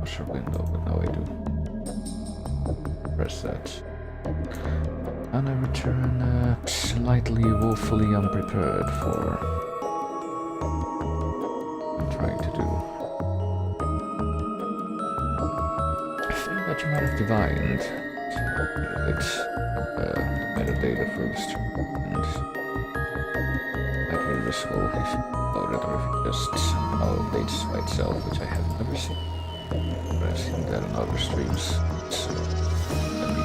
browser window, but now I do. Press that. And I return slightly woefully unprepared for what I'm trying to do. I think that you might have divined it's metadata first, and likely this will load it, or if it just somehow updates by itself, which I have never seen. But I've seen that on other streams. So let me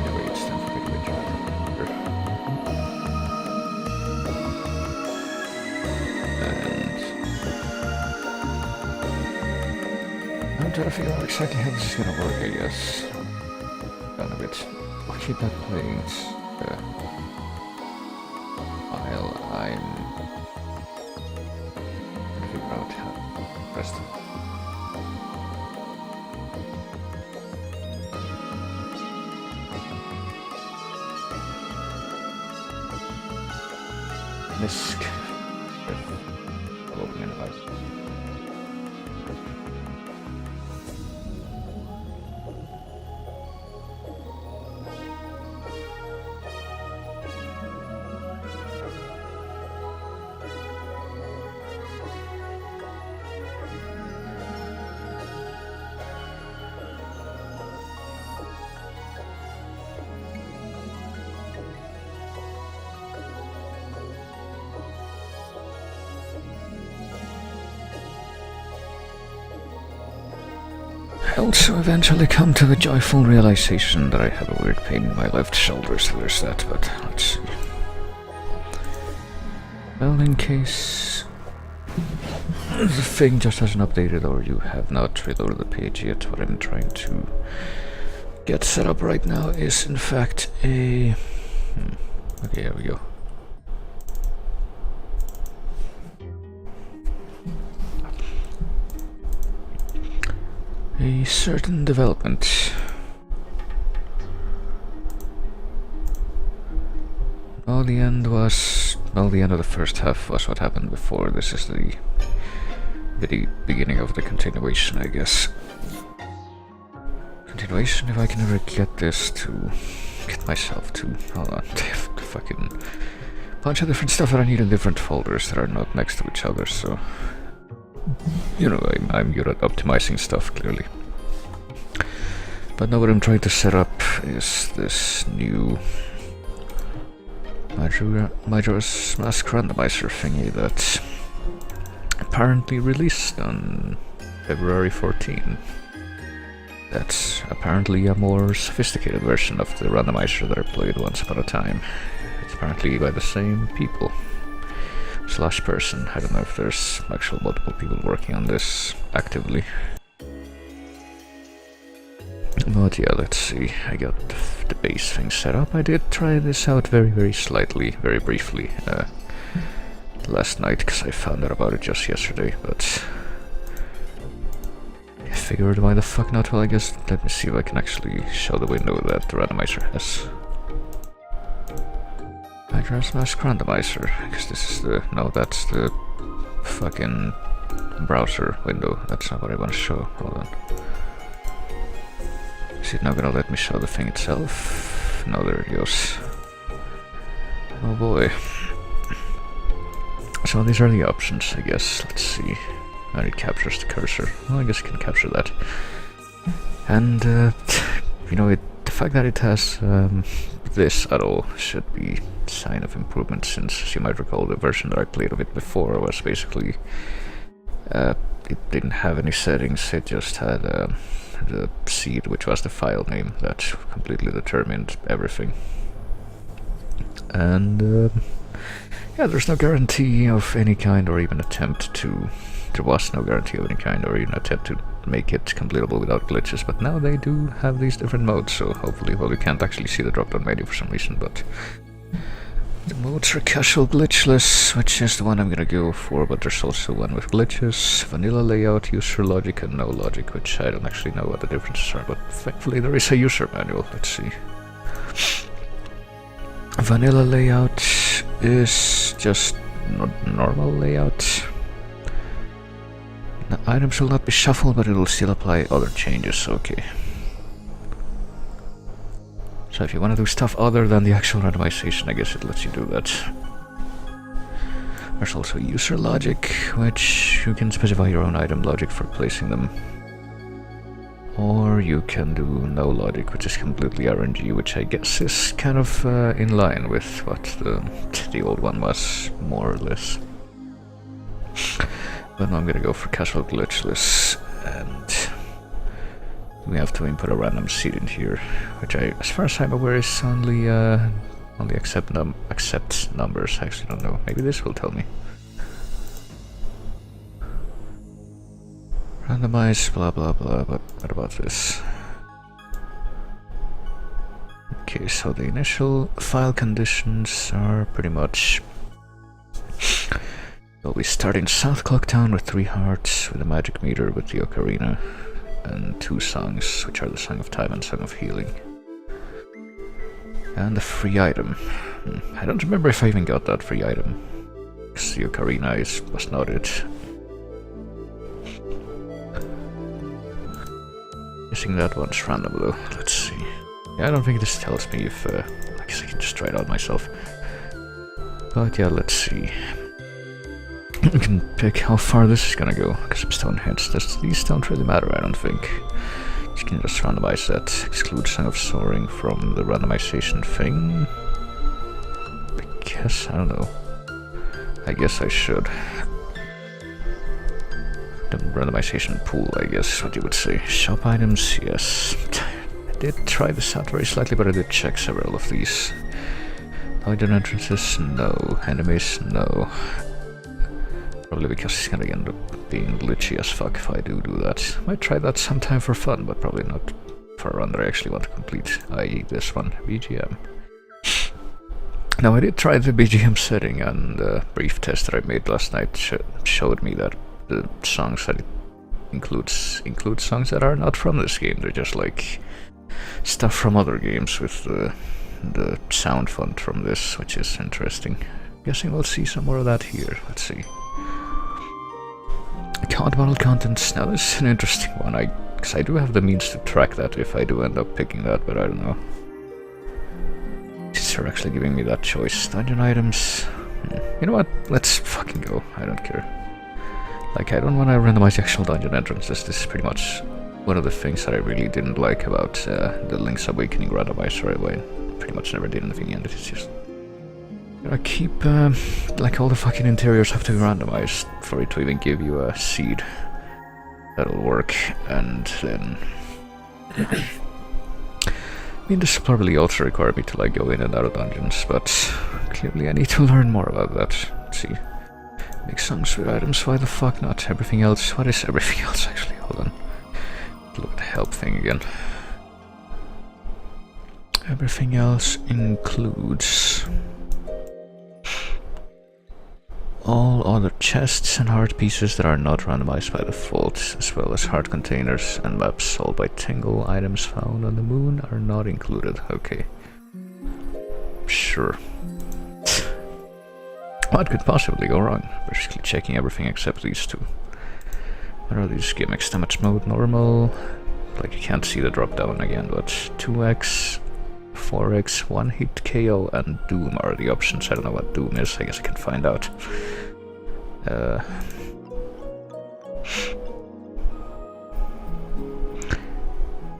never it's time for me to get and I'm trying to figure out exactly how this is gonna work, I guess. Done a bit. I'll keep that playing while I'm trying to figure out how to press them. Misc. I'll open it up. I also eventually come to the joyful realization that I have a weird pain in my left shoulder, so there's that, but let's see. Well, in case the thing just hasn't updated or you have not reloaded the page yet, what I'm trying to get set up right now is in fact a... Okay, here we go. A certain development. The end of the first half was what happened before. This is the beginning of the continuation, I guess. Continuation, if I can ever get myself to, hold on, fucking bunch of different stuff that I need in different folders that are not next to each other, so... You know, I'm good at optimizing stuff, clearly. But now what I'm trying to set up is this new Majora's Mask randomizer thingy that apparently released on February 14. That's apparently a more sophisticated version of the randomizer that I played once upon a time. It's apparently by the same people. / person. I don't know if there's actual multiple people working on this actively. But yeah, let's see. I got the base thing set up. I did try this out very briefly last night, because I found out about it just yesterday, but I figured why the fuck not. Well, I guess let me see if I can actually show the window that the randomizer has. Majora's Mask randomizer, because this is the... no, that's the fucking browser window. That's not what I want to show. Hold on. Is it not gonna let me show the thing itself? No, there it goes. Oh boy. So these are the options, I guess. Let's see. And it captures the cursor. Well, I guess it can capture that. And, you know, the fact that it has this at all should be a sign of improvement, since, as you might recall, the version that I played of it before was basically... it didn't have any settings, it just had the seed, which was the file name, that completely determined everything. And yeah, there's no guarantee of any kind, or even attempt to... There was no guarantee of any kind, or even attempt to make it completable without glitches, but now they do have these different modes, so hopefully, well, we can't actually see the drop-down menu for some reason, but... The modes are casual glitchless, which is the one I'm gonna go for, but there's also one with glitches, vanilla layout, user logic, and no logic, which I don't actually know what the differences are, but thankfully there is a user manual. Let's see. Vanilla layout is just normal layout. The items will not be shuffled, but it will still apply other changes, okay. So if you want to do stuff other than the actual randomization, I guess it lets you do that. There's also user logic, which you can specify your own item logic for placing them. Or you can do no logic, which is completely RNG, which I guess is kind of in line with what the old one was, more or less. But now I'm gonna go for casual glitchless, and we have to input a random seed in here, which as far as I'm aware, is only accept numbers. I actually don't know. Maybe this will tell me. Randomize, blah blah blah, but what about this? Okay, so the initial file conditions are pretty much... We'll be starting South Collectathon with 3 hearts, with a magic meter, with the ocarina, and 2 songs, which are the Song of Time and Song of Healing. And a free item. I don't remember if I even got that free item, because the ocarina was not it. Guessing that one's random though. Let's see. Yeah, I don't think this tells me if... I guess I can just try it out myself. But yeah, let's see. You can pick how far this is gonna go, because I'm Stonehenge. These don't really matter, I don't think. You can just randomize that. Exclude Song of Soaring from the randomization thing. I guess, I don't know. I guess I should. The randomization pool, I guess, what you would say. Shop items, yes. I did try this out very slightly, but I did check several of these. Dungeon entrances, no. Enemies, no. Probably because it's gonna end up being glitchy as fuck if I do that. Might try that sometime for fun, but probably not for a run that I actually want to complete, i.e. this one, BGM. Now I did try the BGM setting, and the brief test that I made last night showed me that the songs that it includes songs that are not from this game. They're just like stuff from other games with the sound font from this, which is interesting. Guessing we'll see some more of that here. Let's see. Account model contents. Now this is an interesting one, because I do have the means to track that if I do end up picking that, but I don't know. Since they're actually giving me that choice. Dungeon items. You know what? Let's fucking go. I don't care. Like, I don't want to randomize the actual dungeon entrances. This is pretty much one of the things that I really didn't like about the Link's Awakening randomizer. I pretty much never did anything in it. It's just... I keep, like, all the fucking interiors have to be randomized for it to even give you a seed. That'll work, and then... I mean, this will probably also require me to, like, go in and out of dungeons, but clearly I need to learn more about that. Let's see. Make songs with items, why the fuck not? Everything else, what is everything else actually? Hold on. Look at the help thing again. Everything else includes all other chests and heart pieces that are not randomized by default, as well as heart containers and maps sold by Tingle. Items found on the moon are not included. Okay. Sure. What could possibly go wrong? Basically checking everything except these two. What are these gimmicks? Damage mode, normal. Like, you can't see the drop down again, but 2x, 4x, 1 hit KO, and Doom are the options. I don't know what Doom is, I guess I can find out.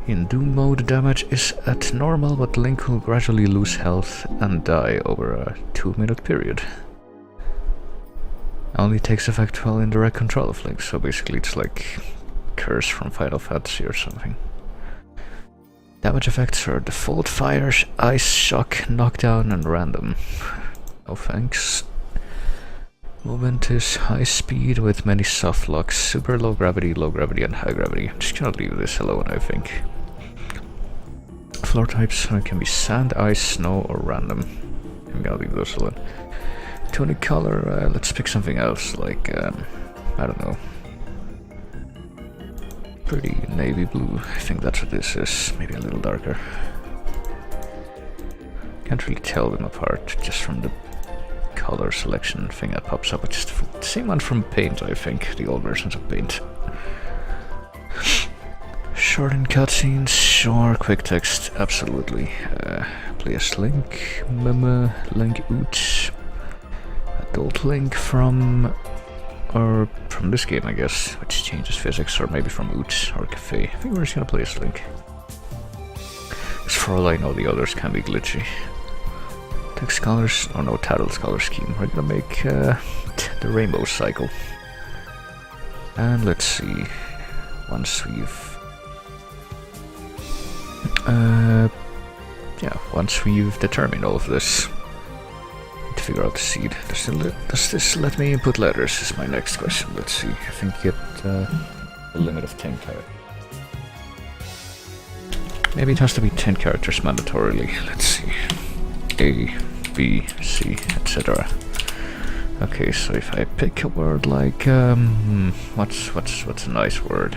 In Doom mode, damage is at normal, but Link will gradually lose health and die over a 2-minute period. Only takes effect while in direct control of Link, so basically it's like Curse from Final Fantasy or something. Damage effects are default fire, ice, shock, knockdown, and random. No thanks. Movement is high speed with many soft locks, super low gravity, and high gravity. I'm just gonna leave this alone, I think. Floor types can be sand, ice, snow, or random. I'm gonna leave those alone. Tunic color, let's pick something else, like, I don't know. Pretty navy blue, I think that's what this is, maybe a little darker. Can't really tell them apart, just from the color selection thing that pops up. It's just the same one from Paint, I think, the old versions of Paint. Shorten cutscenes, sure. Quick text, absolutely. Place link, meme, link out. Adult link from, or from this game, I guess, which changes physics, or maybe from out or cafe. I think we're just gonna place link. Because for all I know, the others can be glitchy. Text colors, oh no, titles color scheme. We're gonna make the rainbow cycle. And let's see, once we've once we've determined all of this, to figure out the seed. Does this let me input letters is my next question. Let's see, I think you get a limit of 10 characters. Maybe it has to be 10 characters mandatorily. Let's see, A, B, C, etc. Okay, so if I pick a word like, what's a nice word?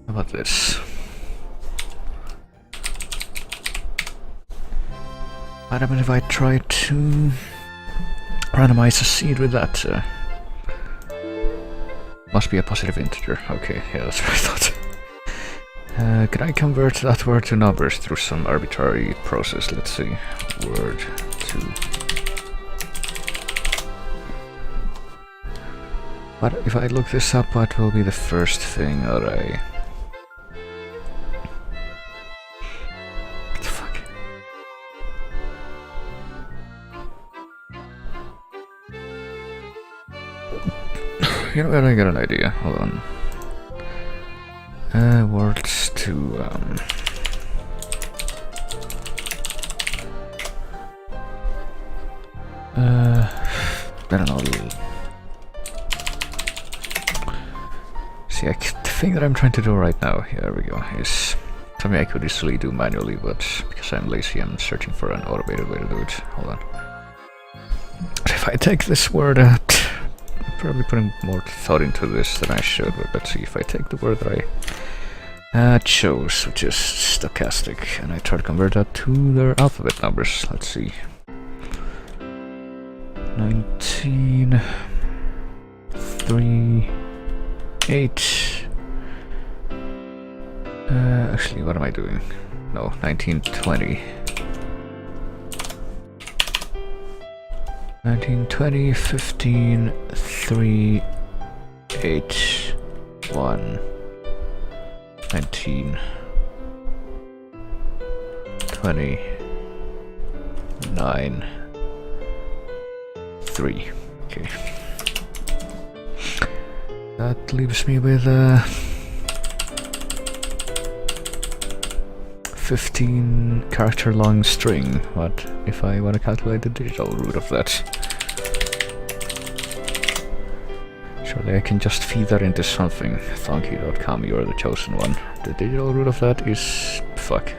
How about this? What happens if I try to randomize a seed with that? Must be a positive integer. Okay, yeah, that's what I thought. Can I convert that word to numbers through some arbitrary process? Let's see. Word to... What if I look this up? What will be the first thing that I... What the fuck? You know what? I got an idea. Hold on. Words to I don't know. See, the thing that I'm trying to do right now, here there we go, is something I could easily do manually, but because I'm lazy, I'm searching for an automated way to do it. Hold on. If I take this word out, I'm probably putting more thought into this than I should, but let's see, if I take the word that I chose, which is stochastic, and I try to convert that to their alphabet numbers. Let's see. 19, 3, 8. Actually, what am I doing? No, 19, 20. 19, 20, 15, 3, 8, 1, 19, 20, 9, 3. Okay. That leaves me with 15 character long string. What if I want to calculate the digital root of that? Surely I can just feed that into something. Thonky.com, you are the chosen one. The digital root of that is... fuck.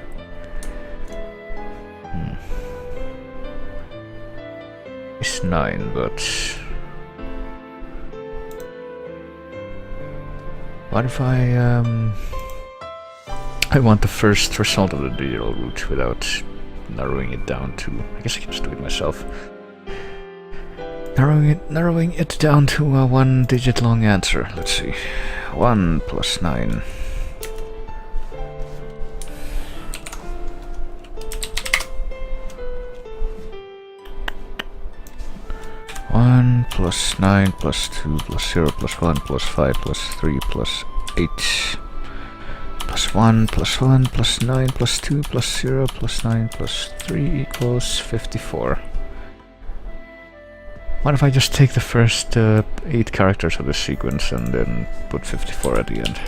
It's 9, but... what if I want the first result of the digital root without narrowing it down to... I guess I can just do it myself. Narrowing it down to a 1-digit long answer. Let's see. 1 plus 9. One plus 9 plus 2 plus 0 plus 1 plus 5 plus 3 plus 8 plus 1 plus 1 plus 9 plus 2 plus 0 plus 9 plus 3 equals 54. What if I just take the first 8 characters of the sequence and then put 54 at the end?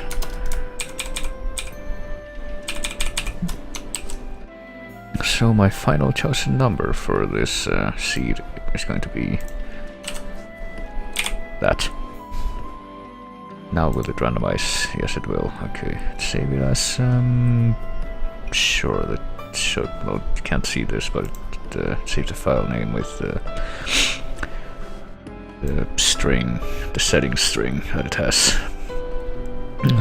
so my final chosen number for this seed is going to be that. Now will it randomize? Yes, it will. Okay, save it as sure that should. Well, you can't see this, but it saves the file name with the string, the settings string that it has.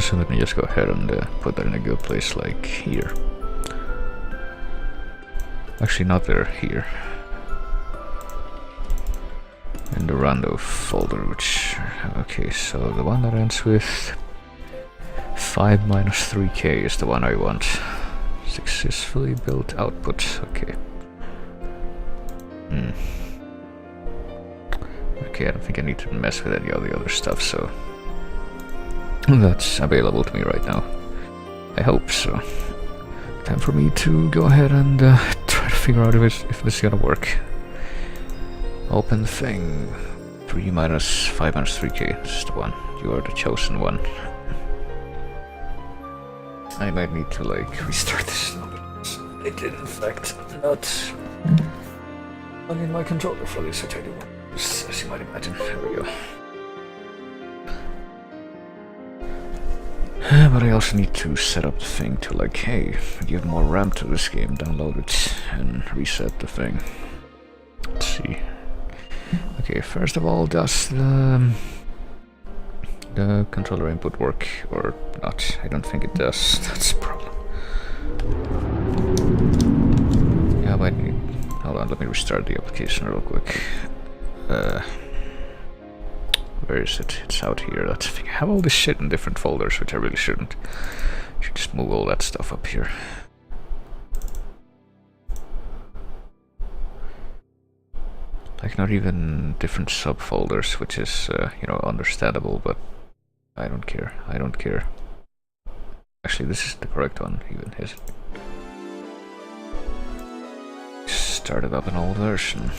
So let me just go ahead and put that in a good place, like here. Actually, not there, here. In the rando folder, which... Okay, so the one that ends with 5 minus 3k is the one I want. Successfully built output, okay. Okay, I don't think I need to mess with any of the other stuff, so... That's available to me right now. I hope so. Time for me to go ahead and try to figure out if this is gonna work. Open the thing. 3 minus 5 minus 3k. This is the one. You are the chosen one. I might need to like restart this now. I did in fact not plug in my controller for this, which I do. As you might imagine. There we go. But I also need to set up the thing to like, hey, give more RAM to this game, download it and reset the thing. Let's see. Okay, first of all, does the controller input work or not? I don't think it does. That's a problem. Yeah, I might need... Hold on, let me restart the application real quick. Where is it? It's out here. That's the thing. I have all this shit in different folders, which I really shouldn't. I should just move all that stuff up here. Like, not even different subfolders, which is, you know, understandable, but I don't care. I don't care. Actually, this is the correct one, even, is it? Started up an old version.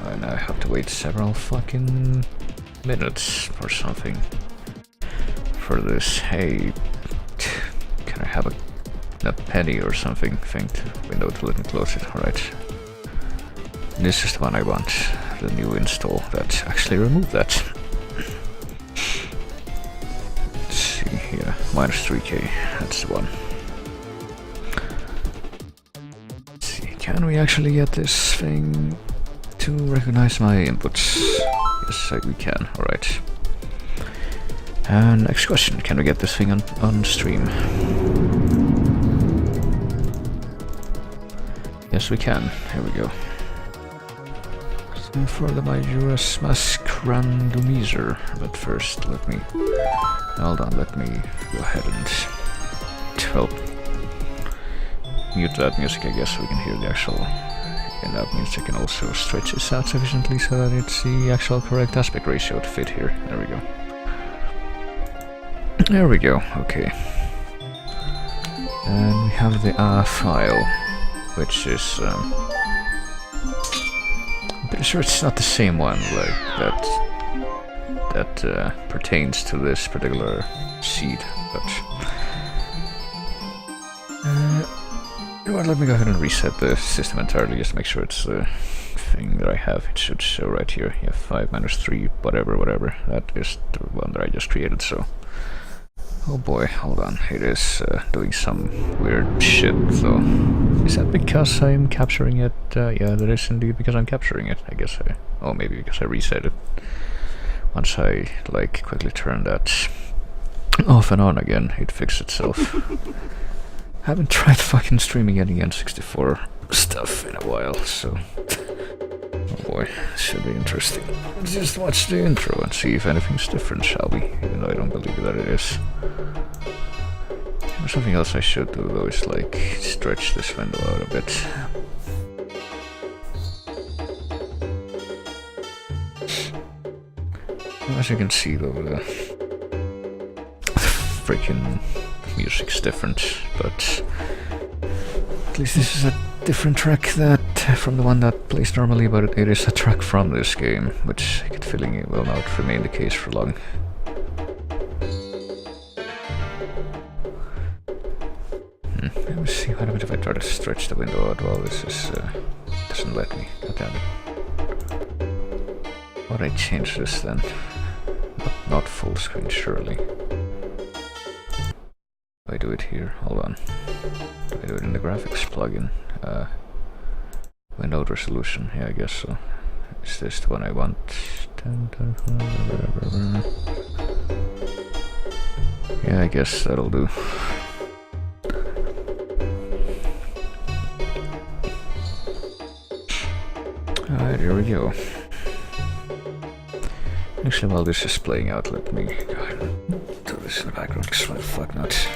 And I have to wait several fucking minutes or something for this. Hey, can I have a penny or something thing to window to let me close it? Alright. This is the one I want. The new install that actually removed that. Let's see here. Minus 3k. That's the one. Let's see. Can we actually get this thing to recognize my inputs? Yes, we can. Alright. And next question. Can we get this thing on stream? Yes, we can. Here we go. For the Majora Mask randomizer, but first let me hold on, let me go ahead and well, mute that music, I guess, so we can hear the actual, and that means I can also stretch this out sufficiently so that it's the actual correct aspect ratio to fit here. There we go. There we go, okay. And we have the file, which is pretty sure it's not the same one like that pertains to this particular seed, but you know what, let me go ahead and reset the system entirely just to make sure it's the thing that I have. It should show right here. You have 5 minus 3 whatever. That is the one that I just created, so oh boy, hold on, it is doing some weird shit, so... Is that because I'm capturing it? Yeah, that is indeed because I'm capturing it, I guess. Oh, maybe because I reset it. Once I, like, quickly turn that off and on again, it fixed itself. Haven't tried fucking streaming any N64 stuff in a while, so... Oh boy, this should be interesting. Let's just watch the intro and see if anything's different, shall we? Even though I don't believe that it is. Something else I should do though is like stretch this window out a bit. As you can see though, the freaking music's different, but at least this is a different track that from the one that plays normally, but it is a track from this game, which I get the feeling it will not remain the case for long. Let me see what happens if I try to stretch the window out. Well, this is doesn't let me. God damn it. Why would I change this then? Not full screen, surely. Do I do it here? Hold on. Do I do it in the graphics plugin? Window resolution, yeah, I guess so. Is this the one I want? Yeah, I guess that'll do. Alright, here we go. Actually, while this is playing out, let me go ahead and do this in the background, because why the fuck not?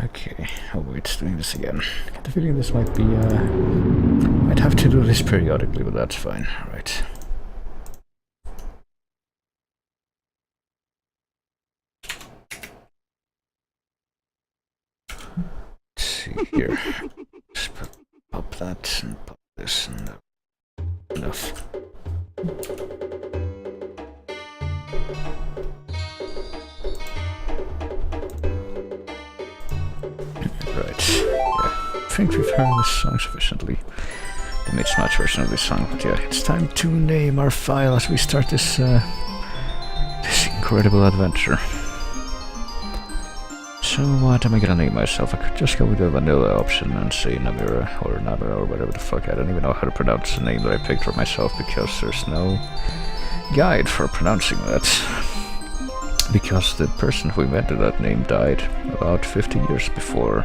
Okay, oh wait, it's doing this again. I get the feeling this might be, might have to do this periodically, but that's fine, alright. Let's see here. Just pop that and pop this and enough. I think we've heard this song sufficiently. The mid-match version of this song, but yeah, it's time to name our file as we start this this incredible adventure. So what am I gonna name myself? I could just go with the vanilla option and say Namira or Namira or whatever the fuck. I don't even know how to pronounce the name that I picked for myself because there's no guide for pronouncing that. Because the person who invented that name died about 50 years before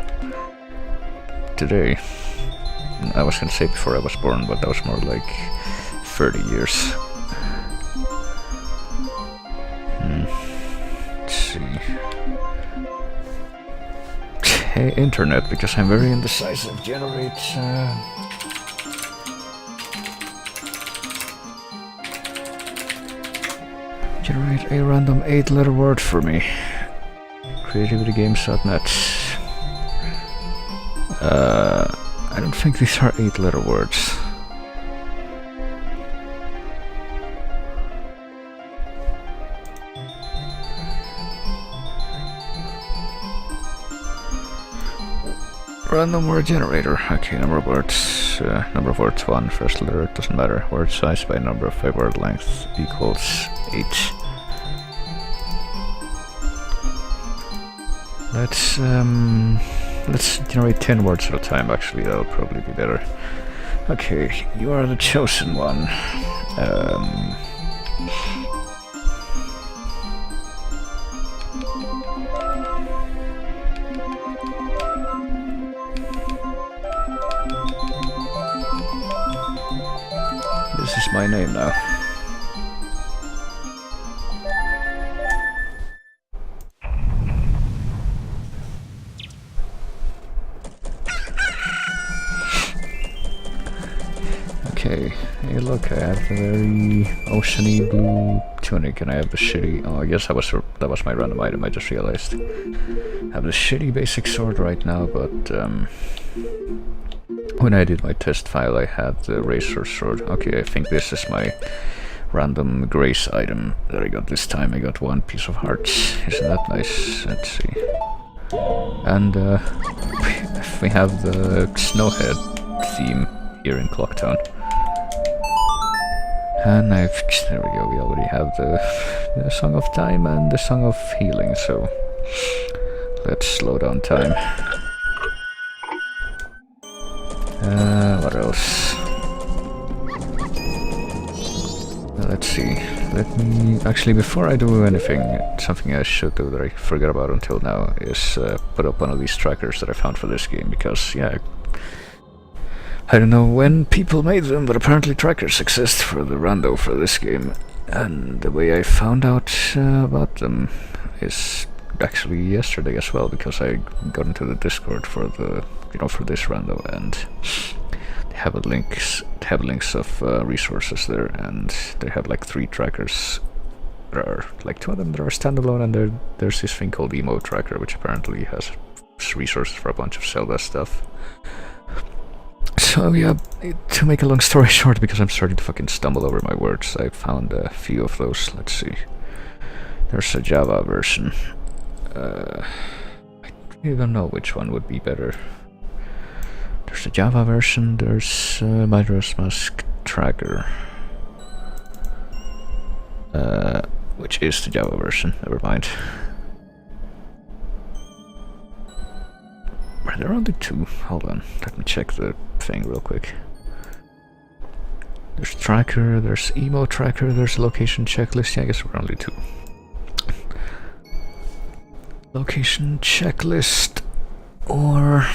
today. I was gonna say before I was born, but that was more like 30 years. Let's see. Hey, internet, because I'm very indecisive. Generate a random 8-letter word for me. Creativitygames.net. I don't think these are 8-letter words. Random word generator. Okay, number of words. Number of words 1, first letter, it doesn't matter. Word size by number of word length equals 8. Let's generate 10 words at a time, actually, that'll probably be better. Okay, you are the chosen one. This is my name now. Okay, hey look, I have the very oceany blue tunic and I have the shitty... Oh, I guess that was my random item, I just realized. I have the shitty basic sword right now, but when I did my test file I had the razor sword. Okay, I think this is my random grace item that I got this time. I got 1 piece of hearts. Isn't that nice? Let's see. And we have the Snowhead theme here in Collectathon. And there we go, we already have the Song of Time and the Song of Healing, so let's slow down time. What else? Let's see. Let me... Actually, before I do anything, something I should do that I forgot about until now is put up one of these trackers that I found for this game, because, yeah, I don't know when people made them, but apparently trackers exist for the rando for this game. And the way I found out about them is actually yesterday as well, because I got into the Discord for the, for this rando, and they have links of resources there, and they have like 3 trackers. There are like 2 of them that are standalone, and there's this thing called Emo Tracker, which apparently has resources for a bunch of Zelda stuff. So yeah, to make a long story short, because I'm starting to fucking stumble over my words, I found a few of those. Let's see. There's a Java version. I don't know which one would be better. There's a Java version, there's Majora's Mask Tracker. Which is the Java version, never mind. Are there only 2? Hold on, let me check the thing real quick. There's Tracker, there's Emo Tracker, there's Location Checklist. Yeah, I guess we're only 2. Location Checklist, or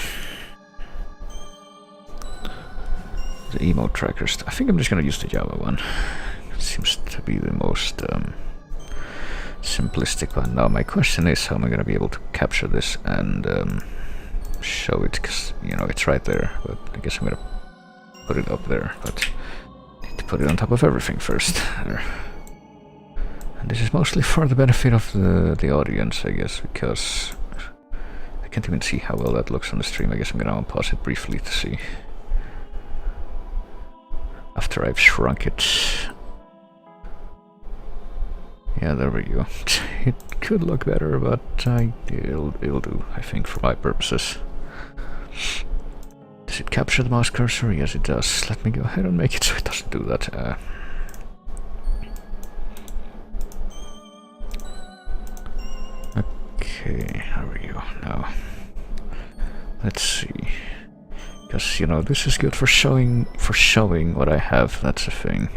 the Emo Trackers. I think I'm just gonna use the Java one. It seems to be the most simplistic one. Now my question is, how am I gonna be able to capture this and show it, because it's right there, but I guess I'm gonna put it up there, but I need to put it on top of everything first. There. And this is mostly for the benefit of the audience, I guess, because I can't even see how well that looks on the stream. I guess I'm gonna unpause it briefly to see after I've shrunk it. Yeah, there we go. It could look better, but it'll do, I think, for my purposes. Does it capture the mouse cursor? Yes, it does. Let me go ahead and make it so it doesn't do that. Okay, there we go. Now, let's see. Because, this is good for showing what I have. That's the thing.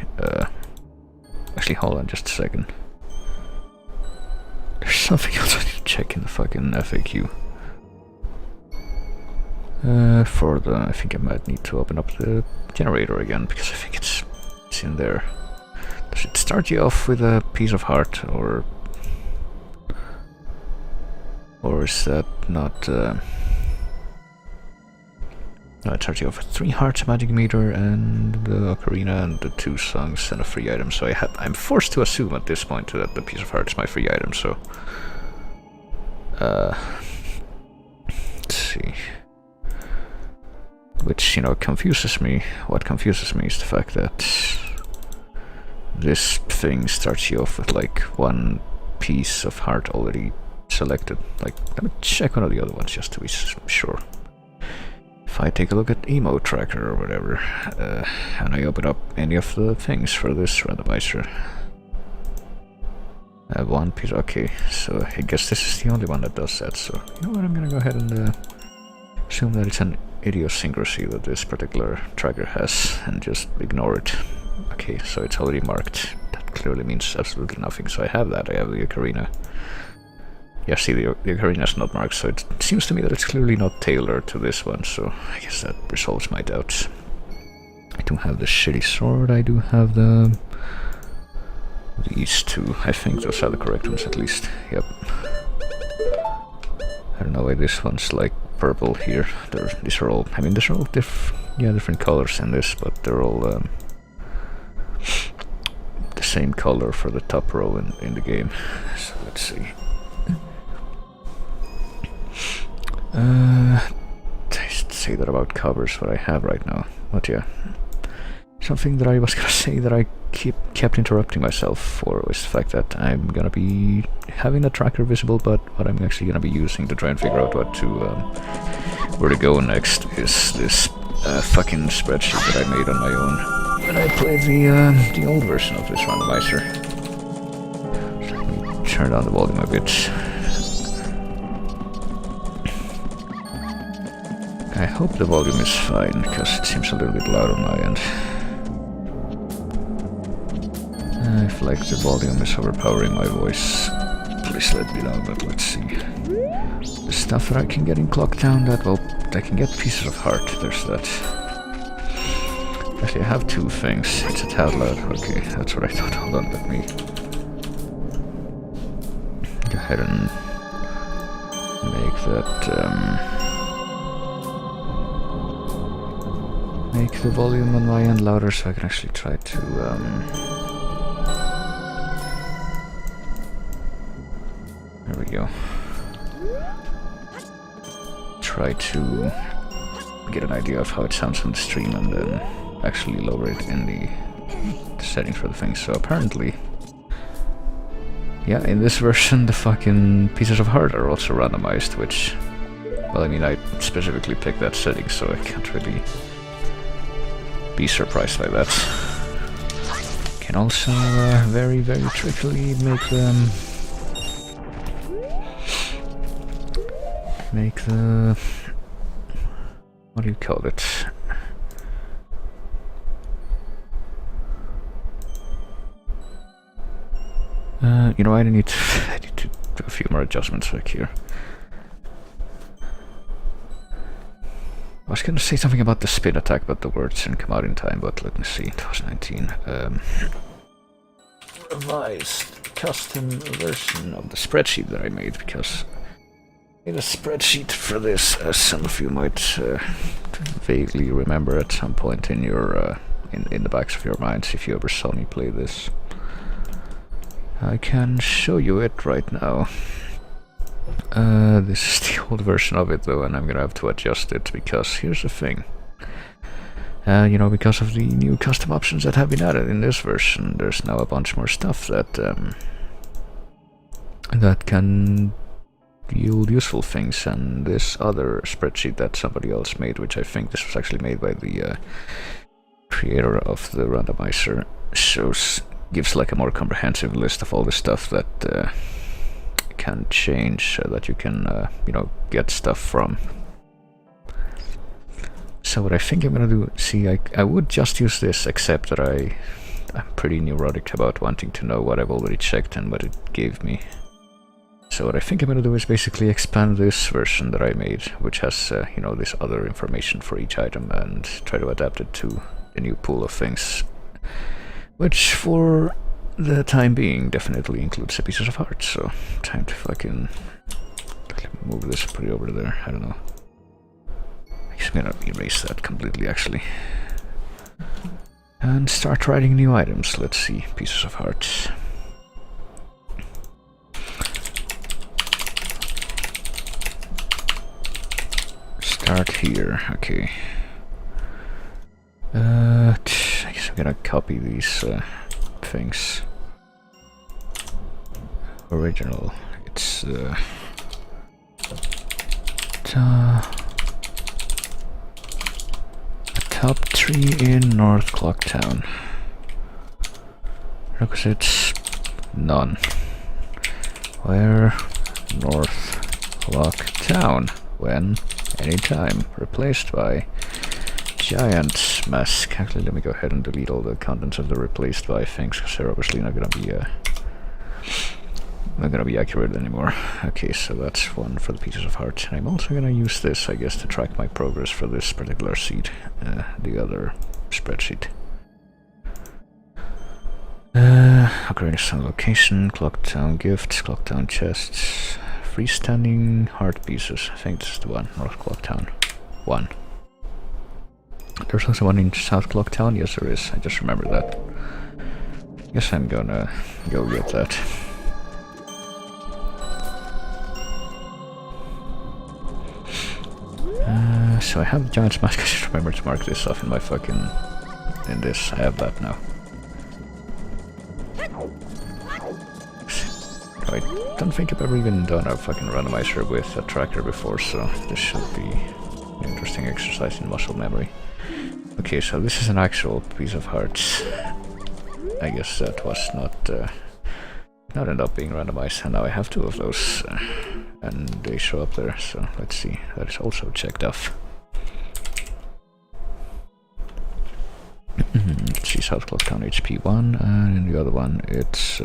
Actually, hold on just a second. There's something else I need to check in the fucking FAQ. I think I might need to open up the generator again, because I think it's in there. Does it start you off with a piece of heart, or is that not... No, it starts you off with 3 hearts, a magic meter, and the ocarina, and the 2 songs, and a free item. So I'm forced to assume at this point that the piece of heart is my free item, so... let's see... Which, confuses me. What confuses me is the fact that this thing starts you off with, like, 1 piece of heart already selected. Like, let me check one of the other ones just to be sure. If I take a look at Emo Tracker or whatever, and I open up any of the things for this randomizer, I have 1 piece. Okay, so I guess this is the only one that does that. So you know what? I'm gonna go ahead and assume that it's an idiosyncrasy that this particular tracker has, and just ignore it. Okay, so it's already marked. That clearly means absolutely nothing. So I have that. I have the ocarina. Yeah, see, the ocarina is not marked, so it seems to me that it's clearly not tailored to this one, so I guess that resolves my doubts. I do have the shitty sword, I do have these 2. I think those are the correct ones, at least. Yep. I don't know why this one's like purple here. These are all, these are all different colors in this, but they're all the same color for the top row in the game. So let's see. I say that about covers, what I have right now, but yeah. Something that I was gonna say that I kept interrupting myself for was the fact that I'm gonna be having the tracker visible, but what I'm actually gonna be using to try and figure out where to go next is this fucking spreadsheet that I made on my own when I played the old version of this randomizer. So let me turn down the volume a bit. I hope the volume is fine, because it seems a little bit loud on my end. If like the volume is overpowering my voice, please let me know, but let's see. The stuff that I can get in Collectathon, that, well, I can get pieces of heart, there's that. Actually, I have two things. It's a tad loud. Okay, that's what I thought. Hold on, let me go ahead and make that, make the volume on my end louder so I can actually try to, there we go. Try to get an idea of how it sounds on the stream and then actually lower it in the settings for the thing. So apparently, yeah, in this version the fucking pieces of heart are also randomized, which, well, I mean, I specifically picked that setting, so I can't really be surprised by that. Can also very, very trickily make them what do you call it? You know, I need to do a few more adjustments back here. I was gonna say something about the spin attack, but the words didn't come out in time, but let me see. 2019. Revised custom version of the spreadsheet that I made, because I made a spreadsheet for this, as some of you might vaguely remember at some point in your in the backs of your minds if you ever saw me play this. I can show you it right now. This is the old version of it though, and I'm gonna have to adjust it, because here's the thing. You know, because of the new custom options that have been added in this version, there's now a bunch more stuff that that can yield useful things, and this other spreadsheet that somebody else made, which I think this was actually made by the creator of the randomizer, gives like a more comprehensive list of all the stuff that can change, that you can you know, get stuff from. So what I think I'm gonna do, see, I would just use this, except that I'm pretty neurotic about wanting to know what I've already checked and what it gave me. So what I think I'm gonna do is basically expand this version that I made, which has you know, this other information for each item, and try to adapt it to the new pool of things, which for the time being definitely includes the pieces of heart. So time to fucking move this, put it over there, I don't know. I guess I'm gonna erase that completely actually. And start writing new items. Let's see, pieces of heart. Start here, okay. I guess I'm gonna copy these things. Original, it's top 3 in North Collectathon. Requisites none. Where North Collectathon? When? Anytime. Replaced by giant mask. Actually, let me go ahead and delete all the contents of the replaced by things, because they're obviously not gonna be accurate anymore. Okay, so that's one for the pieces of heart. And I'm also gonna use this, I guess, to track my progress for this particular seed, the other spreadsheet. Occurrence location, Collectathon gifts, Collectathon chests, freestanding heart pieces. I think this is the one, North Collectathon 1. There's also one in South Collectathon. Yes, there is. I just remembered that. Guess I'm gonna go get that. So I have the giant's mask. I should remember to mark this off in my fucking... in this. I have that now. I don't think I've ever even done a fucking randomizer with a tracker before, so this should be an interesting exercise in muscle memory. Okay, so this is an actual piece of hearts. I guess that was not end up being randomized, and now I have 2 of those, and they show up there, so let's see, that is also checked off. South Clock Town HP 1, and in the other one it's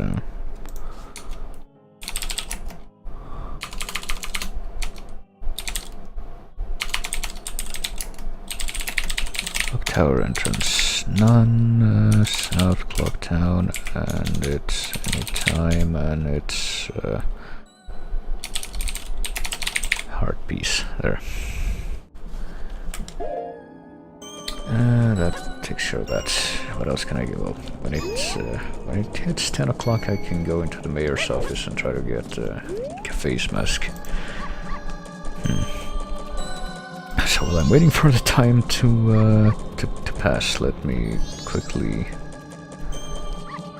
Clock Tower entrance none, South Clock Town, and it's anytime, and it's heart piece there. That takes care of that. What else can I give up? When it hits 10 o'clock, I can go into the mayor's office and try to get a face mask. So while I'm waiting for the time to pass, let me quickly.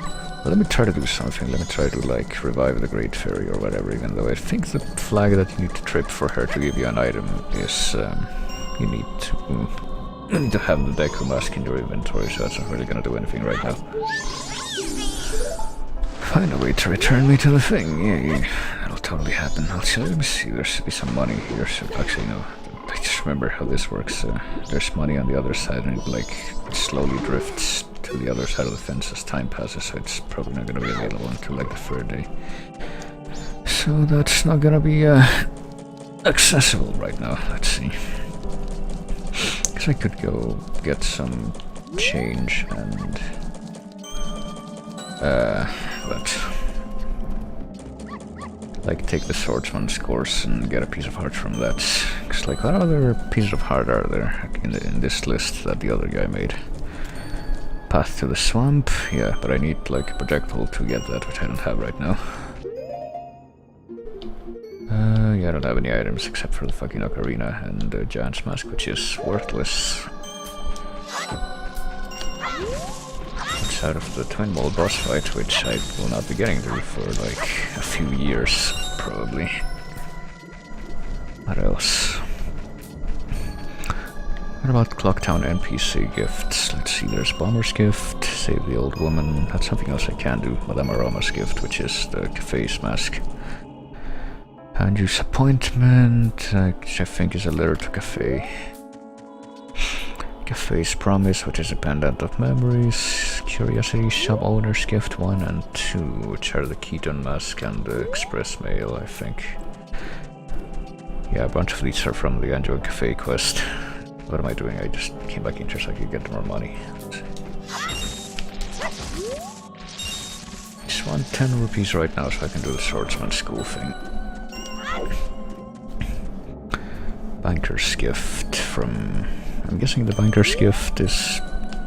Well, let me try to do something. Let me try to like revive the Great Fairy or whatever. Even though I think the flag that you need to trip for her to give you an item is you need to have the Deku mask in your inventory, so that's not really gonna do anything right now. Find a way to return me to the thing. Yeah, that'll totally happen. Let me see, there should be some money here. So actually, no. I just remember how this works. There's money on the other side, and it like slowly drifts to the other side of the fence as time passes, so it's probably not gonna be available until like the third day. So that's not gonna be accessible right now. Let's see. Guess I could go get some change and but like take the swordsman's course and get a piece of heart from that. Cause like what other pieces of heart are there in this list that the other guy made? Path to the swamp, yeah, but I need like a projectile to get that, which I don't have right now. Yeah, I don't have any items except for the fucking ocarina and the giant's mask, which is worthless. Outside of the Twin Mole boss fight, which I will not be getting through for like a few years, probably. What else? What about Clocktown NPC gifts? Let's see, there's Bomber's gift, Save the Old Woman, that's something else I can do. Madame Aroma's gift, which is the cafe's mask. Andrew's appointment, which I think is a letter to cafe. Cafe's promise, which is a pendant of memories. Curiosity shop owner's gift 1 and 2, which are the Keaton mask and the express mail, I think. Yeah, a bunch of these are from the Angel Cafe quest. What am I doing? I just came back in here so I could get more money. Just want 10 rupees right now so I can do the swordsman school thing. Banker's gift from... I'm guessing the banker's gift is...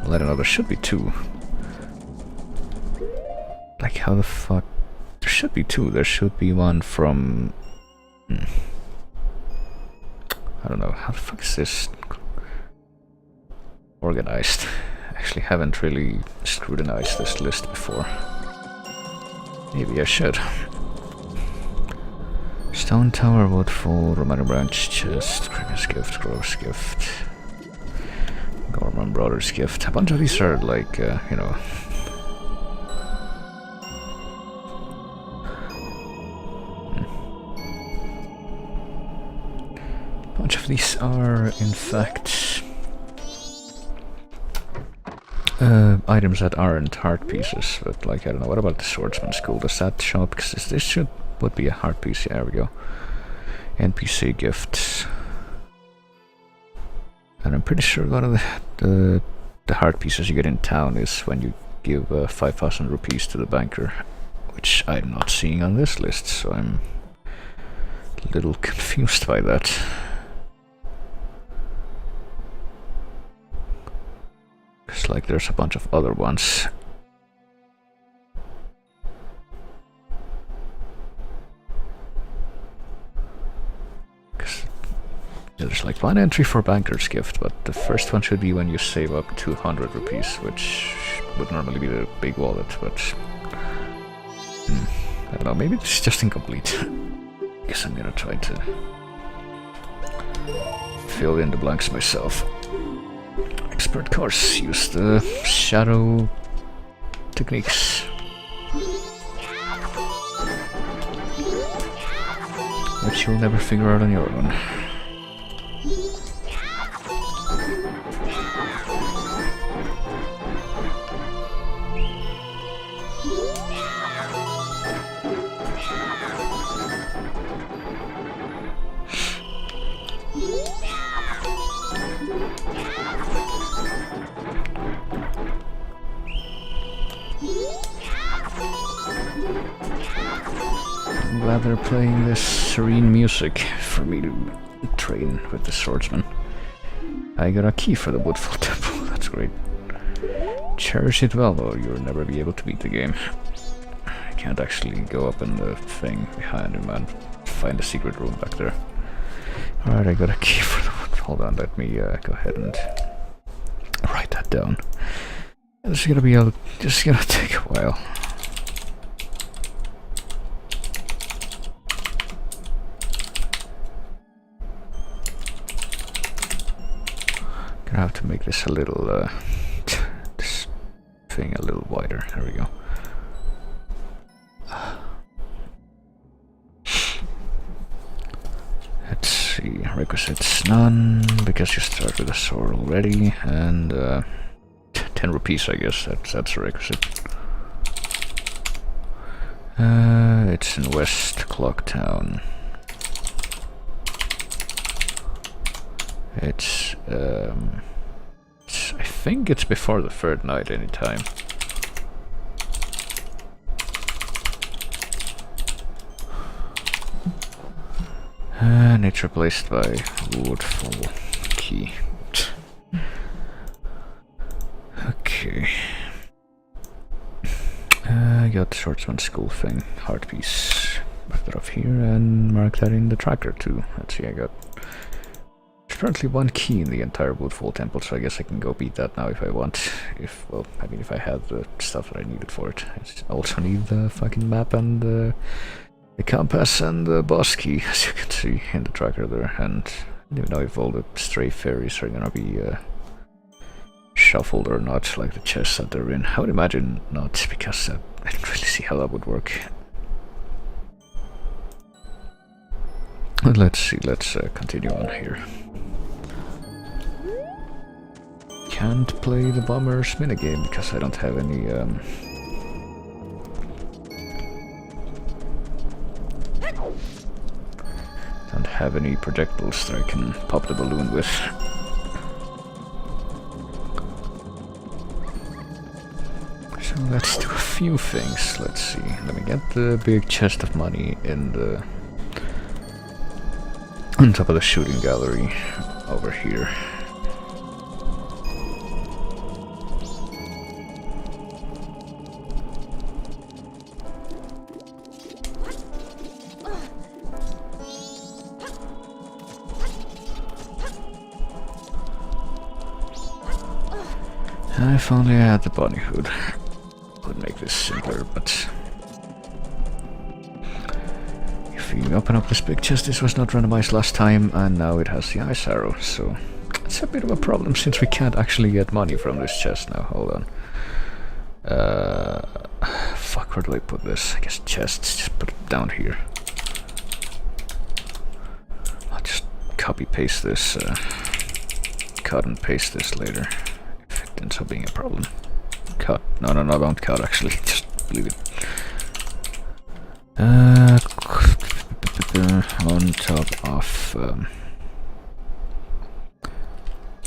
Well, I don't know, there should be 2. Like, how the fuck... There should be 2. There should be one from... I don't know, how the fuck is this organized? I actually haven't really scrutinized this list before. Maybe I should. Stone Tower, Woodfall, Romano Branch Chest, Cricket's Gift, Grove's Gift, Gorman Brothers Gift. A bunch of these are like, you know... A bunch of these are, in fact, items that aren't heart pieces, but like, I don't know, what about the Swordsman School? Does that show up? Because this would be a heart piece. Yeah, there we go. NPC gifts. And I'm pretty sure one of the heart pieces you get in town is when you give 5,000 rupees to the banker, which I'm not seeing on this list, so I'm a little confused by that. Because like there's a bunch of other ones. There's like one entry for banker's gift, but the first one should be when you save up 200 rupees, which would normally be the big wallet, but I don't know, maybe it's just incomplete. Guess I'm gonna try to fill in the blanks myself. Expert course, use the shadow techniques. Which you'll never figure out on your own. I'm glad they're playing this serene music for me to train with the swordsman. I got a key for the Woodfall Temple, that's great. Cherish it well, or you'll never be able to beat the game. I can't actually go up in the thing behind him and find a secret room back there. Alright, I got a key for the wood. Hold on, let me go ahead and write that down. This is gonna take a while. Gonna have to make this a little, this thing a little wider. There we go. Let's see, requisites none, because you start with a sword already, and 10 rupees, I guess, that's a requisite. It's in West Clocktown. It's, I think it's before the third night anytime. And it's replaced by Woodfall Key. Okay. I got the Swordsman School thing, heart piece. Mark that off here and mark that in the tracker too. Let's see, I got currently one key in the entire Woodfall Temple, so I guess I can go beat that now if I want. Well, I mean, if I had the stuff that I needed for it. I also need the fucking map and the compass and the boss key, as you can see in the tracker there. And I don't know if all the stray fairies are gonna be shuffled or not, like the chests that they're in. I would imagine not, because I don't really see how that would work. But let's see, let's continue on here. Can't play the bombers minigame because I don't have any projectiles that I can pop the balloon with. So let's do a few things. Let's see. Let me get the big chest of money in the on top of the shooting gallery over here. If only I had the bunny hood. Would make this simpler, but if you open up this big chest, this was not randomized last time, and now it has the ice arrow, so it's a bit of a problem since we can't actually get money from this chest now. Hold on. Fuck, where do I put this? I guess chests, just put it down here. I'll just copy paste this, cut and paste this later. Ends up being a problem. Cut. No, don't cut, actually. Just leave it. On top of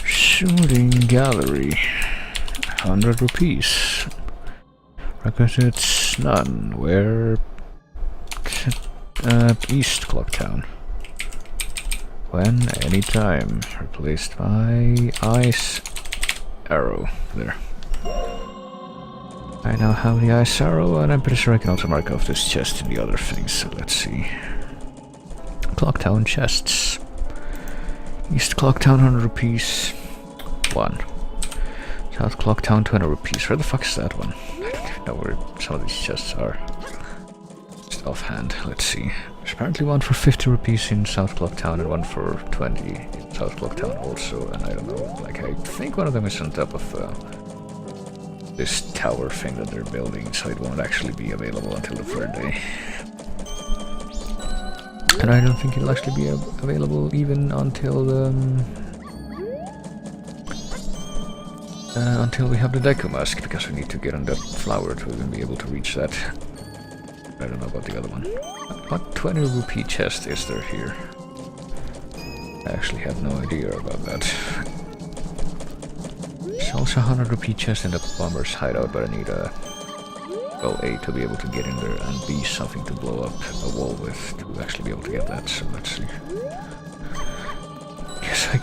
shooting gallery. 100 rupees. Requisites none. Where? East Clocktown. When? Anytime. Replaced by ice arrow there. I now have the ice arrow, and I'm pretty sure I can also mark off this chest and the other things, so let's see. Clocktown chests. East Clocktown 100 rupees. 1. South Clocktown 200 rupees. Where the fuck is that one? I don't even know where some of these chests are. Just offhand, let's see. There's apparently one for 50 rupees in South Clocktown and one for 20 in South Clocktown also, and I don't know, like, I think one of them is on top of this tower thing that they're building, so it won't actually be available until the third day. And I don't think it'll actually be available even until we have the Deku Mask, because we need to get on that flower to even be able to reach that. I don't know about the other one. What 20 rupee chest is there here? I actually have no idea about that. There's also 100 rupee chest in the bomber's hideout, but I need a well, A, to be able to get in there, and B, something to blow up a wall with to actually be able to get that. So let's see. Guess I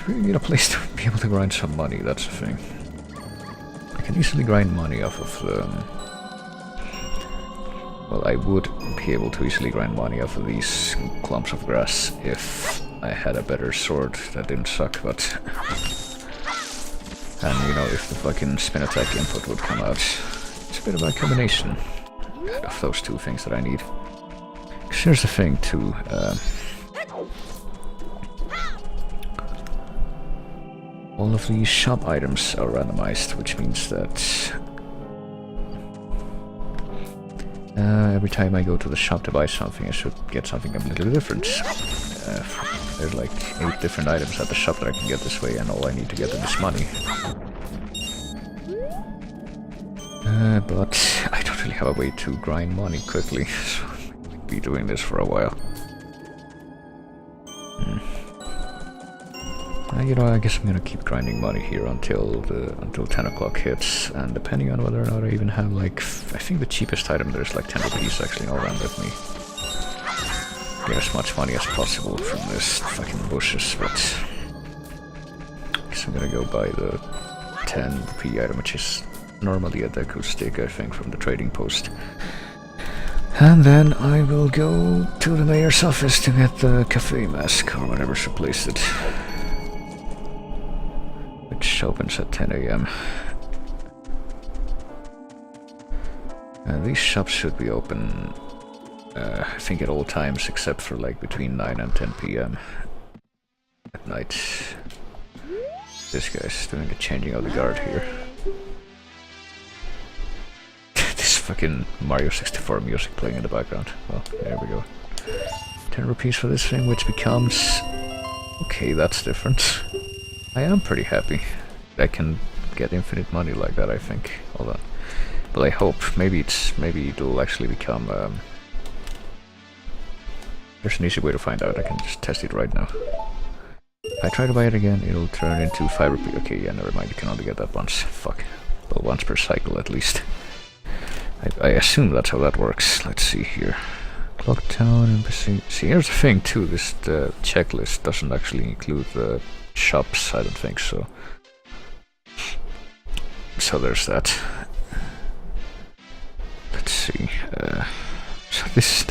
really need a place to be able to grind some money, that's the thing. I can easily grind money off of the... well, I would be able to easily grind money off of these clumps of grass if I had a better sword that didn't suck, but... and, you know, if the fucking spin attack input would come out, it's a bit of a combination of those two things that I need. 'Cause here's the thing, too. All of these shop items are randomized, which means that every time I go to the shop to buy something, I should get something completely different. There's like 8 different items at the shop that I can get this way, and all I need to get them is money. But I don't really have a way to grind money quickly, so I'll be doing this for a while. You know, I guess I'm gonna keep grinding money here until 10 o'clock hits, and depending on whether or not I even have, like, I think the cheapest item there's like 10 rupees actually, and I'll run with me. Get as much money as possible from this fucking bushes, but I guess I'm gonna go buy the 10 rupee item, which is normally a deku stick, I think, from the trading post. And then I will go to the mayor's office to get the cafe mask, or whatever's replaced it. Which opens at 10 AM. And these shops should be open, I think, at all times except for like between 9 and 10 PM at night. This guy's doing the changing of the guard here. This fucking Mario 64 music playing in the background. Well, there we go. 10 rupees for this thing, which becomes... okay, that's different. I am pretty happy I can get infinite money like that, I think. Hold on. But I hope maybe it'll actually become there's an easy way to find out. I can just test it right now. If I try to buy it again, it'll turn into 5 rupees. Okay, yeah, never mind, you can only get that once. Fuck. Well, once per cycle at least. I assume that's how that works. Let's see here. Clocktown, Embassy. See, here's the thing too, this checklist doesn't actually include the shops, I don't think so. So there's that. Let's see. So this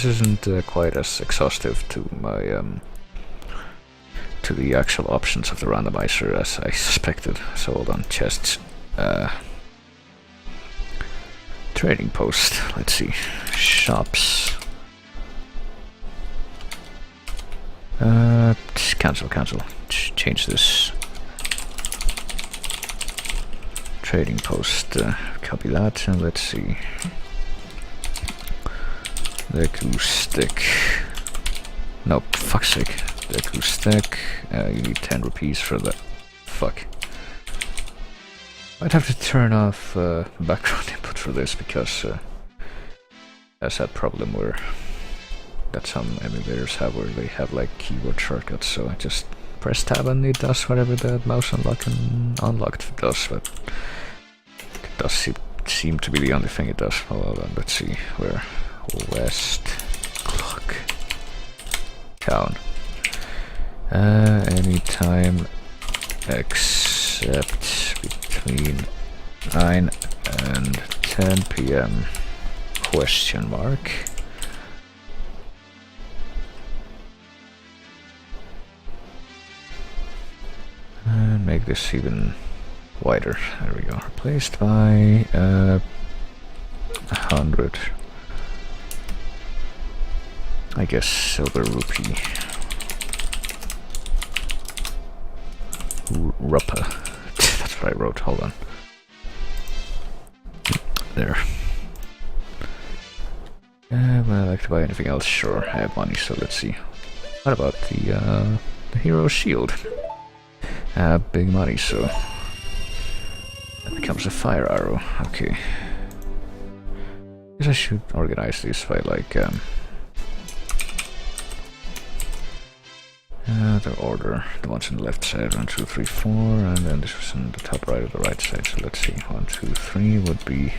isn't quite as exhaustive to my to the actual options of the randomizer as I suspected. So hold on, chests. Trading post. Let's see. Shops. Cancel. Change this. Trading post. Copy that, and let's see. Deku stick. Nope, fuck's sake. Deku stick. You need 10 rupees for that. Fuck. I'd have to turn off background input for this because that's that problem where that some emulators have where they have like keyboard shortcuts, so I just press tab and it does whatever the mouse unlock and unlocked does, but it does seem to be the only thing it does. Hold on, let's see where. West clock town. Anytime except between 9 and 10 PM question mark. And make this even wider. There we go. Replaced by 100. I guess silver rupee. Ruppa. That's what I wrote. Hold on. There. Would I like to buy anything else? Sure, I have money, so let's see. What about the hero shield? Big money, so that becomes a fire arrow. Okay. Guess I should organize this by like the order. The ones on the left side, 1, 2, 3, 4, and then this was on the top right of the right side. So let's see, 1, 2, 3 would be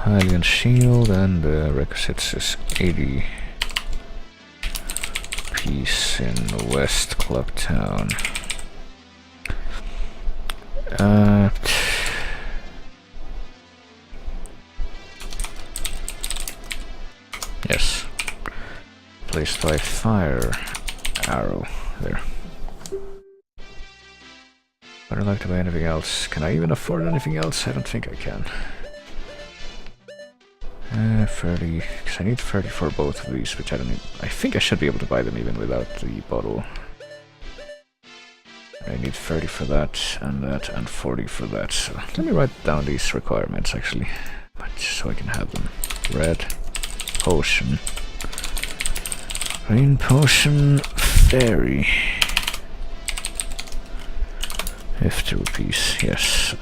Hylian shield, and the requisites is 80 piece in West Clubtown. Yes. Placed by fire arrow there. I'd like to buy anything else. Can I even afford anything else? I don't think I can. 30, because I need 30 for both of these, which I don't need. I think I should be able to buy them even without the bottle. I need 30 for that, and 40 for that. So let me write down these requirements actually, but just so I can have them. Red potion, green potion, fairy. 50 rupees, yes.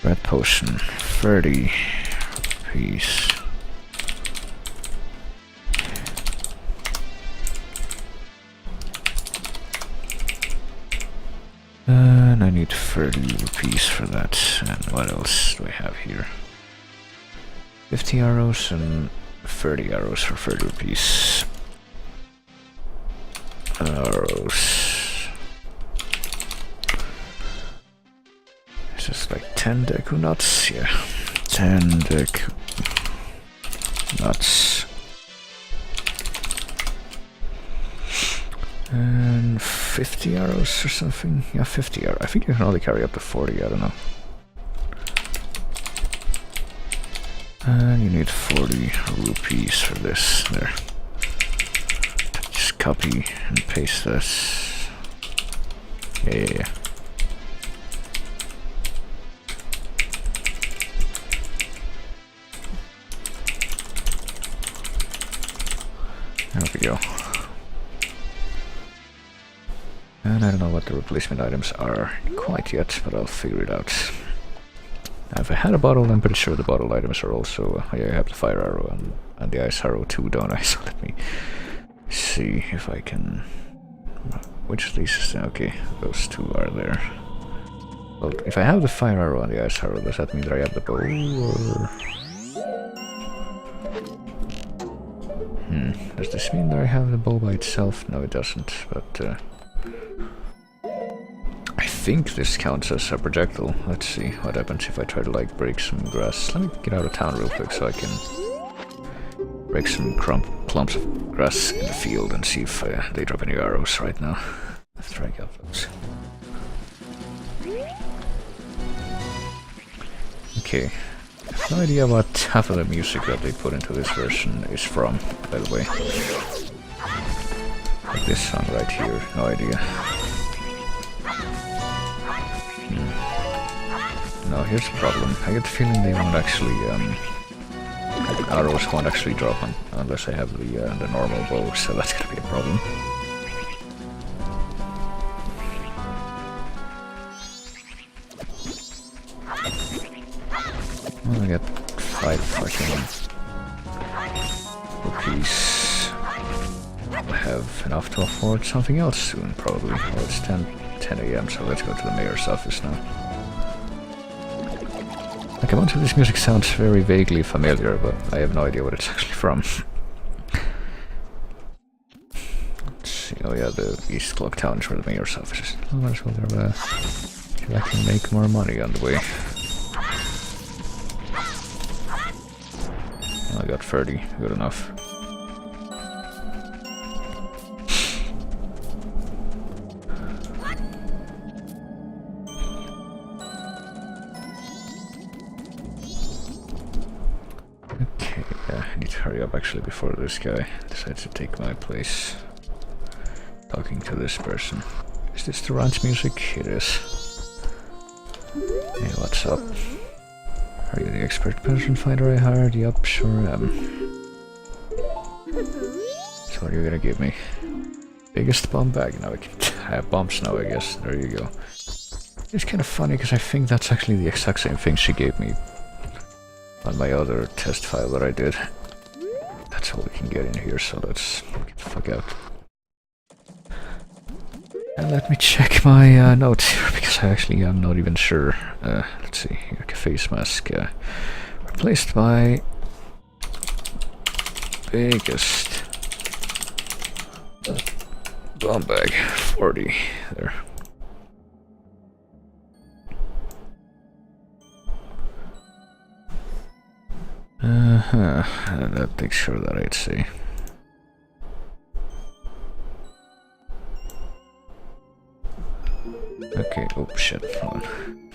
Red potion, 30 rupees. And I need 30 rupees for that. And what else do I have here? 50 arrows and 30 arrows for 30 rupees. Arrows. It's just like 10 deku nuts, yeah. 10 deku nuts. And 50 arrows or something? Yeah, 50 arrows. I think you can only carry up to 40, I don't know. And you need 40 rupees for this, there. Just copy and paste this. Yeah. There we go. And I don't know what the replacement items are quite yet, but I'll figure it out. If I had a bottle, I'm pretty sure the bottle items are also... yeah, I have the fire arrow and the ice arrow too, don't I? So let me see if I can... Which of these is... Okay, those two are there. Well, if I have the fire arrow and the ice arrow, does that mean that I have the bow, or... Does this mean that I have the bow by itself? No, it doesn't, but... I think this counts as a projectile. Let's see what happens if I try to like break some grass. Let me get out of town real quick so I can break some clumps of grass in the field and see if they drop any arrows right now. Let's try out those. Okay. I have no idea what half of the music that they put into this version is from, by the way. Like this song right here, no idea. No, here's the problem. I get the feeling they won't actually, arrows won't actually drop on, unless I have the normal bow, so that's gonna be a problem. Well, I get 5 fucking rupees. I'll have enough to afford something else soon, probably. Well, it's 10 AM, so let's go to the mayor's office now. Like, a bunch of this music sounds very vaguely familiar, but I have no idea what it's actually from. Let's see, oh yeah, the East Clubtown is where the mayor's office is. I might as well there, see if I can make more money on the way. I got 30, good enough. Okay, I need to hurry up actually before this guy decides to take my place. Talking to this person. Is this the ranch music? It is. Hey, what's up? Are you the expert person finder I hired? Yup, sure am. So what are you gonna give me? Biggest bomb bag? Now I can have bombs now, I guess. There you go. It's kind of funny because I think that's actually the exact same thing she gave me on my other test file that I did. That's all we can get in here, so let's get the fuck out. And let me check my notes here, because because actually I'm not even sure. Let's see, like a face mask replaced by biggest bomb bag 40 there. That makes sure that I'd see. Okay, oh shit, hold on.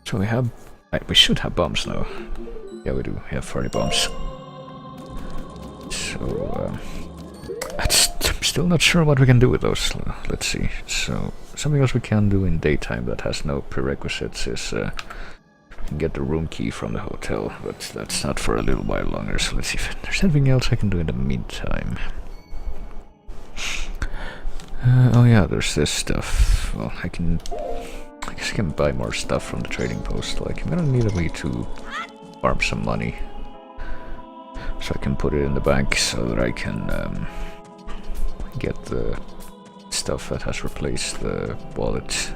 So we have... we should have bombs now. Yeah, we do. We have 40 bombs. So, I'm still not sure what we can do with those. Let's see. So, something else we can do in daytime that has no prerequisites is get the room key from the hotel, but that's not for a little while longer. So let's see if there's anything else I can do in the meantime. Oh yeah, there's this stuff. Well, I guess I can buy more stuff from the trading post. Like, I'm gonna need a way to farm some money, so I can put it in the bank so that I can get the stuff that has replaced the wallet.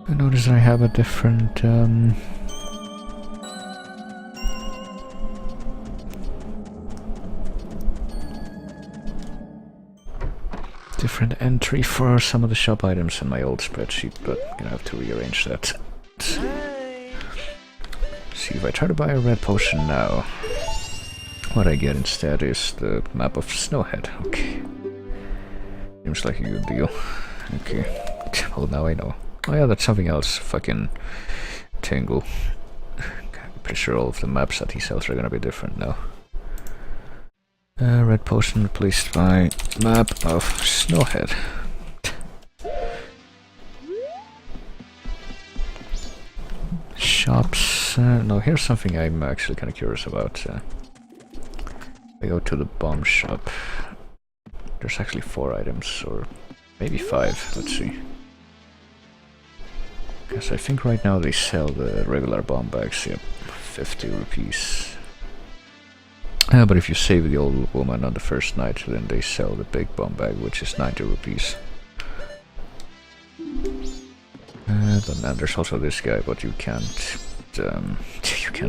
I notice I have a different different entry for some of the shop items in my old spreadsheet, but I'm gonna have to rearrange that. See if I try to buy a red potion now, what I get instead is the map of Snowhead. Okay, seems like a good deal. Okay, well now I know. Oh yeah, that's something else. Fucking Tingle. I'm pretty sure all of the maps that he sells are gonna be different now. Red potion replaced by map of Snowhead. Shops. No, here's something I'm actually kind of curious about. I go to the bomb shop. There's actually 4 items, or maybe 5. Let's see. Because I think right now they sell the regular bomb bags, yep, 50 rupees. But if you save the old woman on the first night, then they sell the big bomb bag, which is 90 rupees. But then there's also this guy, but you can't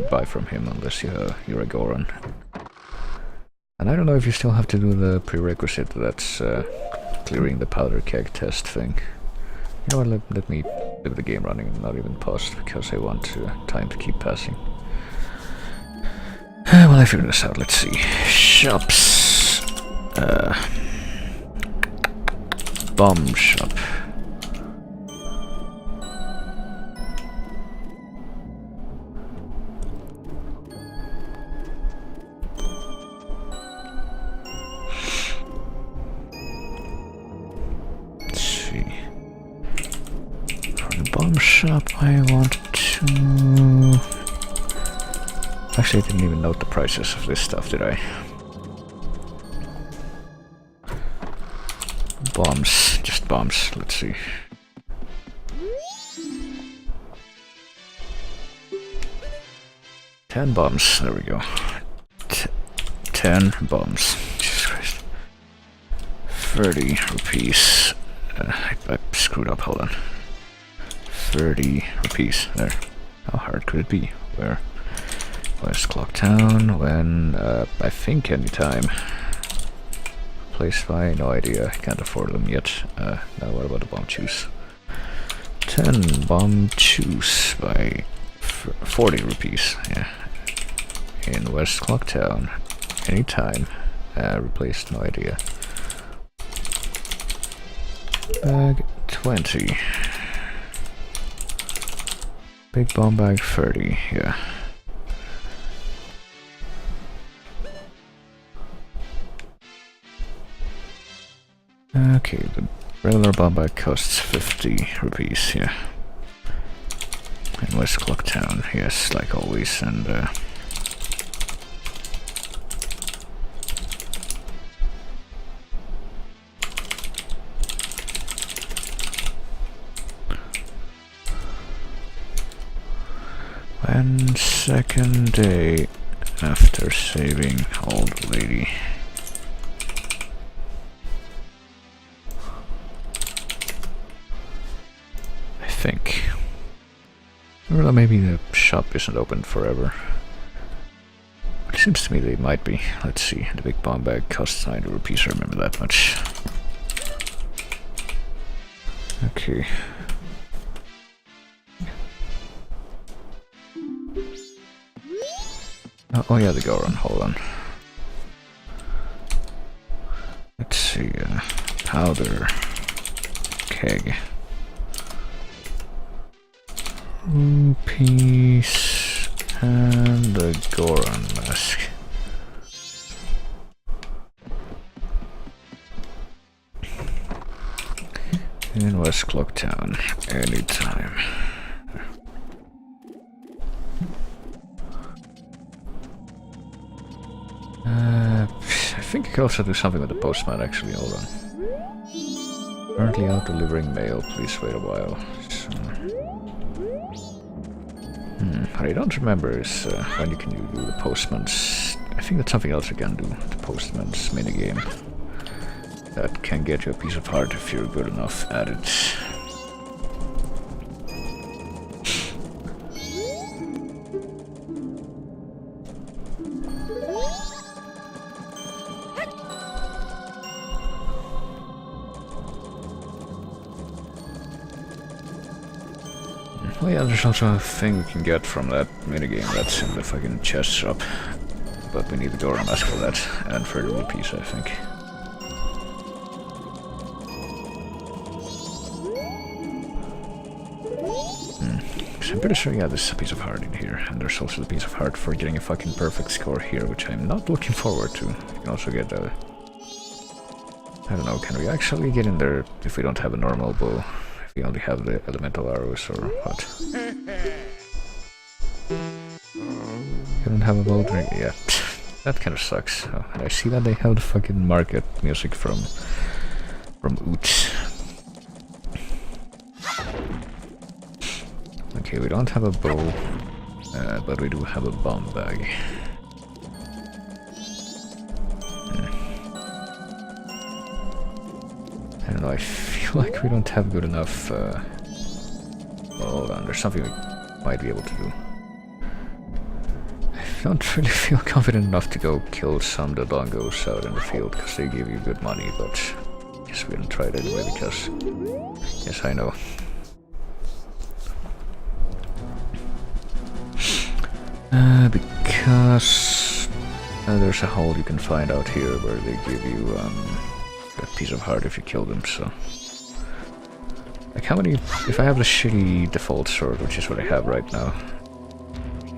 buy from him unless you're a Goron. And I don't know if you still have to do the prerequisite that's clearing the powder keg test thing. You know what, let me leave the game running and not even pause, because I want time to keep passing. Well, I figured this out. Let's see. Shops. Bomb shop. Let's see. For the bomb shop, I want to... Actually, I didn't even note the prices of this stuff, did I? Bombs, just bombs, let's see. $10 bombs, there we go. 10 bombs, Jesus Christ. 30 rupees. I screwed up, hold on. 30 rupees, there. How hard could it be? Where's Clocktown? When, I think anytime. Placed by, no idea, I can't afford them yet. Now what about the bomb juice? 10 bomb juice by 40 rupees, yeah. In West Clocktown, anytime. Replaced, no idea. Bag 20. Big bomb bag 30, yeah. Okay, the regular bomb bag costs 50 rupees, yeah. In West Clocktown, yes, like always, and second day after saving old lady. I think. Or maybe the shop isn't open forever. It seems to me they might be. Let's see, the big bomb bag costs 90 rupees, I remember that much. Okay. Oh yeah, the Goron, hold on. Let's see, powder, keg, rupees, and the Goron mask. In West Clocktown, anytime. I think I could also do something with the postman, actually, hold on. Currently out delivering mail, please wait a while. So, what I don't remember is when you can do the postman's... I think that's something else you can do, the postman's minigame. That can get you a piece of heart if you're good enough at it. Oh yeah, there's also a thing we can get from that minigame that's in the fucking chest shop. But we need the Goron mask for that, and 30 rupees, I think. I'm pretty sure, yeah, there's a piece of heart in here, and there's also the piece of heart for getting a fucking perfect score here, which I'm not looking forward to. You can also get a... I don't know, can we actually get in there if we don't have a normal bow? If we only have the elemental arrows, or what? You don't have a bow drink yet. That kinda sucks. Oh, and I see that they have the fucking market music from Oots. Okay, we don't have a bow, but we do have a bomb bag. I don't know, I feel like we don't have good enough... hold on, there's something we might be able to do. I don't really feel confident enough to go kill some dodongos out in the field, because they give you good money, but I guess we're gonna try it anyway, because... Yes, I know. Because there's a hole you can find out here where they give you a piece of heart if you kill them, so... Like how many... If I have the shitty default sword, which is what I have right now...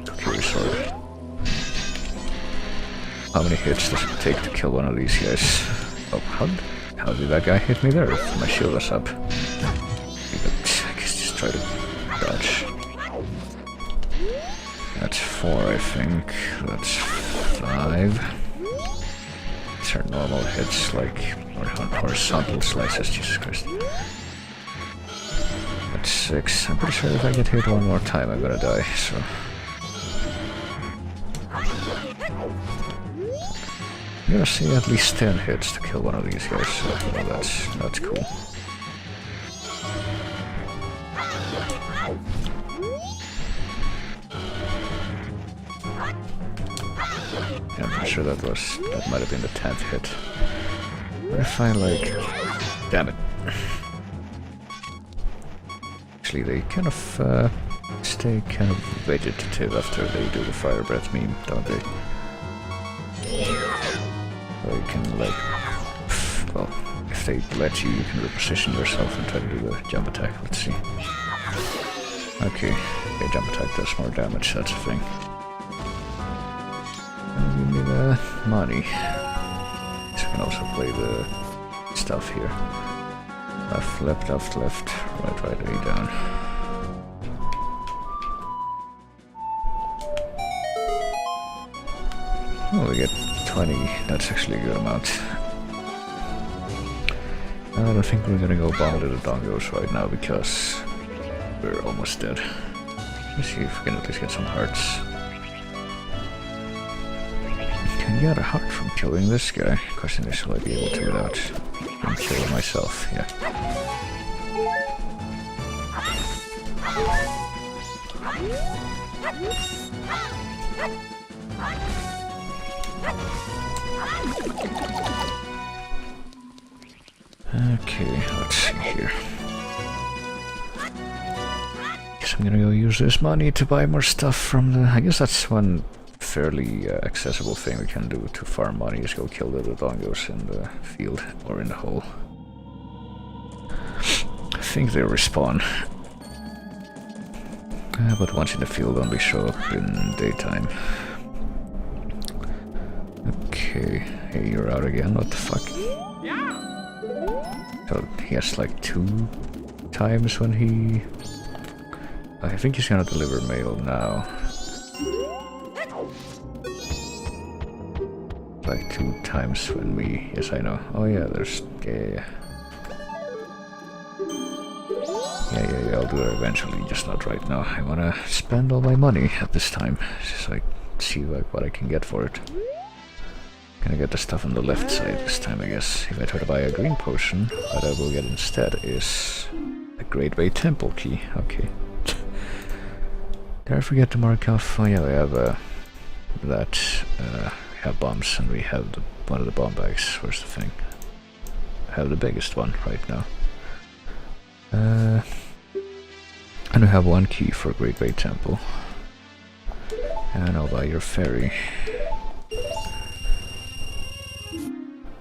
Kokiri sword... How many hits does it take to kill one of these guys? Oh, how did that guy hit me there if my shield was up? I guess just try to dodge. That's 4, I think. That's 5. These are normal hits, like horizontal slices, Jesus Christ. That's 6. I'm pretty sure if I get hit one more time, I'm gonna die, so... I'm gonna see at least 10 hits to kill one of these guys, so well, that's cool. Yeah, I'm pretty sure that might have been the 10th hit. What if I like... Damn it. Actually, they kind of stay kind of vegetative after they do the fire breath meme, don't they? Or you can like... Well, if they let you, you can reposition yourself and try to do the jump attack. Let's see. Okay, jump attack does more damage, that's a thing. Give me the money. So I can also play the stuff here. Left, left, left, left, right, right, A down. Oh, we get 20. That's actually a good amount. I don't think we're gonna go bomb the dongos right now because we're almost dead. Let's see if we can at least get some hearts. got a heart from killing this guy. Question is, will I be able to without him killing myself? Yeah. Okay, let's see here. Guess I'm gonna go use this money to buy more stuff from the... I guess that's one fairly accessible thing we can do to farm money, is go kill the dongos in the field or in the hole. I think they respawn. But once in the field only show up in daytime. Okay, hey, you're out again, what the fuck? So he has like 2 times when he... I think he's gonna deliver mail now. Like 2 times when we... Yes, I know. Oh yeah, there's... Yeah, I'll do it eventually, just not right now. I wanna spend all my money at this time. Just like, see like what I can get for it. Gonna get the stuff on the left side this time, I guess. If I try to buy a green potion, what I will get instead is a Great Way Temple key. Okay. Did I forget to mark off? Oh yeah, we have that. We have bombs, and we have one of the bomb bags. Where's the thing? I have the biggest one right now. And we have 1 key for Great Way Temple. And I'll buy your ferry.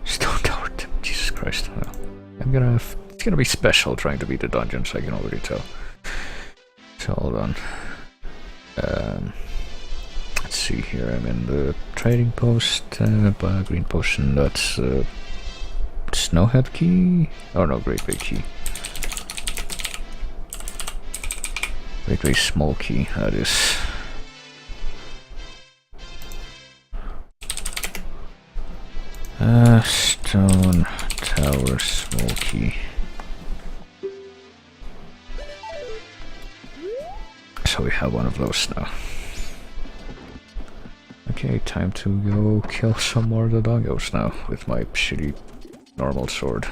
Stone Tower, Jesus Christ. Well, it's gonna be special trying to beat the dungeons, I can already tell. So hold on. Let's see here, I'm in the trading post, buy a green potion, that's Snowhead key? Oh no, Great Way key. Great Way small key, that is. Stone Tower small key. So we have one of those now. Okay, time to go kill some more of the dongos now with my shitty normal sword.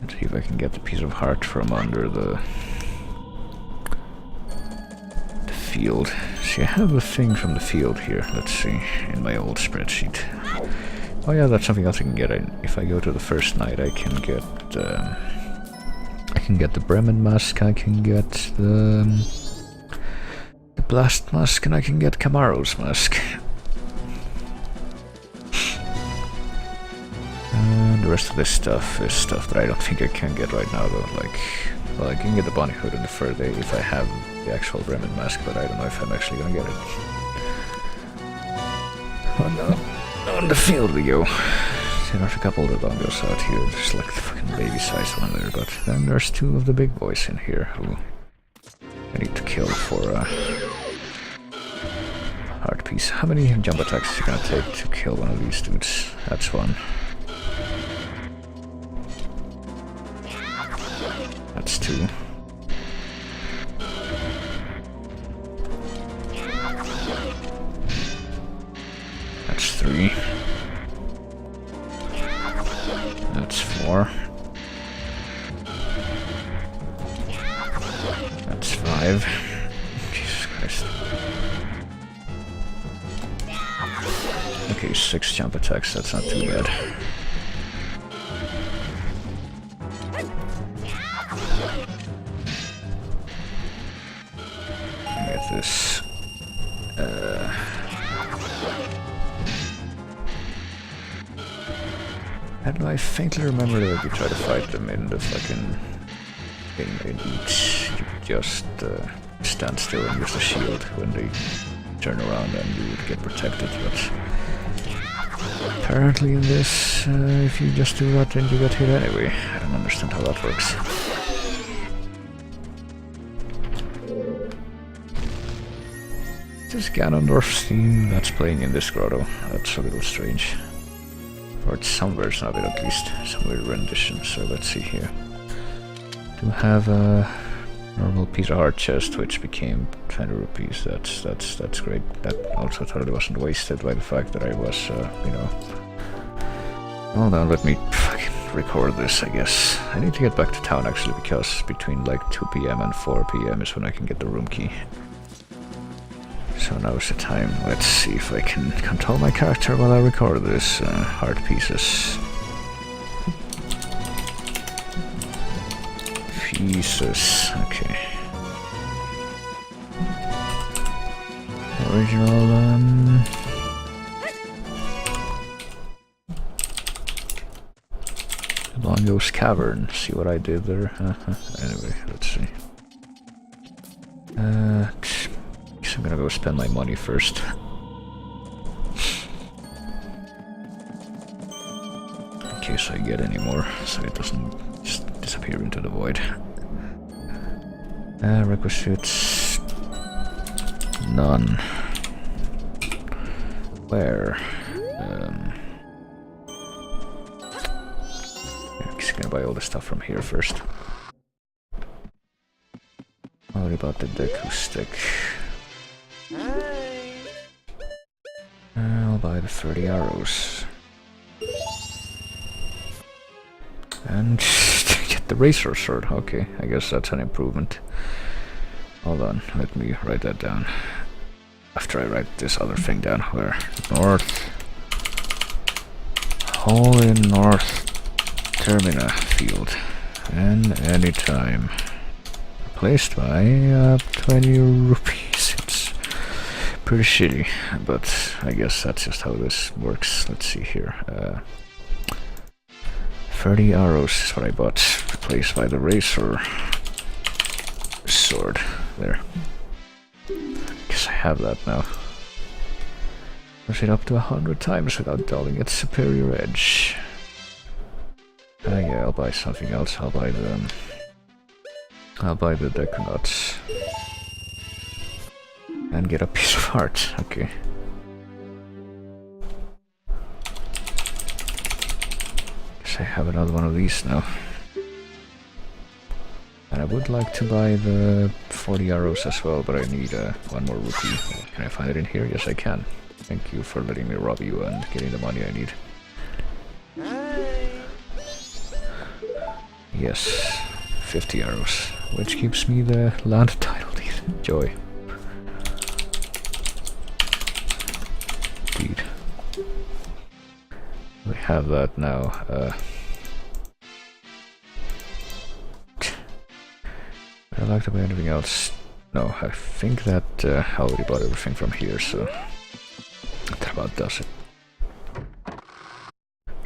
Let's see if I can get the piece of heart from under the field. See, I have a thing from the field here. Let's see, in my old spreadsheet. Oh yeah, that's something else I can get. If I go to the first night, I can get the Bremen mask. I can get the Blast mask, and I can get Camaro's mask. And the rest of this stuff is stuff that I don't think I can get right now, though. Like, well, I can get the bunny hood and the fur day if I have the actual Bremen mask, but I don't know if I'm actually gonna get it. On the field we go. See, there's a couple of the dongos out here. There's like the fucking baby-sized one there, but then there's 2 of the big boys in here who I need to kill for a heart piece. How many jump attacks is it gonna take to kill one of these dudes? That's 1. That's 2. That's 3. That's 4. That's 5. Jesus Christ. Okay, 6 jump attacks, that's not too bad. Get this. And I faintly remember that if you try to fight them in the fucking... in each, you just stand still and use the shield when they turn around and you would get protected, but... apparently in this, if you just do that then you get hit anyway. I don't understand how that works. This Ganondorf's theme that's playing in this grotto. That's a little strange. Or it's some version of it at least. Some weird rendition. So let's see here. Do have a Normal piece of art chest, which became 20 rupees. That's great. That also totally wasn't wasted by the fact that I was, you know. Hold on, let me fucking record this, I guess. I need to get back to town actually, because between like 2 PM and 4 PM is when I can get the room key. So now's the time. Let's see if I can control my character while I record this. Art pieces. Pieces. Okay. Original, Longo's Cavern. See what I did there? Anyway, let's see. Guess I'm gonna go spend my money first. In case I get any more, so it doesn't just disappear into the void. Requisites. None. Where? I'm just gonna buy all the stuff from here first. What about the Deku stick? I'll buy the 30 arrows. And get the razor sword. Okay, I guess that's an improvement. Hold on, let me write that down. After I write this other thing down, where? North. Hole in North Termina field. And anytime. Replaced by 20 rupees. It's pretty shitty, but I guess that's just how this works. Let's see here. 30 arrows is what I bought. Replaced by the razor sword. There. Guess I have that now. Push it up to 100 times without dulling its superior edge. Yeah, I'll buy something else. I'll buy the Deku nuts. And get a piece of art. Okay. Guess I have another one of these now. And I would like to buy the 40 arrows as well, but I need one more rupee. Can I find it in here? Yes, I can. Thank you for letting me rob you and getting the money I need. Yes, 50 arrows, which gives me the land title deed. Joy. Indeed. We have that now. Would I like to buy anything else? No, I think that I already bought everything from here, so that about does it.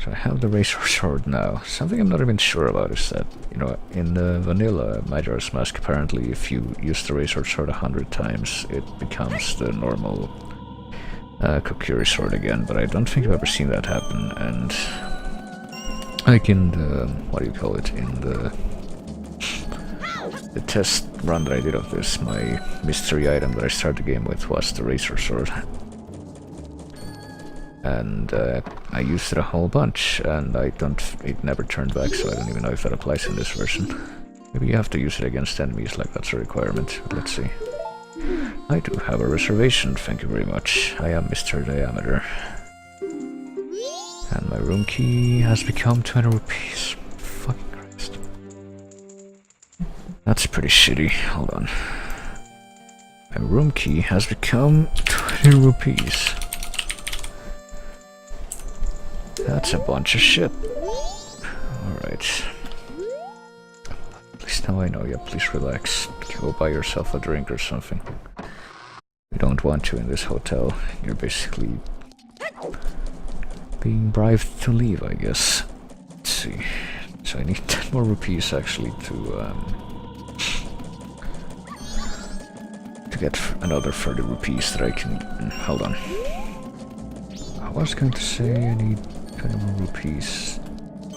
So I have the razor sword now. Something I'm not even sure about is that, you know, in the vanilla Majora's Mask, apparently if you use the razor sword 100 times, it becomes the normal Kokiri sword again, but I don't think I've ever seen that happen, and like in the, what do you call it, in the test run that I did of this, my mystery item that I started the game with was the razor sword. And I used it a whole bunch, and it never turned back, so I don't even know if that applies in this version. Maybe you have to use it against enemies, like that's a requirement. But let's see. I do have a reservation, thank you very much. I am Mr. Diameter. And my room key has become 20 rupees. Fucking Christ. That's pretty shitty. Hold on. My room key has become 20 rupees. That's a bunch of shit. Alright. At least now I know, yeah, please relax. Go buy yourself a drink or something. We don't want you in this hotel. You're basically being bribed to leave, I guess. Let's see. So I need 10 more rupees actually to get another 30 rupees that I can... hold on. I was going to say I need 20 more rupees,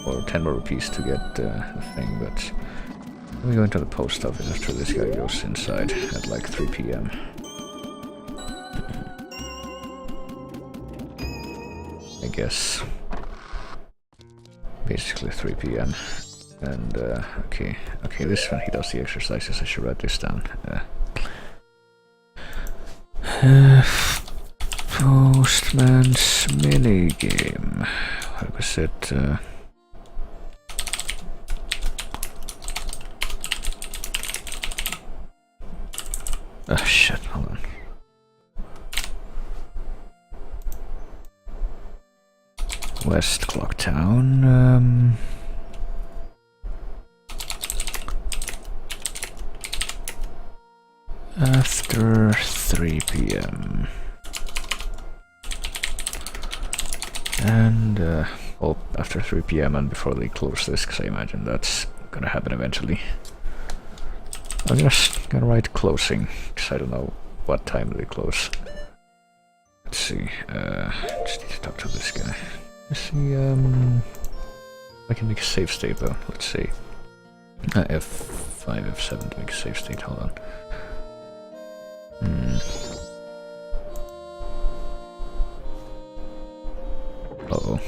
or 10 more rupees to get the thing, but let me go into the post office after this guy goes inside at like 3 PM. I guess. Basically 3 PM. And okay, this one he does the exercises. I should write this down. Postman's minigame. What was it? Oh shit, hold on. West Clocktown. After 3 p.m. And oh, after 3 p.m. and before they close this, because I imagine that's gonna happen eventually. I'm just gonna write closing, because I don't know what time they close. Let's see, just need to talk to this guy. Let's see, I can make a save state though, let's see. F5, F7 to make a save state, hold on. Uh-oh.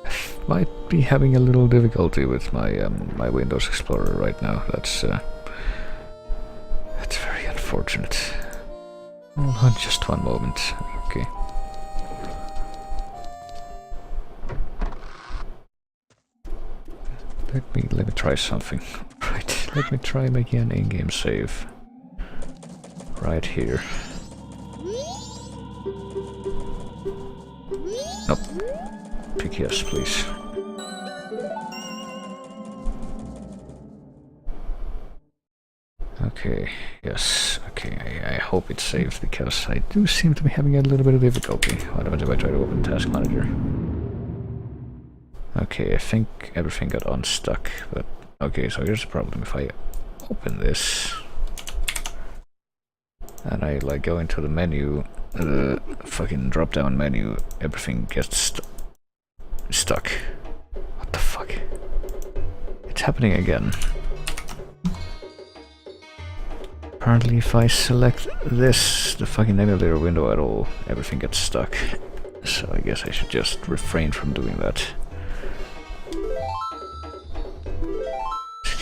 I might be having a little difficulty with my my Windows Explorer right now. That's very unfortunate. Hold on just one moment. Okay. Let me try something. Right. Let me try making an in-game save. Right here. Nope. Pick yes, please. Okay, yes, okay, I hope it saves because I do seem to be having a little bit of difficulty. What happens if I try to open Task Manager? Okay, I think everything got unstuck, but okay, so here's the problem. If I open this and I like go into the menu, the fucking drop down menu, everything gets stuck. What the fuck? It's happening again. Apparently if I select this, the fucking emulator window at all, everything gets stuck. So I guess I should just refrain from doing that.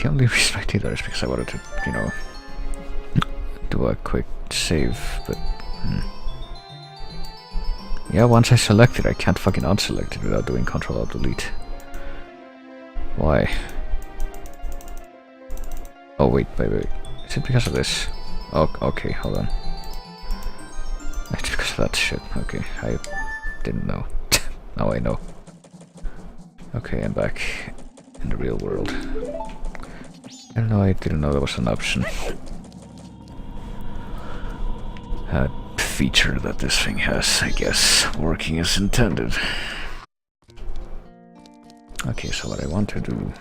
The only reason I did that is because I wanted to, you know, do a quick save, but... Yeah, once I select it, I can't fucking unselect it without doing Ctrl-Alt-Delete. Why? Oh wait. Is it because of this? Oh, okay, hold on. It's because of that shit. Okay, I didn't know. Now I know. Okay, I'm back in the real world. I don't know, I didn't know there was an option. A feature that this thing has, I guess, working as intended. Okay, so what I want to do,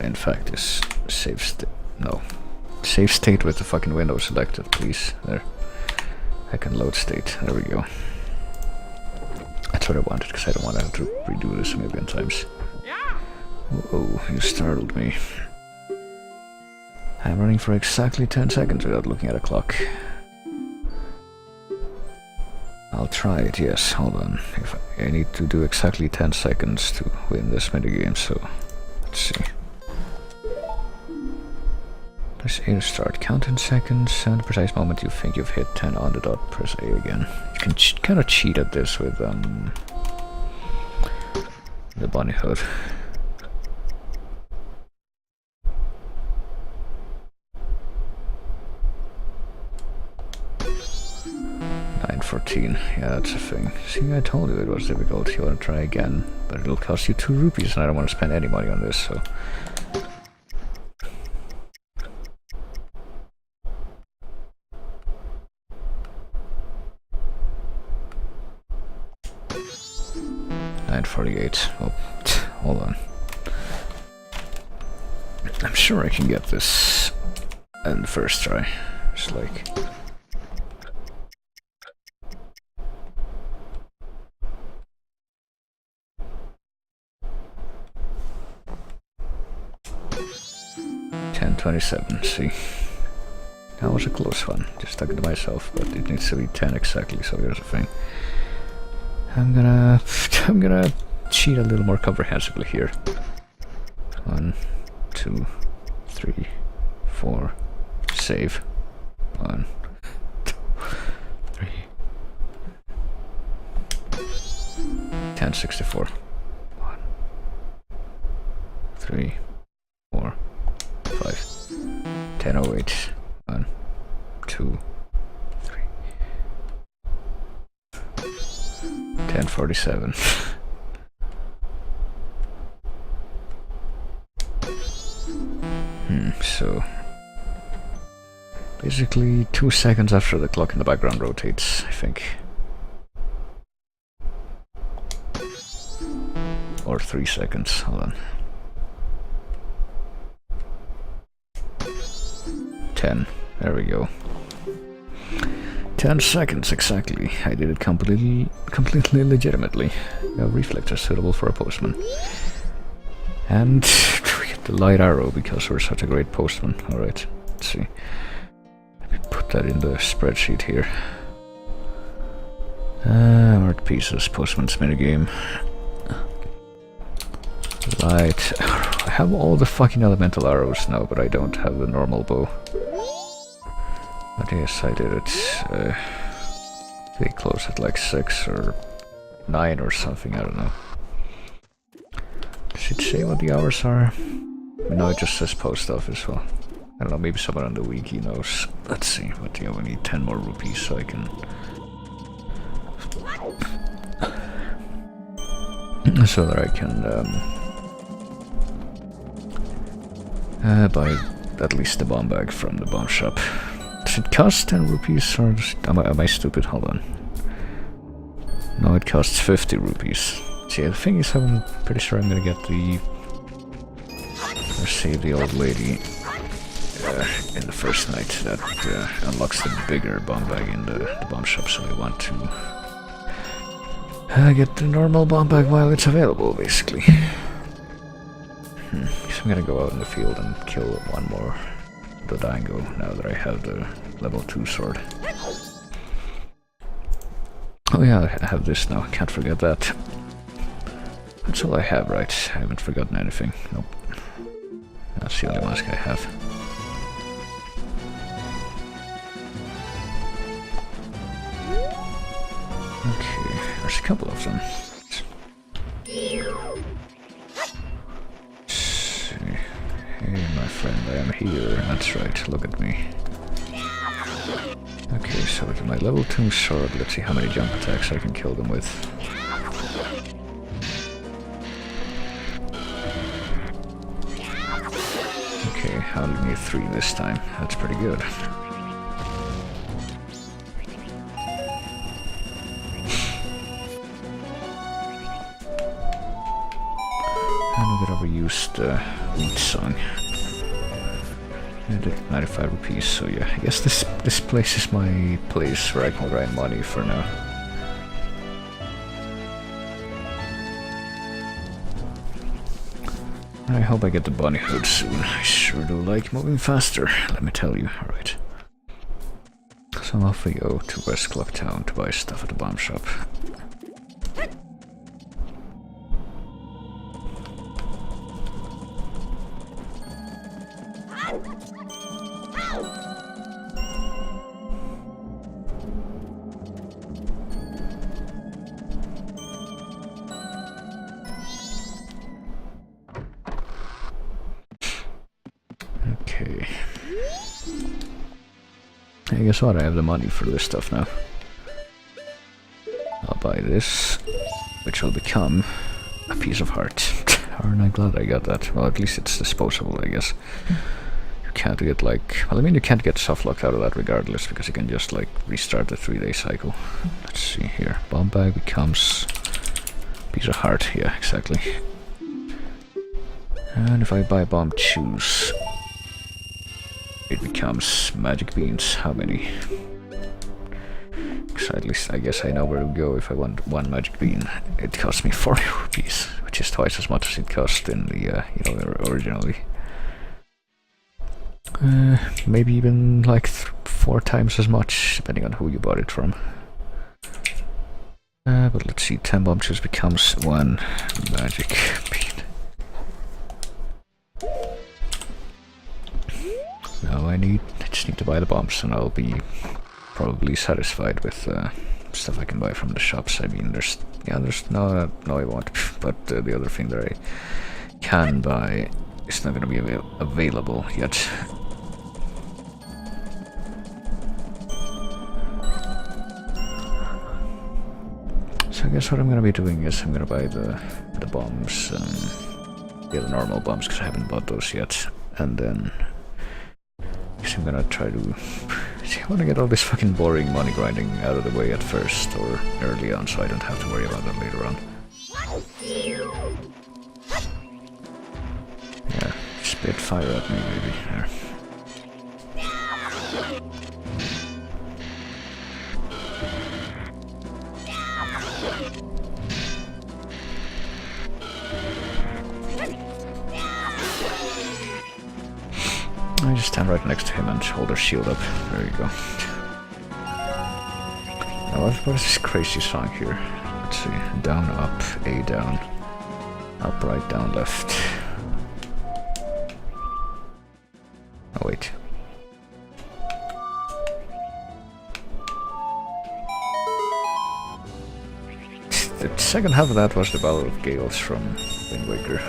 in fact, is save state with the fucking window selected, please. There. I can load state. There we go. That's what I wanted, because I don't want to have to redo this a million times. Whoa, you startled me. I'm running for exactly 10 seconds without looking at a clock. I'll try it, yes, hold on. If I need to do exactly 10 seconds to win this minigame, so let's see. Press A to start, count in seconds, and the precise moment you think you've hit 10 on the dot, press A again. You can kind of cheat at this with the bunny hood. 9:14, yeah, that's a thing. See, I told you it was difficult. You want to try again, but it'll cost you 2 rupees, and I don't want to spend any money on this, so... $9.48. Oh, hold on. I'm sure I can get this in the first try. Just like... $10.27, see. That was a close one. Just stuck it to myself, but it needs to be 10 exactly, so here's the thing. I'm gonna cheat a little more comprehensively here. 1, 2, 3, 4. Save. 1, 2, 3. 1064. 1, 3, 4, 5. 1008. 1, 2, 3. 1047. So basically 2 seconds after the clock in the background rotates, I think. Or 3 seconds, hold on. 10, there we go. 10 seconds exactly. I did it completely legitimately. A reflector suitable for a postman. And we get the light arrow because we're such a great postman. Alright, let's see. Let me put that in the spreadsheet here. Art pieces, postman's minigame. Light. I have all the fucking elemental arrows now, but I don't have the normal bow. But yes, I did it. They close at like 6 or 9 or something, I don't know. Does it say what the hours are? No, it just says post office. Well, I don't know, maybe someone on the wiki knows. Let's see, but yeah, we need 10 more rupees so I can... so that I can buy at least the bomb bag from the bomb shop. Does it cost 10 rupees or am I stupid? Hold on. No, it costs 50 rupees. See, the thing is, I'm pretty sure I'm gonna get the... or save the old lady in the first night. That unlocks the bigger bomb bag in the bomb shop, so I want to get the normal bomb bag while it's available, basically. So I'm gonna go out in the field and kill one more Dodango now that I have the level 2 sword. Oh yeah, I have this now, can't forget that. That's all I have, right? I haven't forgotten anything. Nope. That's the only mask I have. Okay, there's a couple of them. Let's see. Hey, my friend, I am here. That's right, look at me. Okay, so with my level 2 sword, let's see how many jump attacks I can kill them with. Okay, I only need 3 this time. That's pretty good. And we got overused wheat song. I did 95 rupees, so yeah, I guess this place is my place where I can grind money for now. I hope I get the bunny hood soon. I sure do like moving faster, let me tell you. Alright. So off we go to West Clock Town to buy stuff at the bomb shop. Okay. Hey, guess what? I have the money for this stuff now. I'll buy this, which will become a piece of heart. Aren't I glad I got that? Well, at least it's disposable, I guess. You can't get like... well, I mean, you can't get soft locked out of that regardless, because you can just like restart the 3-day cycle. Let's see here. Bomb bag becomes piece of heart. Yeah, exactly. And if I buy bomb choose, it becomes magic beans. How many? So at least I guess I know where to go if I want 1 magic bean. It costs me 40 rupees, which is twice as much as it cost in the, you know, originally. Maybe even like 4 times as much, depending on who you bought it from. But let's see, 10 bomb choose becomes 1 magic bean. Now I just need to buy the bombs, and I'll be probably satisfied with stuff I can buy from the shops. I mean, there's no, I won't. But the other thing that I can buy is not going to be available yet. So I guess what I'm going to be doing is I'm going to buy the bombs, the normal bombs, because I haven't bought those yet, and then I'm going to try to see, I want to get all this fucking boring money grinding out of the way at first, or early on, so I don't have to worry about that later on. Yeah, spit fire at me, maybe. There. I just stand right next to him and hold her shield up. There you go. Now what is this crazy song here? Let's see. Down, up, A down. Up, right, down, left. Oh wait. The second half of that was the Battle of Gales from Wind Waker.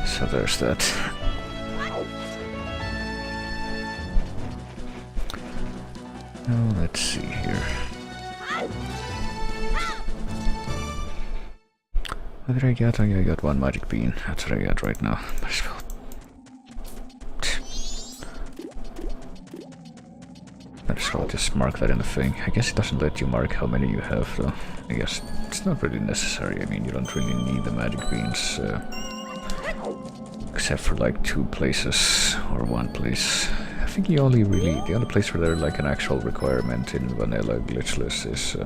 So there's that. Now let's see here. What did I get? I got one magic bean. That's what I got right now. Might as well. Might as well just mark that in the thing. I guess it doesn't let you mark how many you have, though. I guess it's not really necessary. I mean, you don't really need the magic beans. Except for like 2 places or 1 place. I think the only place where they're like an actual requirement in vanilla glitchless is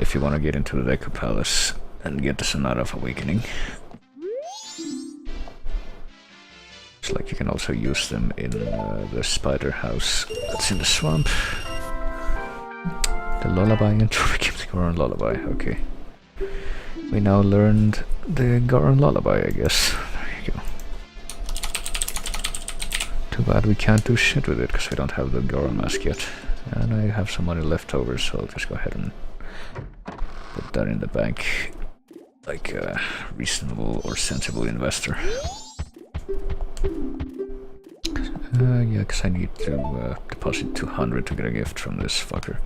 if you want to get into the Deku Palace and get the Sonata of Awakening. It's like you can also use them in the spider house that's in the swamp. The lullaby intro became the Goron lullaby, okay. We now learned the Goron lullaby, I guess. There you go. Too bad we can't do shit with it, because we don't have the Goron mask yet. And I have some money left over, so I'll just go ahead and put that in the bank. Like a reasonable or sensible investor. Yeah, because I need to deposit 200 to get a gift from this fucker.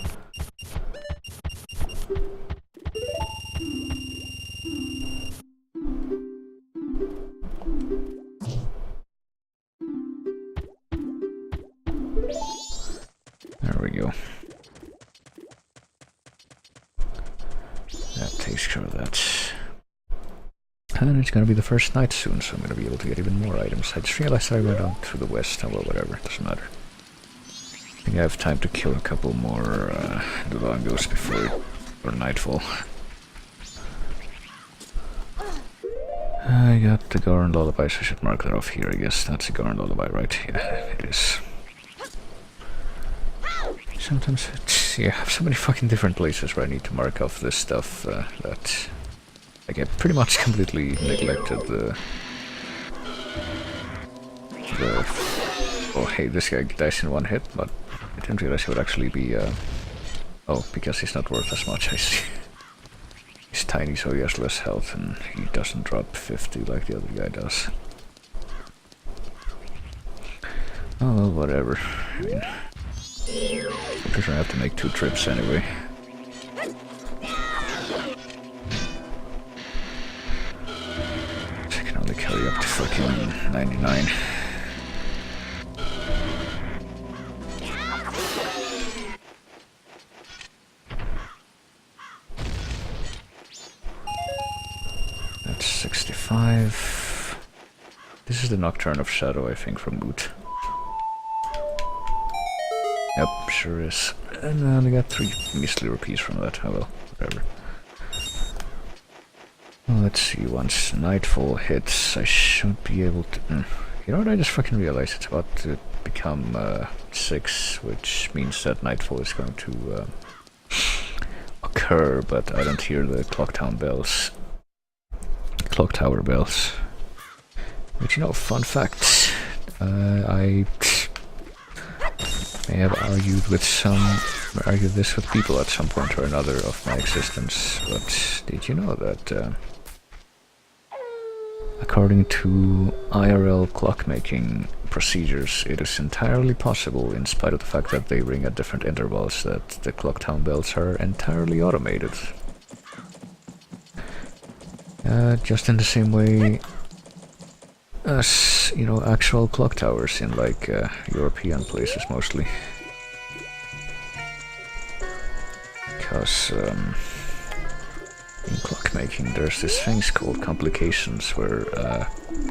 There we go. That takes care of that. And it's gonna be the first night soon, so I'm gonna be able to get even more items. I just realized I went on through the west. Oh well, whatever, it doesn't matter. I think I have time to kill a couple more Duvangos before nightfall. I got the Goron lullaby, so I should mark that off here, I guess. That's a Goron lullaby, right? Yeah, it is. Sometimes it's, yeah, I have so many fucking different places where I need to mark off this stuff that like I pretty much completely neglected the oh hey, this guy dies in 1 hit, but I didn't realize he would actually be oh, because he's not worth as much, I see. He's tiny, so he has less health, and he doesn't drop 50 like the other guy does. Oh well, whatever. I mean, I'm just gonna have to make 2 trips anyway. So I can only carry up to fucking 99. That's 65. This is the Nocturne of Shadow, I think, from Moot. Yep, sure is. And I only got 3 measly rupees from that. Oh well, whatever. Well, let's see, once nightfall hits, I should be able to... You know what, I just fucking realized it's about to become 6, which means that nightfall is going to occur, but I don't hear the clock tower bells. But you know, fun fact, I may have argued this with people at some point or another of my existence, but did you know that according to IRL clockmaking procedures, it is entirely possible, in spite of the fact that they ring at different intervals, that the clocktown bells are entirely automated. Just in the same way as, you know, actual clock towers in, like, European places mostly. Because, in clockmaking there's these things called complications where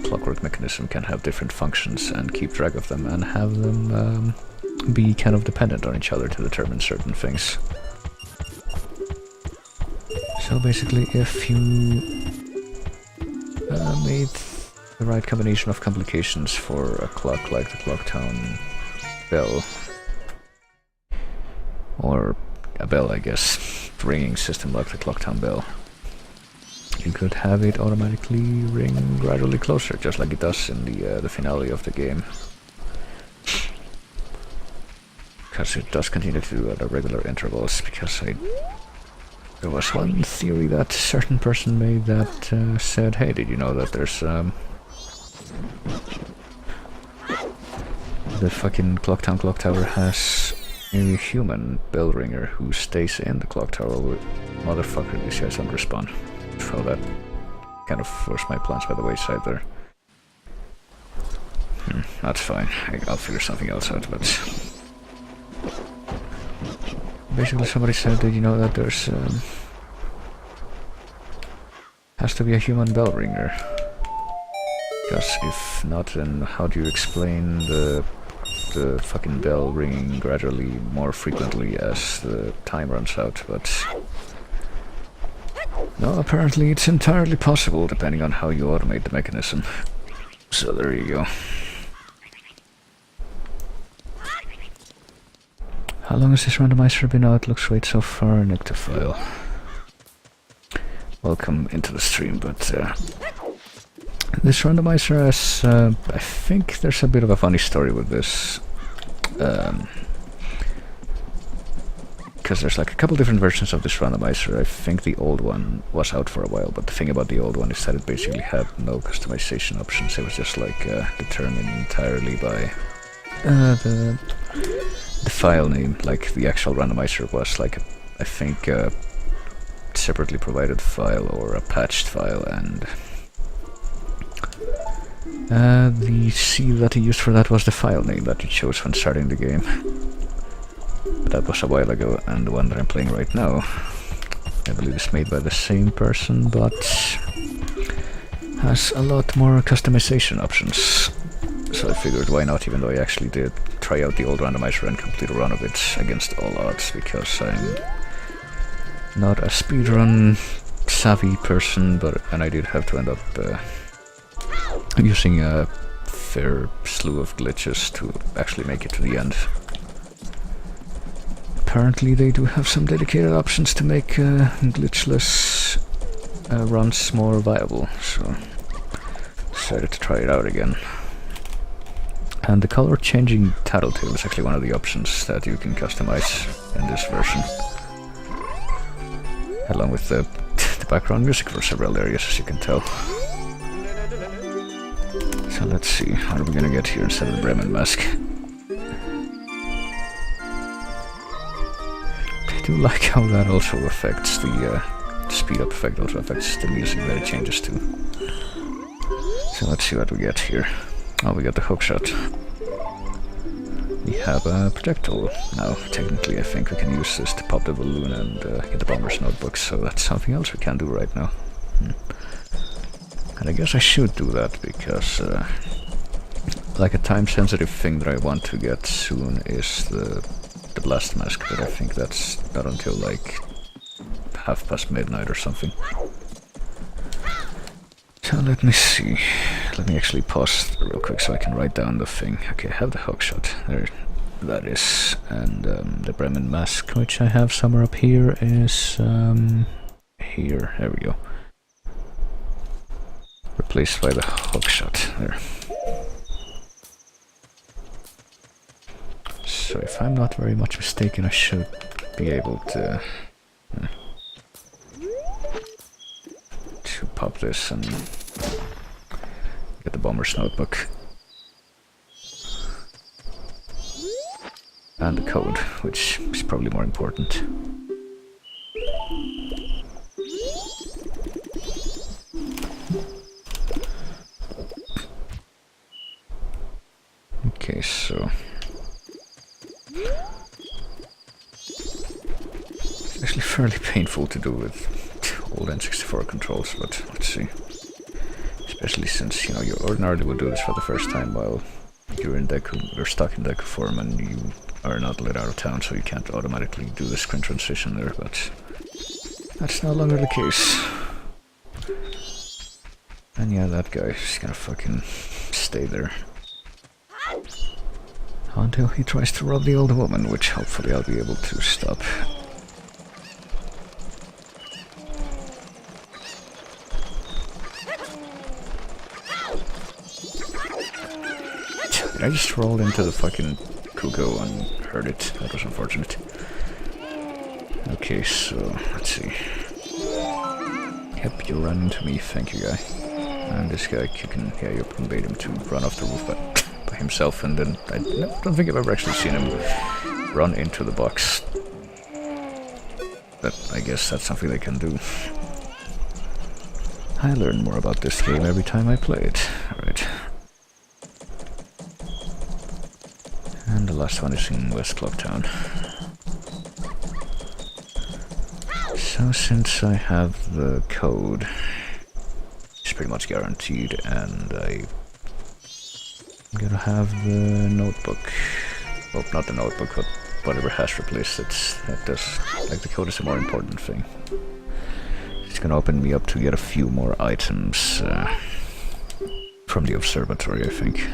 clockwork mechanism can have different functions and keep track of them and have them be kind of dependent on each other to determine certain things. So basically, if you made the right combination of complications for a clock like the Clocktown bell, or a bell, I guess, ringing system like the Clocktown bell, you could have it automatically ring gradually closer, just like it does in the finale of the game. Because it does continue to do at regular intervals, because there was one theory that a certain person made that said, hey, did you know that there's the fucking Clocktown clock tower has a human bell ringer who stays in the clock tower with motherfucker, these guys don't respond. So that kind of forced my plans by the wayside there. That's fine, I'll figure something else out, but basically somebody said, did you know that there's has to be a human bell ringer? Because if not, then how do you explain the fucking bell ringing gradually more frequently as the time runs out? But no, apparently it's entirely possible depending on how you automate the mechanism. So there you go. How long has this randomizer been out? Looks great so far. Nectophile. Welcome into the stream, but this randomizer has, I think there's a bit of a funny story with this. Because there's like a couple different versions of this randomizer. I think the old one was out for a while, but the thing about the old one is that it basically had no customization options. It was just like determined entirely by the file name. Like the actual randomizer was like, I think, a separately provided file or a patched file, and the C that he used for that was the file name that you chose when starting the game. But that was a while ago, and the one that I'm playing right now, I believe is made by the same person, but has a lot more customization options. So I figured why not, even though I actually did try out the old randomizer and complete a run of it against all odds, because I'm not a speedrun savvy person, and I did have to end up using a fair slew of glitches to actually make it to the end. Apparently they do have some dedicated options to make glitchless runs more viable, so decided to try it out again. And the color changing tattletale is actually one of the options that you can customize in this version, along with the background music for several areas, as you can tell. So let's see, what are we gonna get here instead of the Bremen mask? I do like how that also affects the speed up effect, also affects the music that it changes to. So let's see what we get here. Oh, we got the hookshot. We have a projectile now. Technically, I think we can use this to pop the balloon and get the bomber's notebook, so that's something else we can do right now. And I guess I should do that, because like a time-sensitive thing that I want to get soon is the blast mask, but I think that's not until like midnight or something. So let me see. Let me actually pause real quick so I can write down the thing. Okay, I have the hookshot. There, that is. And the Bremen mask, which I have somewhere up here, is here. There we go. replaced by the hookshot. There. So if I'm not very much mistaken, I should be able to pop this and get the bomber's notebook. And the code, which is probably more important. Okay, so it's actually fairly painful to do with old N64 controls, but let's see. Especially since, you know, you ordinarily would do this for the first time while you're in Deku, you're stuck in Deku form and you are not let out of town, so you can't automatically do the screen transition there, but that's no longer the case. And yeah, that guy is gonna fucking stay there. Until he tries to rob the old woman, which hopefully I'll be able to stop. Did I just roll into the fucking Kugo and hurt it? That was unfortunate. Okay, so let's see. Yep, you run into me, thank you, guy. And this guy, you can bait him to run off the roof by himself, and then I don't think I've ever actually seen him run into the box. But I guess that's something they can do. I learn more about this game every time I play it. Alright. And the last one is in West Clocktown. So since I have the code, it's pretty much guaranteed, and I'm gonna have the notebook. Well, not the notebook, but whatever has replaced it. That does, like, the code is a more important thing. It's gonna open me up to get a few more items from the observatory, I think.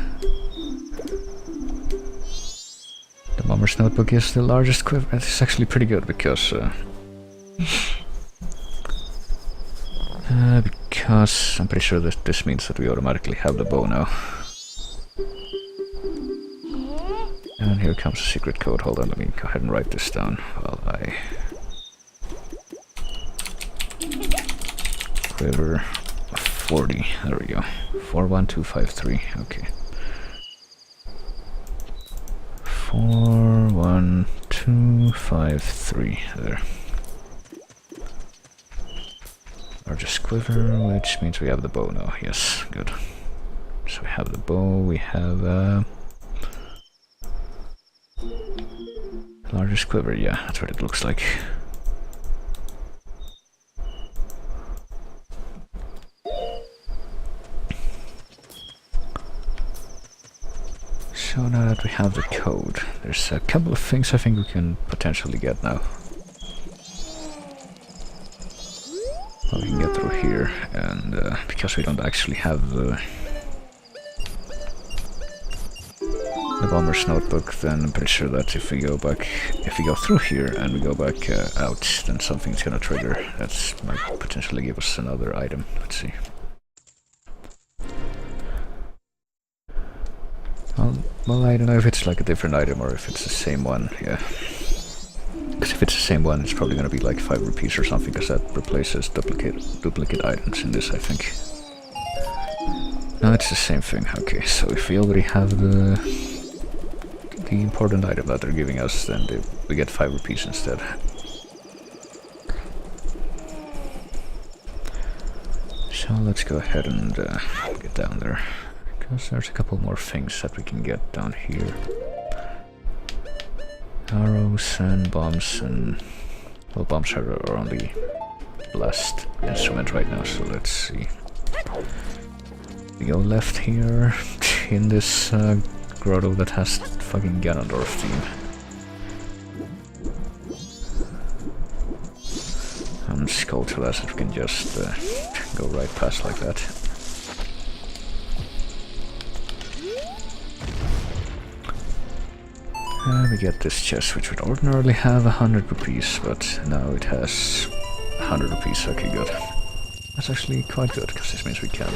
The bomber's notebook is the largest quiver. It's actually pretty good because because I'm pretty sure that this means that we automatically have the bow now. And here comes a secret code. Hold on, let me go ahead and write this down while I... Quiver 40, there we go. 41253, okay. 41253, there. Largest quiver, which means we have the bow now. Yes, good. So we have the bow, we have largest quiver, yeah, that's what it looks like. So now that we have the code, there's a couple of things I think we can potentially get now. Well, we can get through here, and because we don't actually have the bomber's notebook, then I'm pretty sure that if we go through here and we go back out, then something's gonna trigger. That might potentially give us another item. Let's see. Well, I don't know if it's like a different item or if it's the same one, yeah. Because if it's the same one, it's probably gonna be like 5 rupees or something, because that replaces duplicate items in this, I think. No, it's the same thing. Okay, so if we already have the important item that they're giving us, then we get 5 rupees instead. So let's go ahead and get down there. Because there's a couple more things that we can get down here. Arrows and bombs, and well, bombs are on the last instrument right now, so let's see. We go left here in this grotto that has fucking Ganondorf theme. And Skull to us, we can just go right past like that. We get this chest, which would ordinarily have 100 rupees, but now it has 100 rupees. Okay, good. That's actually quite good, because this means we can.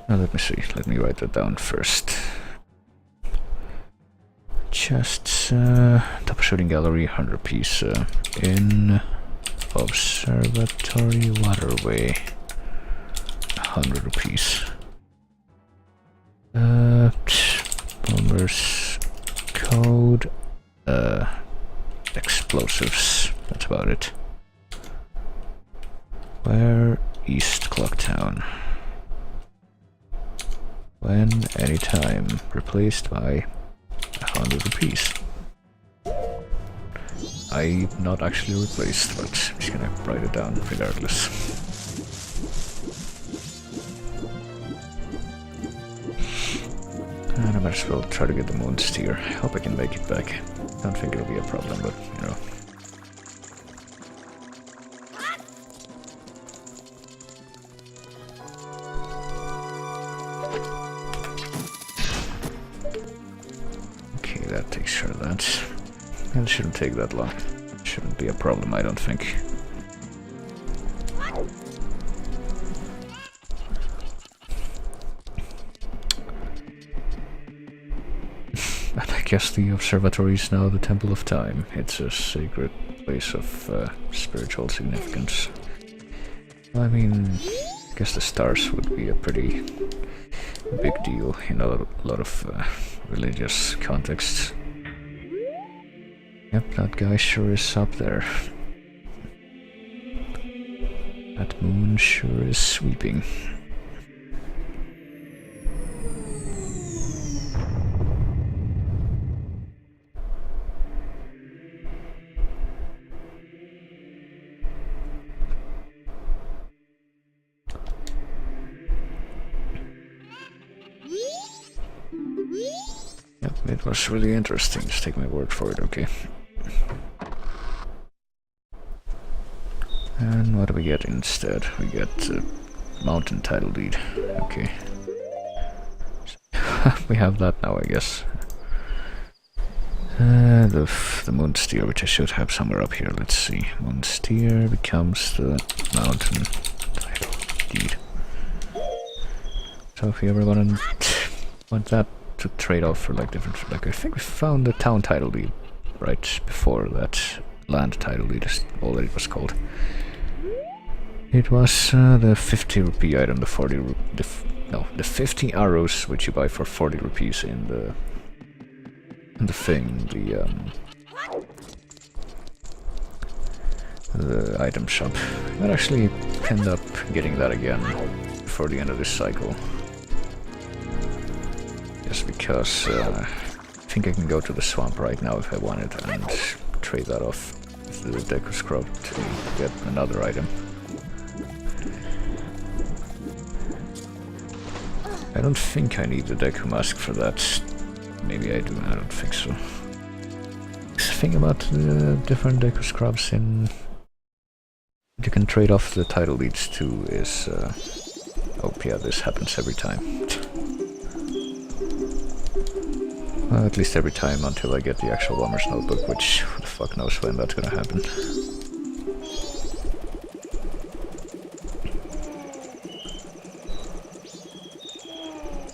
Now let me see, let me write that down first. Chests, top shooting gallery, 100 piece, in observatory waterway, 100 rupees. Bombers code, explosives, that's about it. Where? East Clocktown. When? Anytime. Replaced by 100 rupees. I'm not actually replaced, but I'm just gonna write it down regardless. And I might as well try to get the moon steer. Hope I can make it back. Don't think it'll be a problem, but you know. Okay, that takes care of that. It shouldn't take that long. Shouldn't be a problem, I don't think. And I guess the observatory is now the Temple of Time. It's a sacred place of spiritual significance. I mean, I guess the stars would be a pretty big deal in a lot of religious contexts. Yep, that guy sure is up there. That moon sure is sweeping. Yep, it was really interesting. Just take my word for it, okay? And what do we get instead? We get mountain title deed. Okay. We have that now, I guess. The moon steer, which I should have somewhere up here. Let's see. Moon steer becomes the mountain title deed. So if you ever want that to trade off for like different, like I think we found the town title deed right before that land title deed is all that it was called. It was the 50 rupee item, the 40 the 50 arrows which you buy for 40 rupees in the thing, the item shop. I actually end up getting that again before the end of this cycle. Just because I think I can go to the swamp right now if I wanted and trade that off with the Deku Scrub to get another item. I don't think I need the Deku Mask for that. Maybe I do, I don't think so. The thing about the different Deku Scrubs in you can trade off the title deeds to is oh yeah, this happens every time. Well, at least every time until I get the actual Bomber's Notebook, which who the fuck knows when that's gonna happen.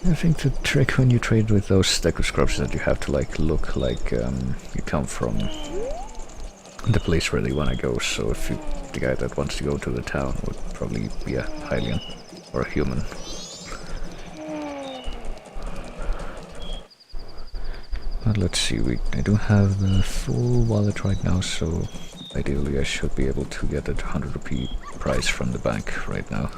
I think the trick when you trade with those Deku Scrubs is that you have to like look like you come from the place where they want to go. So if the guy that wants to go to the town would probably be a Hylian or a human. But let's see, I do have the full wallet right now, so ideally I should be able to get a 100 rupee price from the bank right now.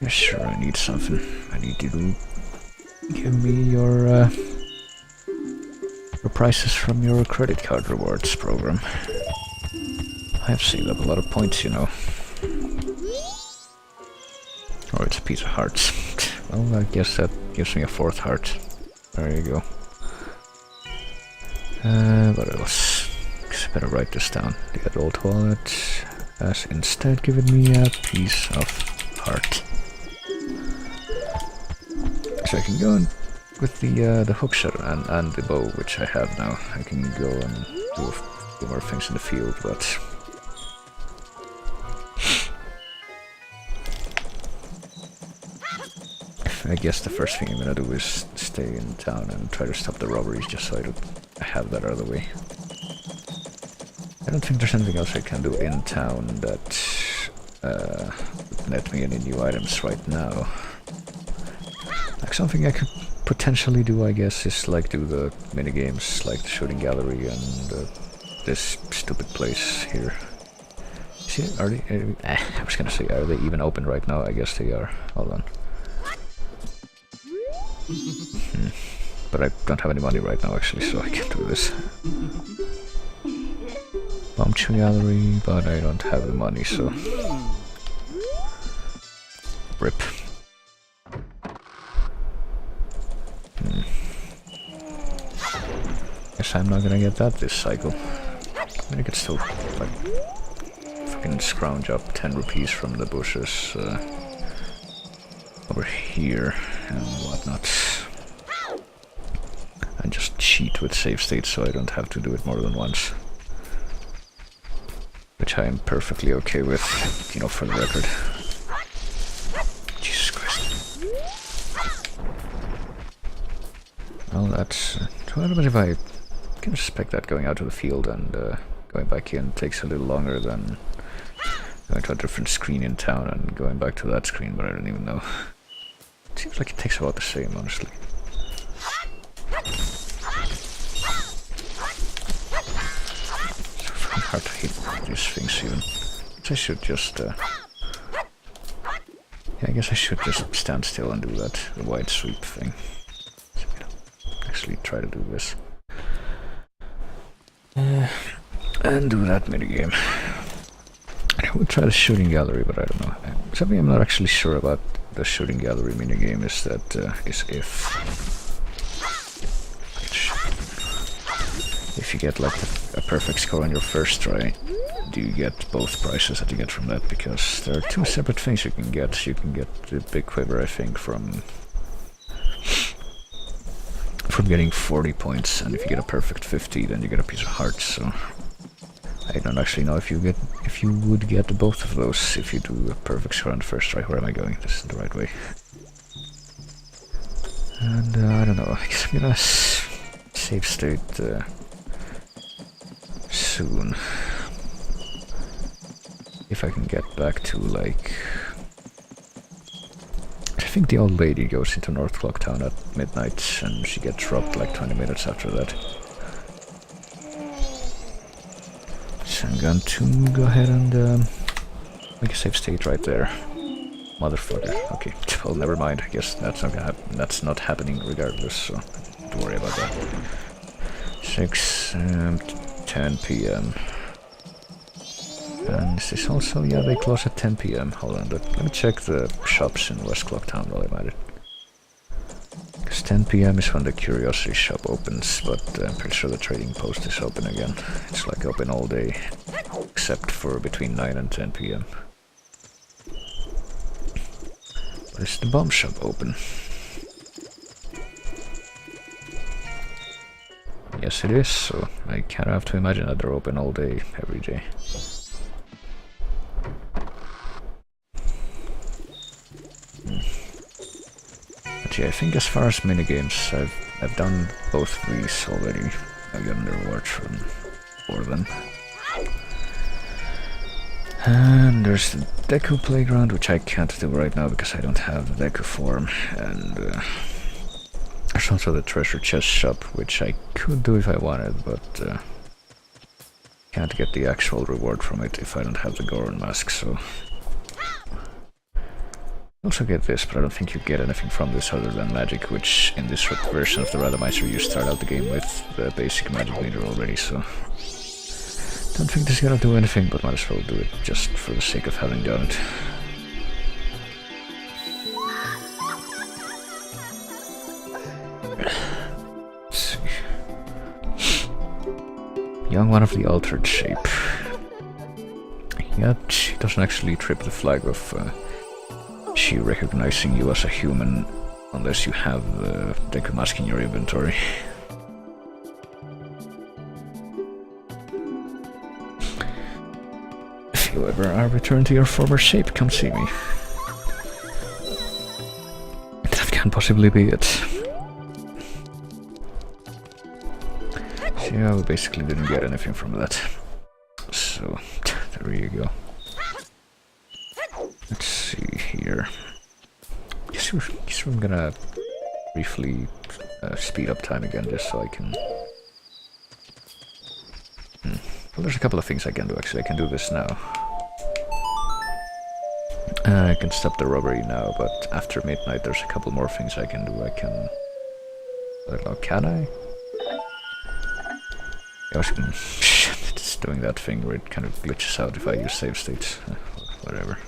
Yeah, sure, I need something. I need you to give me your prices from your credit card rewards program. I have saved up a lot of points, you know. Oh, it's a piece of hearts. Well, I guess that gives me a 4th heart. There you go. What else? Guess I better write this down. The adult wallet has instead given me a piece of heart. So I can go and with the hook shot and the bow, which I have now. I can go and do a few more things in the field, but I guess the first thing I'm gonna do is stay in town and try to stop the robberies, just so I have that out of the way. I don't think there's anything else I can do in town that would net me any new items right now. Like something I could potentially do, I guess, is like do the mini games, like the shooting gallery and this stupid place here. See, are they? I was gonna say, are they even open right now? I guess they are. Hold on. But I don't have any money right now, actually, so I can't do this. Pumpkin gallery, but I don't have the money, so rip. Guess I'm not gonna get that this cycle. I mean, I could still like fucking scrounge up 10 rupees from the bushes over here and whatnot. And just cheat with save states so I don't have to do it more than once. Which I am perfectly okay with, you know, for the record. Jesus Christ. Well, that's... what if I can suspect that going out to the field and going back in takes a little longer than going to a different screen in town and going back to that screen, but I don't even know. It seems like it takes about the same, honestly. Hard to hit these things even. I should just yeah, I guess I should just stand still and do that, the wide sweep thing. So, you know, actually try to do this. And do that minigame. I would try the shooting gallery, but I don't know. Something I'm not actually sure about the shooting gallery minigame is that is if you get like a perfect score on your first try, do you get both prizes that you get from that? Because there are two separate things you can get. You can get the big quiver, I think, from getting 40 points, and if you get a perfect 50, then you get a piece of hearts. So I don't actually know if you would get both of those if you do a perfect score on the first try. Where am I going? This isn't the right way. And I don't know. I guess I'm gonna save state soon. If I can get back to, like... I think the old lady goes into North Clocktown at midnight and she gets robbed like 20 minutes after that. So I'm going to go ahead and make a save state right there. Motherfucker. Okay, well, never mind. I guess that's not gonna happen. That's not happening regardless, so don't worry about that. 10 p.m. And this is also, yeah, they close at 10 p.m. Hold on, let me check the shops in West Clocktown while I'm at it. Because 10 p.m. is when the Curiosity shop opens, but I'm pretty sure the trading post is open again. It's like open all day, except for between 9 and 10 p.m. But is the bomb shop open? Yes, it is, so I kind of have to imagine that they're open all day, every day. But yeah, I think as far as minigames, I've done both of these already. I've gotten the reward for them. And there's the Deku Playground, which I can't do right now because I don't have the Deku form, and there's also the treasure chest shop, which I could do if I wanted, but can't get the actual reward from it if I don't have the Goron mask, so... Also get this, but I don't think you get anything from this other than magic, which in this version of the randomizer you start out the game with the basic magic meter already, so... Don't think this is gonna do anything, but might as well do it just for the sake of having done it. Let's see. Young one of the altered shape. Yet she doesn't actually trip the flag of she recognizing you as a human Unless you have the Deku Mask in your inventory. If you ever are returned to your former shape, come see me. That can't possibly be it. So yeah, we basically didn't get anything from that. So, there you go. Let's see here. Guess I'm gonna briefly speed up time again just so I can... Well, there's a couple of things I can do actually. I can do this now. I can stop the robbery now, but after midnight there's a couple more things I can do. I can... I don't know, can I? I was it's doing that thing where it kind of glitches out if I use save states. Whatever.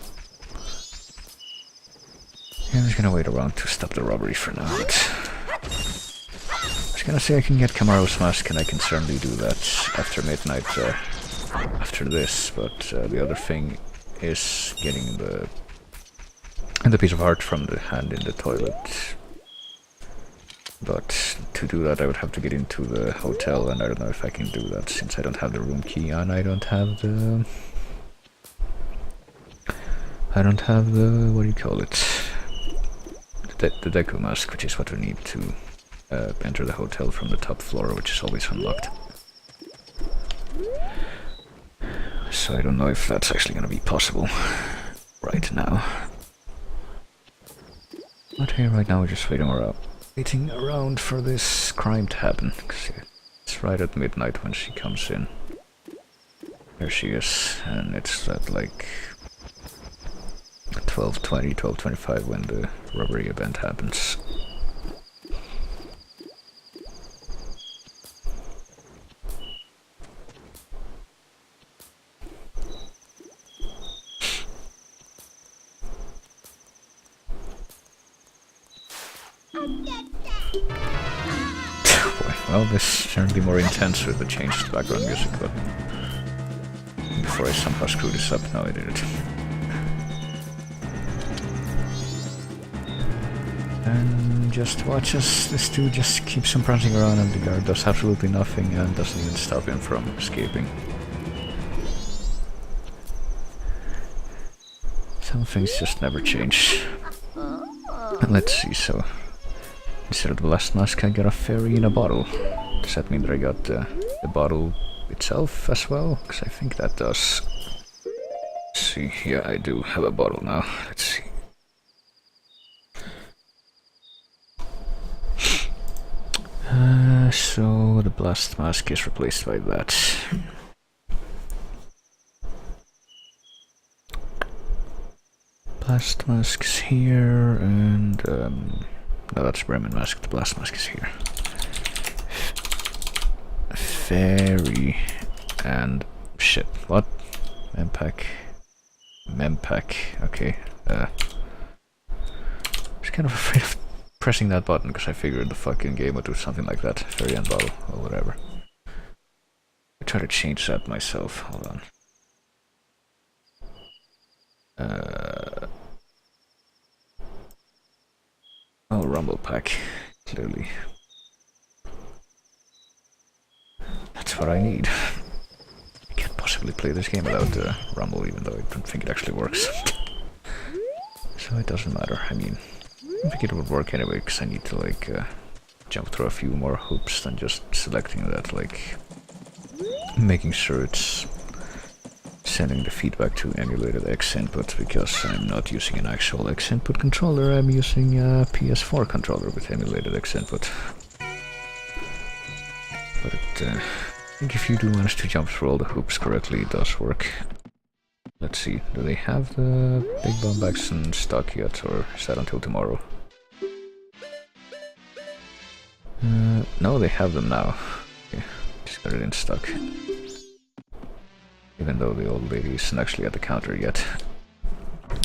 Yeah, I'm just gonna wait around to stop the robbery for now. But I was gonna say I can get Kamaro's mask and I can certainly do that after midnight, after this, but the other thing is getting the piece of art from the hand in the toilet. But to do that I would have to get into the hotel, and I don't know if I can do that since I don't have the room key and I don't have the... what do you call it? The Deku Mask, which is what we need to enter the hotel from the top floor, which is always unlocked. So I don't know if that's actually gonna be possible right now. But here right now we're just waiting around for this crime to happen, because it's right at midnight when she comes in. There she is, and it's at like 12:20, 12:25 when the robbery event happens. Well, this is certainly more intense with the changed background music, but before I somehow screw this up, now I did it. And just watch as this dude just keeps on prancing around and the guard does absolutely nothing and doesn't even stop him from escaping. Some things just never change. And let's see, so... instead of the blast mask, I got a fairy in a bottle. Does that mean that I got the bottle itself as well? Because I think that does. Let's see, yeah, I do have a bottle now. Let's see. So the blast mask is replaced by that. Blast mask is here, and no, that's Bremen mask. The blast mask is here. Fairy and shit. What? Mempak. Okay. I was kind of afraid of pressing that button because I figured the fucking game would do something like that. Fairy and bottle or whatever. I try to change that myself. Hold on. Oh, Rumble Pack, clearly. That's what I need. I can't possibly play this game without Rumble, even though I don't think it actually works. So it doesn't matter. I mean, I think it would work anyway, because I need to, like, jump through a few more hoops than just selecting that, like, making sure it's sending the feedback to emulated X input, because I'm not using an actual X input controller, I'm using a PS4 controller with emulated X input. But I think if you do manage to jump through all the hoops correctly, it does work. Let's see, do they have the big bomb bags in stock yet, or is that until tomorrow? No, they have them now. Okay, just got it in stock. Even though the old lady isn't actually at the counter yet.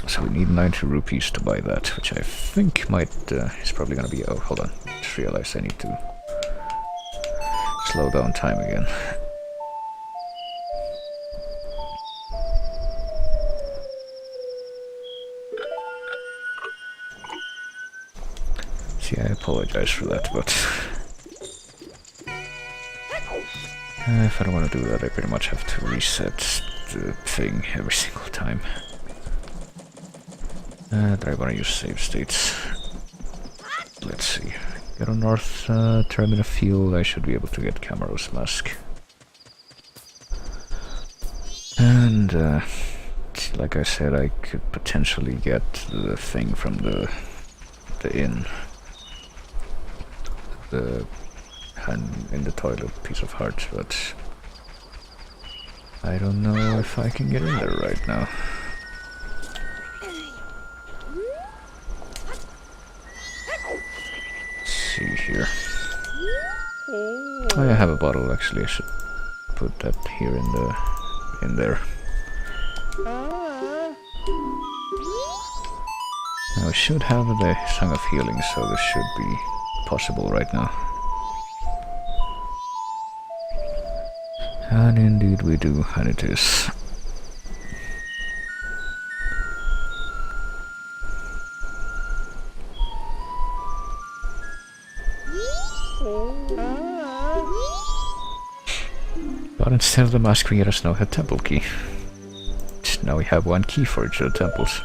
So we need 90 rupees to buy that, which I think might is probably gonna be... oh, hold on. Just realized I need to slow down time again. See, I apologize for that, but if I don't want to do that, I pretty much have to reset the thing every single time. Do I want to use save states? Let's see. Get on North Terminal Field, I should be able to get Camaro's mask. And like I said, I could potentially get the thing from the inn. The hand in the toilet piece of heart, but I don't know if I can get in there right now. Let's see here. Oh, I have a bottle actually. I should put that here in there. Now I should have the Song of Healing, so this should be possible right now. And indeed we do, and it is. But instead of the mask we get a Snowhead Temple key. Now we have one key for each of the temples.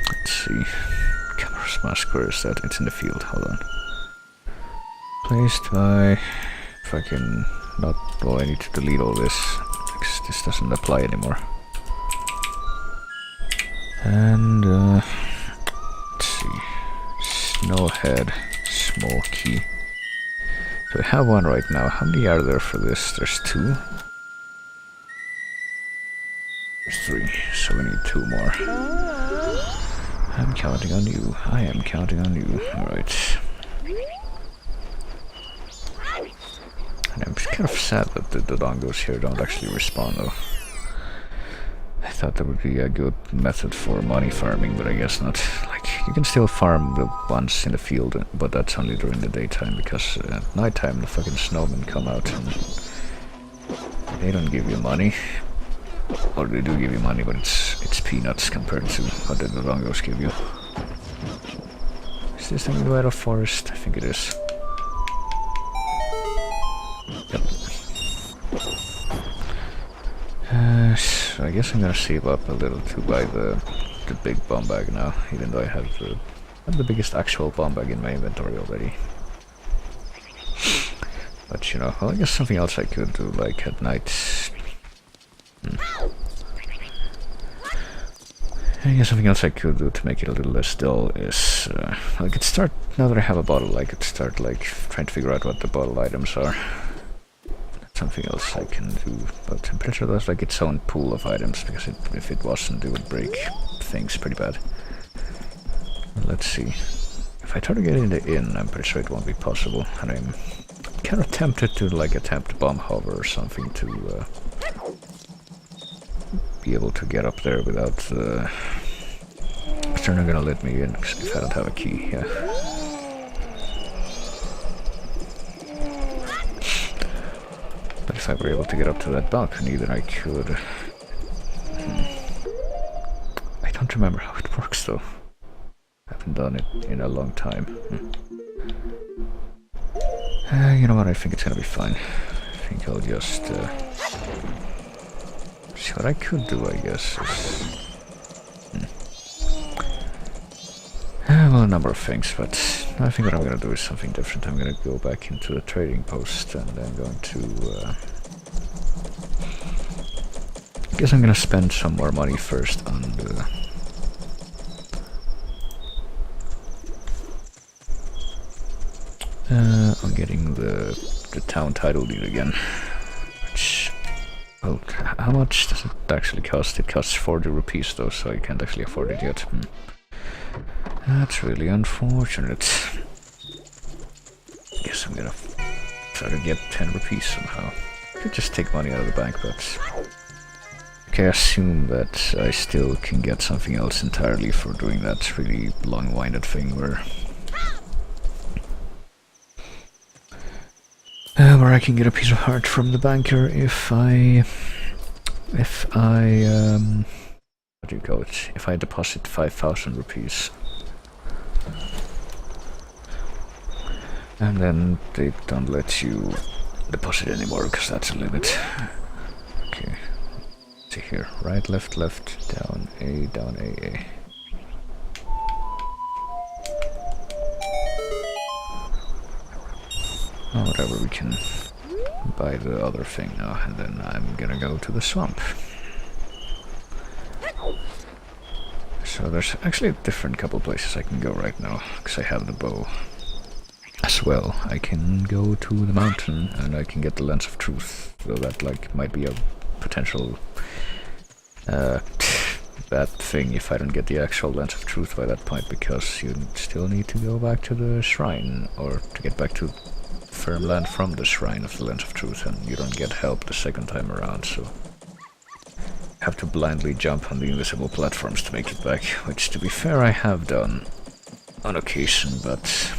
Let's see. Camera's mask, where is that? It's in the field, hold on. Placed by... If I can not... Oh, I need to delete all this, because this doesn't apply anymore. And, let's see. Snowhead, small key. So I have one right now. How many are there for this? There's 2. There's 3, so we need 2 more. I'm counting on you. I am counting on you. Alright. And I'm kind of sad that the dongos here don't actually respawn though. I thought that would be a good method for money farming, but I guess not. Like, you can still farm the ones in the field, but that's only during the daytime, because at nighttime the fucking snowmen come out and they don't give you money. Or they do give you money, but it's peanuts compared to what the dongos give you. Is this thing right off forest? I think it is. Yep. So I guess I'm gonna save up a little to buy the big bomb bag now, even though I have the biggest actual bomb bag in my inventory already. But you know, well, I guess something else I could do, like at night. I guess something else I could do to make it a little less dull is I could start, now that I have a bottle, I could start like trying to figure out what the bottle items are. That's something else I can do, but I'm pretty sure there's like its own pool of items, because if it wasn't, it would break things pretty bad. Let's see. If I try to get in the inn, I'm pretty sure it won't be possible, and I'm kind of tempted to like attempt bomb hover or something to be able to get up there without they're not gonna let me in if I don't have a key, yeah. But if I were able to get up to that balcony, then I could... I don't remember how it works though. I haven't done it in a long time. You know what, I think it's gonna be fine. I think I'll just... See, what I could do, I guess, is... well, a number of things, but I think what I'm gonna do is something different. I'm gonna go back into the trading post, and I'm going to... I guess I'm gonna spend some more money first on the... on getting the town title deed again, which... Well, how much does it actually cost? It costs 40 rupees though, so I can't actually afford it yet. That's really unfortunate. Guess I'm gonna try to get 10 rupees somehow. I could just take money out of the bank, but... Okay, I assume that I still can get something else entirely for doing that really long-winded thing where I can get a piece of heart from the banker if I what do you call it? If I deposit 5,000 rupees. And then they don't let you deposit anymore, because that's a limit. Okay. See here. Right, left, down, A, down, A. Oh, whatever, we can buy the other thing now, and then I'm gonna go to the swamp. So there's actually a different couple places I can go right now, because I have the bow. As well, I can go to the mountain, and I can get the Lens of Truth, though that, like, might be a potential bad thing if I don't get the actual Lens of Truth by that point, because you still need to go back to the shrine, or to get back to firm land from the shrine of the Lens of Truth, and you don't get help the second time around, so you have to blindly jump on the invisible platforms to make it back, which, to be fair, I have done on occasion, but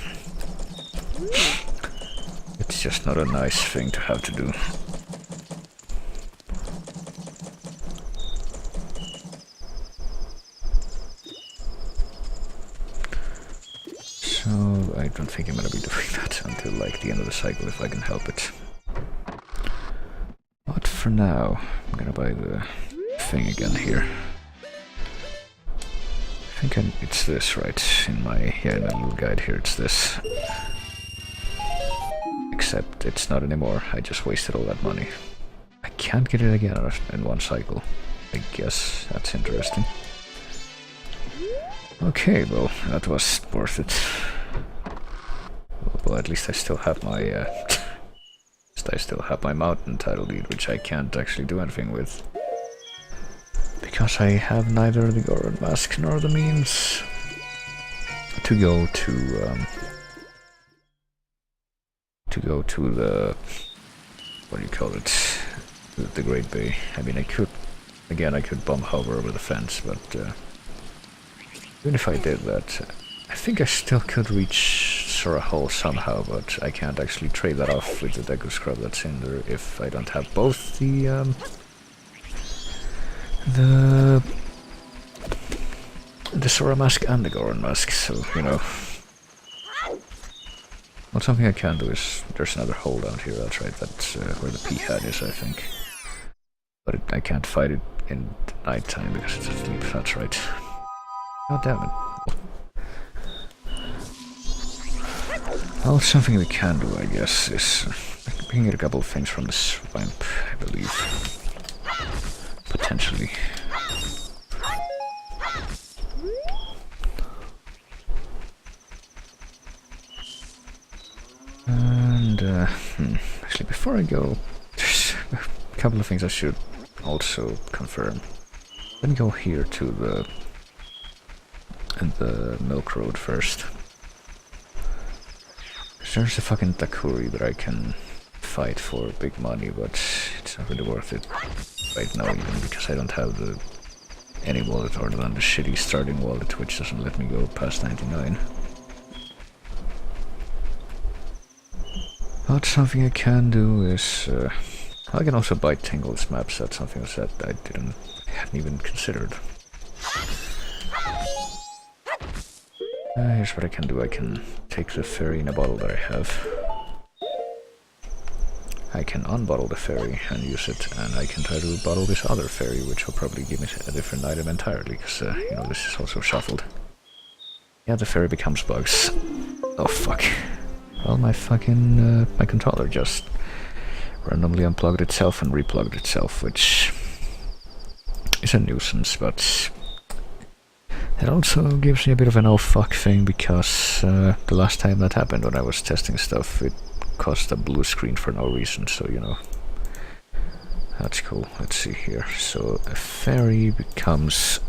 it's just not a nice thing to have to do. So I don't think I'm gonna be doing that until like the end of the cycle if I can help it. But for now, I'm gonna buy the thing again here. I think it's this, right? In my little guide here, it's this. Except it's not anymore. I just wasted all that money. I can't get it again in one cycle. I guess that's interesting. Okay, well, that was worth it. Well, at least I still have my mountain title deed, which I can't actually do anything with. Because I have neither the Goron Mask nor the means to go to the, what do you call it, the Great Bay. I mean, I could bomb hover over the fence, but even if I did that, I think I still could reach Sora Hall somehow, but I can't actually trade that off with the Deku Scrub that's in there if I don't have both the Sora Mask and the Goron Mask, so, you know. Well, something I can do is, there's another hole down here, that's right, that's where the P-Hat is, I think. But I can't fight it in the night time because it's asleep, that's right. God damn it. Well, something we can do, I guess, is we can get a couple of things from the swamp, I believe. Potentially. And, actually, before I go, there's a couple of things I should also confirm. Let me go here to the Milk Road first. There's a fucking Takuri that I can fight for big money, but it's not really worth it right now, even because I don't have any wallet other than the shitty starting wallet, which doesn't let me go past 99. But something I can do is I can also buy Tingle's maps. That's something that I hadn't even considered. Here's what I can do. I can take the fairy in a bottle that I have. I can unbottle the fairy and use it, and I can try to bottle this other fairy, which will probably give me a different item entirely, because, you know, this is also shuffled. Yeah, the fairy becomes bugs. Oh, fuck. Well, my fucking, my controller just randomly unplugged itself and replugged itself, which is a nuisance, but it also gives me a bit of an oh fuck thing, because the last time that happened when I was testing stuff, it caused a blue screen for no reason, so, you know, that's cool. Let's see here. So a fairy becomes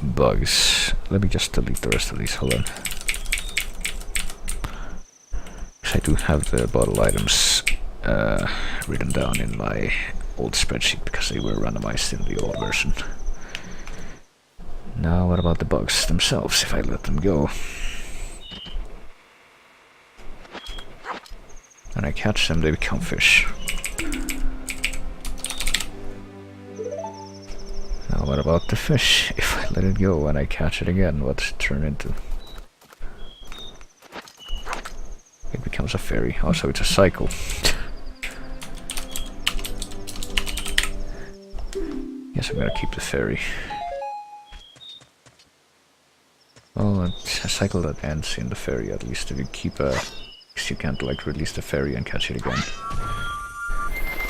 bugs. Let me just delete the rest of these, hold on. Because I do have the bottle items written down in my old spreadsheet, because they were randomized in the old version. Now, what about the bugs themselves, if I let them go? When I catch them, they become fish. Now, what about the fish? If I let it go and I catch it again, what does it turn into? It becomes becomes a ferry. Also, it's a cycle. Guess I'm gonna keep the ferry. Oh, it's a cycle that ends in the ferry, at least if you keep a... Because you can't, like, release the ferry and catch it again.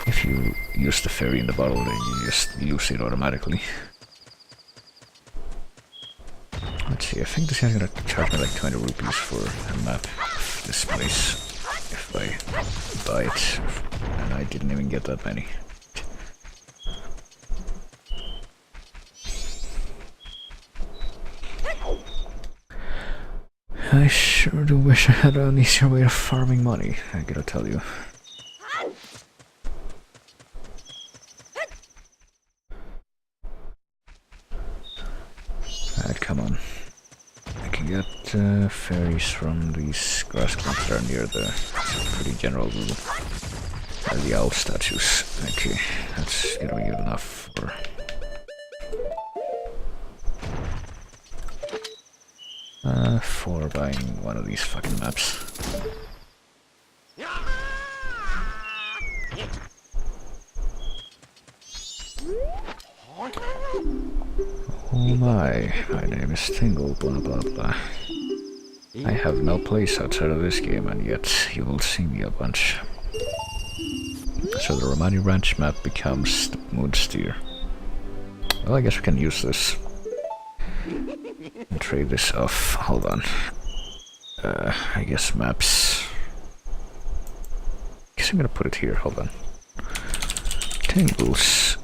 If you use the ferry in the bottle, then you just lose it automatically. Let's see, I think this guy's gonna charge me like 20 rupees for a map of this place. If I buy it. And I didn't even get that many. I sure do wish I had an easier way of farming money, I gotta tell you. Alright, come on. I can get fairies from these grass clumps that are near the pretty general rule. The owl statues. Okay, that's gonna be good enough for... for buying one of these fucking maps. Oh my name is Tingle, blah blah blah. I have no place outside of this game, and yet you will see me a bunch. So the Romani Ranch map becomes the Moon Steer. Well, I guess we can use this. And trade this off. Hold on. I guess maps. Guess I'm gonna put it here. Hold on. Tingles.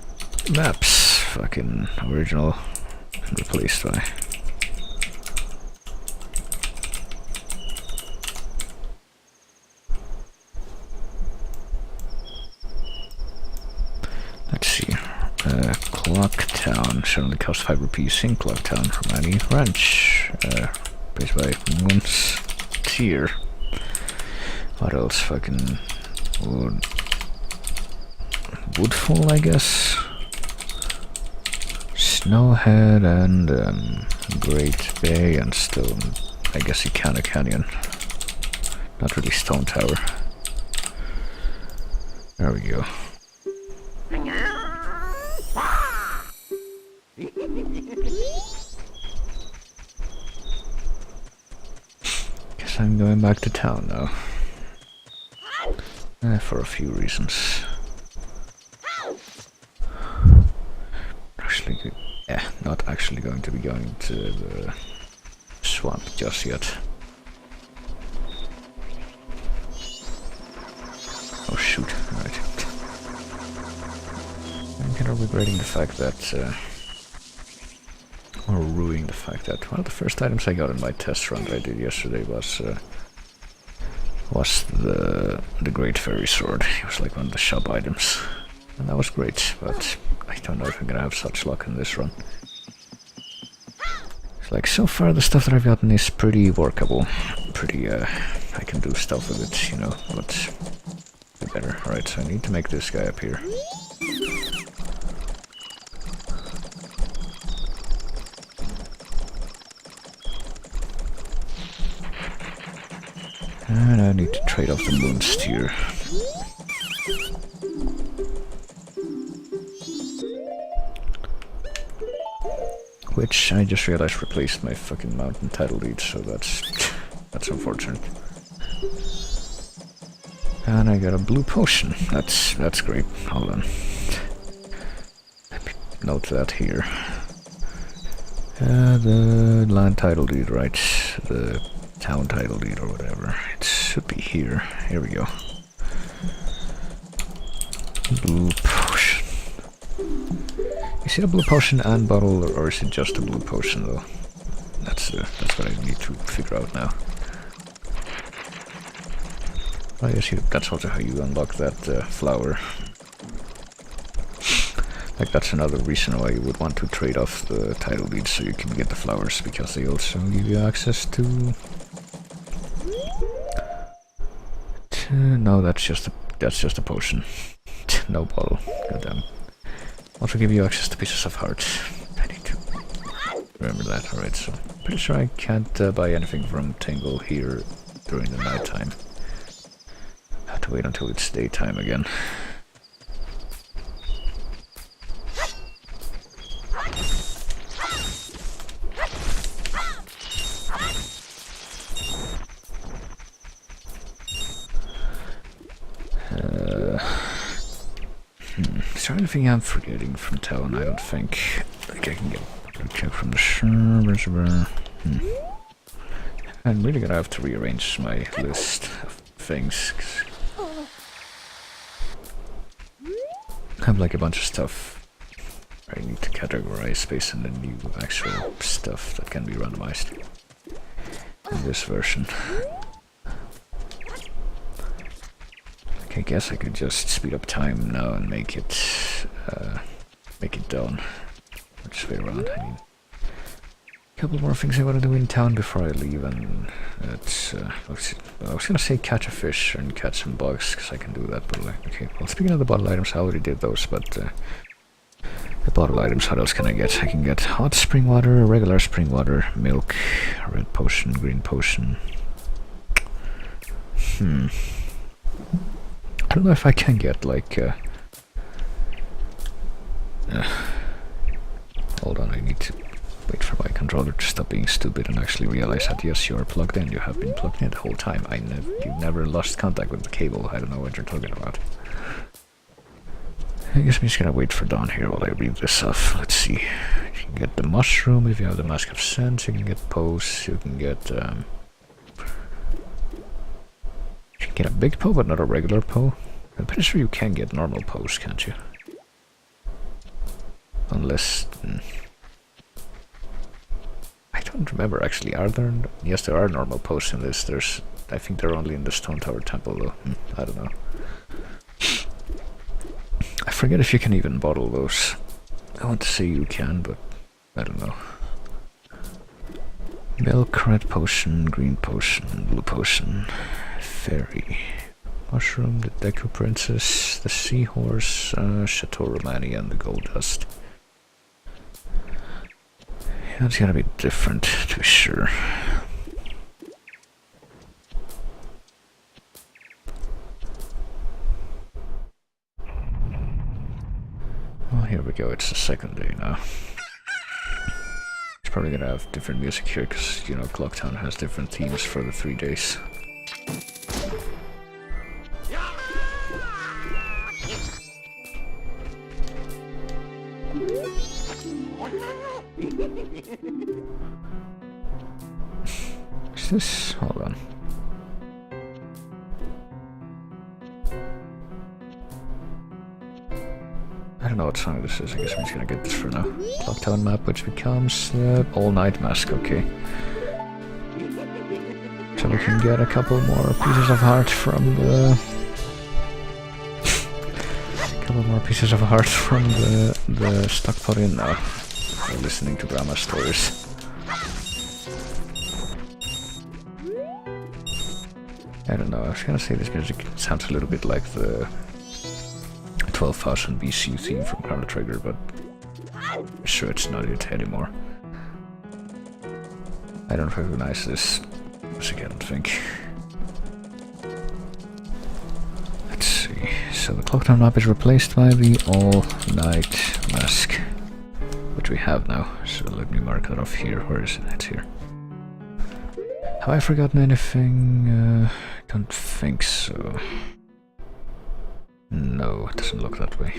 Maps. Fucking original. Replaced by. Let's see. Clocktown should only cost 5 rupees in Clocktown. Romani Ranch. Based by Moon's Tier. What else? Fucking Woodfall, I guess. Snowhead and Great Bay and Stone. I guess Ikana Canyon. Not really Stone Tower. There we go. Guess I'm going back to town now. For a few reasons. Actually, not actually going to be going to the swamp just yet. Oh shoot, right. I'm kind of regretting the fact that, or ruining the fact that one of the first items I got in my test run that I did yesterday was the Great Fairy Sword. It was like one of the shop items. And that was great, but I don't know if I'm gonna have such luck in this run. It's like, so far the stuff that I've gotten is pretty workable. Pretty, I can do stuff with it, you know, but better. Alright, so I need to make this guy appear. And I need to trade off the Moon Steer. Which I just realized replaced my fucking mountain title deed, so that's unfortunate. And I got a blue potion. That's great. Hold on. Let me note that here. The land title deed, right? The town title deed or whatever. It should be here. Here we go. Blue potion. Is it a blue potion and bottle, or is it just a blue potion though? That's what I need to figure out now. I guess that's also how you unlock that flower. Like, that's another reason why you would want to trade off the title deeds so you can get the flowers, because they also give you access to... No, that's just a potion. No bottle. Goddamn. Also give you access to pieces of heart. I need to remember that. Alright, so pretty sure I can't buy anything from Tingle here during the nighttime. to wait until it's daytime again. Is there anything I'm forgetting from town? I don't think. Like I can get a check from the server. I'm really gonna have to rearrange my list of things. I have like a bunch of stuff I need to categorize based on the new actual stuff that can be randomized in this version. I guess I could just speed up time now and make it down. Which way around? I mean, a couple more things I want to do in town before I leave, and it's I was gonna say catch a fish and catch some bugs, because I can do that. But like, okay, well, speaking of the bottle items, I already did those. But the bottle items, what else can I get? I can get hot spring water, regular spring water, milk, red potion, green potion. I don't know if I can get like hold on, I need to wait for my controller to stop being stupid and actually realize that yes, you're plugged in. You have been plugged in the whole time. You never lost contact with the cable. I don't know what you're talking about. I guess I'm just gonna wait for dawn here while I read this off. Let's see. You can get the mushroom if you have the Mask of Sense. You can get pose. You can get you can get a big Poe, but not a regular Poe. I'm pretty sure you can get normal Poes, can't you? Unless... I don't remember, actually. Are there... Yes, there are normal Poes in this. I think they're only in the Stone Tower Temple, though. I don't know. I forget if you can even bottle those. I want to say you can, but I don't know. Milk, red potion, green potion, blue potion, fairy, mushroom, the Deku Princess, the seahorse, Chateau Romani, and the gold dust. Yeah, it's gonna be different, to be sure. Well, here we go, it's the second day now. It's probably gonna have different music here, because, you know, Collectathon has different themes for the 3 days. Is this... hold on. I don't know what song this is. I guess I'm just gonna get this for now. Collectathon map, which becomes all-night mask. Okay. So we can get a couple more pieces of heart from the... a couple more pieces of heart from the stockpot in now. We're listening to drama stories. I don't know, I was gonna say this music sounds a little bit like the 12,000 BC theme from Chrono Trigger, but I'm sure it's not it anymore. I don't recognize this music, I don't think. Let's see, so the Collectathon map is replaced by the all-night mask, which we have now, so let me mark that off here. Where is it? It's here. Have I forgotten anything? Don't think so. No, it doesn't look that way.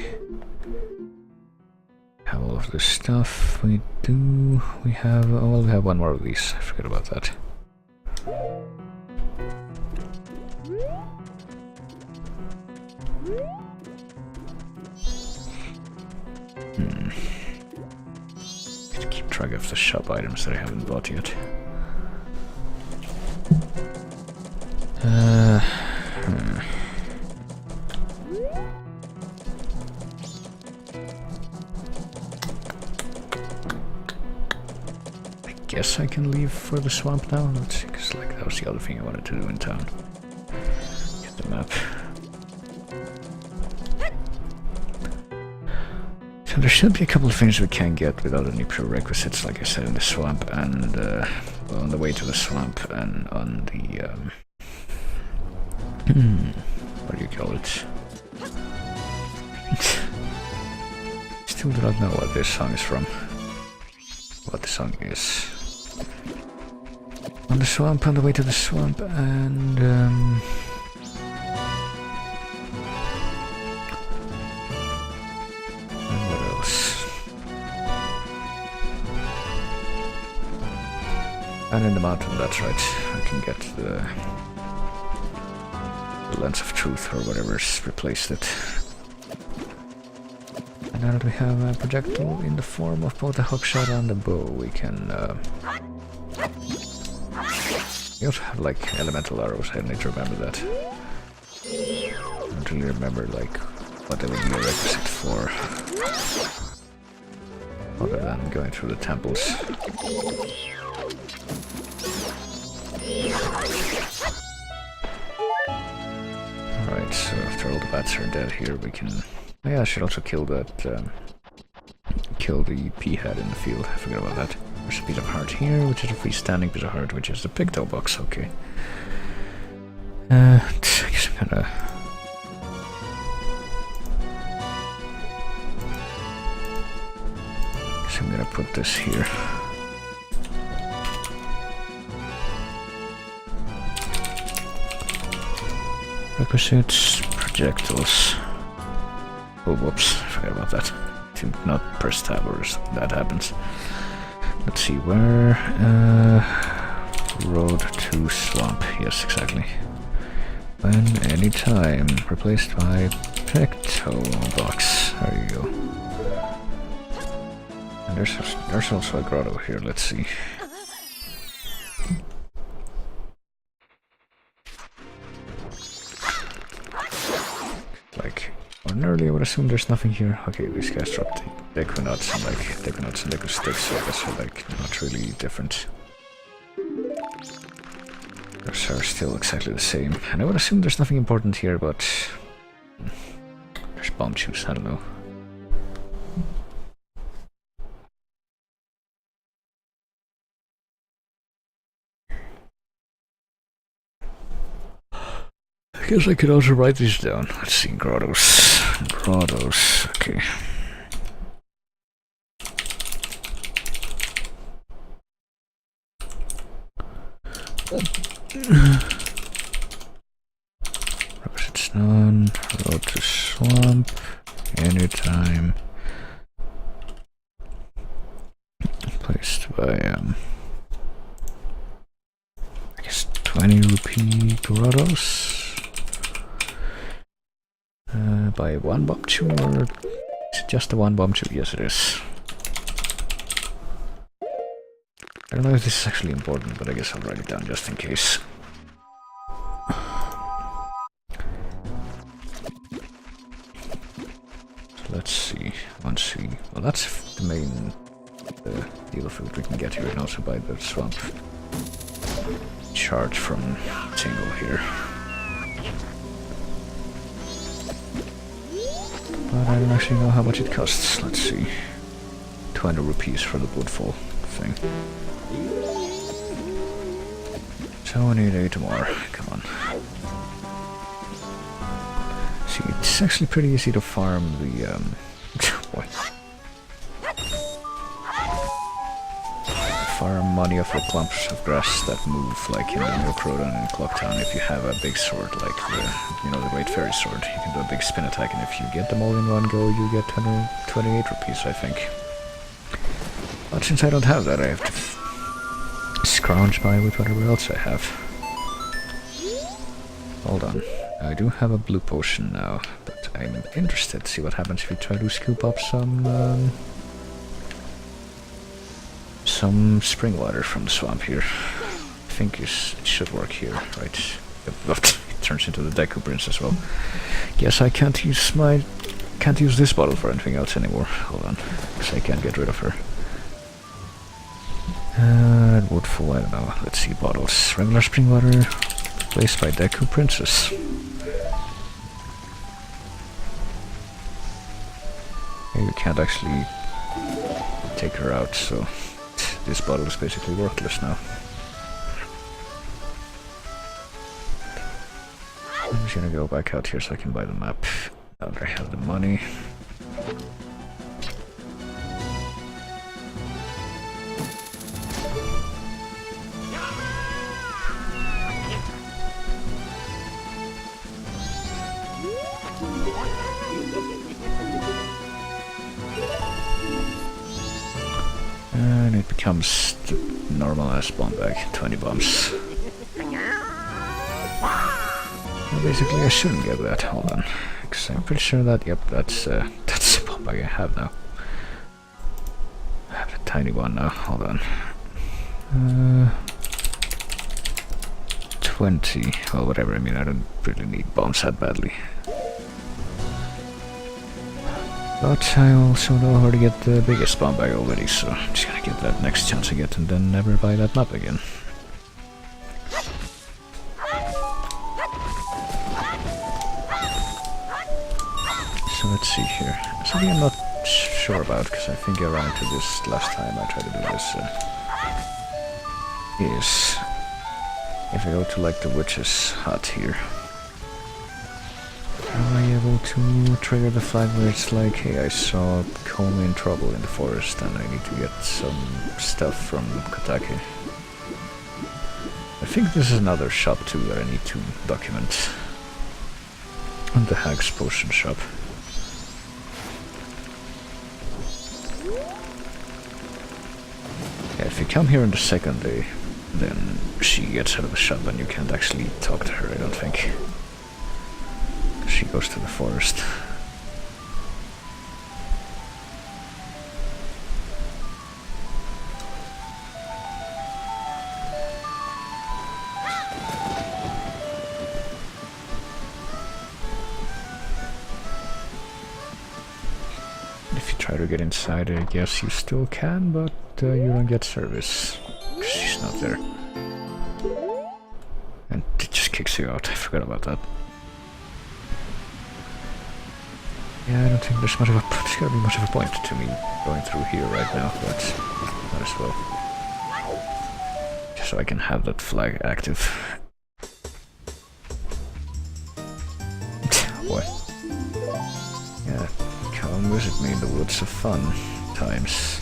Have all of this stuff. We do. We have. Oh, well, we have one more of these. I forgot about that. Need to keep track of the shop items that I haven't bought yet. I guess I can leave for the swamp now. Let's see, because like that was the other thing I wanted to do in town. Get the map. So there should be a couple of things we can get without any prerequisites, like I said, in the swamp, and well, on the way to the swamp, and on the What do you call it? Still do not know what this song is from. What the song is. On the swamp, on the way to the swamp, and what else? And in the mountain, that's right. I can get the lens of truth or whatever's replaced it. And now that we have a projectile in the form of both the hookshot and the bow, we can we also have like elemental arrows. I need to remember that. I don't really remember like what they would be a requisite for, other than going through the temples. Alright, so after all the bats are dead here, we can... Oh yeah, I should also kill that... kill the pea-head in the field. I forgot about that. There's a piece of heart here, which is a freestanding piece of heart, which is the pigtail box. Okay. I guess I'm gonna... I'm gonna put this here. Requisites, projectiles. Oh, whoops, I forgot about that. Do not press tab or that happens. Let's see, where? Road to swamp. Yes, exactly. When, anytime. Replaced by pecto box. There you go. And there's also a grotto here, let's see. Like, ordinarily I would assume there's nothing here. Okay, these guys dropped deku nuts and deku sticks, so I guess they're like not really different. Those are still exactly the same. And I would assume there's nothing important here, but there's bomb juice, I don't know. I guess I could also write these down. Let's see, grottos. Grottos, okay. Requisites none. Road to swamp. Anytime. Placed by, I guess 20 rupee grottos. By one bomb chew, or is it just the one bomb chew? Yes, it is. I don't know if this is actually important, but I guess I'll write it down just in case. So let's see. Once we... Well, that's the main deal of food we can get here, and also by the swamp charge from Tingle here. But I don't actually know how much it costs. Let's see. 20 rupees for the Woodfall thing. So I need 8 more. Come on. See, it's actually pretty easy to farm the boy. Farm money off the clumps of grass that move, like in the Milkrodan and Clocktown. If you have a big sword, like the, you know, the Great Fairy Sword, you can do a big spin attack, and if you get them all in one go, you get 28 rupees, I think. But since I don't have that, I have to scrounge by with whatever else I have. Hold on. I do have a blue potion now, but I'm interested to see what happens if you try to scoop up some spring water from the swamp here. I think it should work here, right? It turns into the Deku Prince as well. Guess I can't use this bottle for anything else anymore. Hold on, because I can't get rid of her. Woodfall, I don't know. Let's see, bottles. Regular spring water, replaced by Deku Princess. Okay, you can't actually take her out, so this bottle is basically worthless now. just gonna go back out here so I can buy the map. Now that I have the money. And it becomes the normal ass bomb bag, 20 bombs. Well, basically I shouldn't get that, hold on. Because I'm pretty sure that, yep, that's the bomb bag I have now. I have a tiny one now, hold on. 20, well whatever, I mean I don't really need bombs that badly. But I also know how to get the biggest bomb bag already, so I'm just gonna get that next chance I get and then never buy that map again. So let's see here. Something I'm not sure about, because I think I ran into this last time I tried to do this, is if I go to like the witch's hut here. Am I able to trigger the flag where it's like, hey, I saw Comey in trouble in the forest and I need to get some stuff from Kotake. I think this is another shop too that I need to document. And the Hag's Potion shop. Yeah, if you come here on the second day, then she gets out of the shop and you can't actually talk to her, I don't think. She goes to the forest. If you try to get inside, I guess you still can, but you don't get service. She's not there. And it just kicks you out, I forgot about that. Yeah, I don't think there's gonna be much of a point to me going through here right now, but might as well. Just so I can have that flag active. What? Yeah, come visit me in the woods of fun times.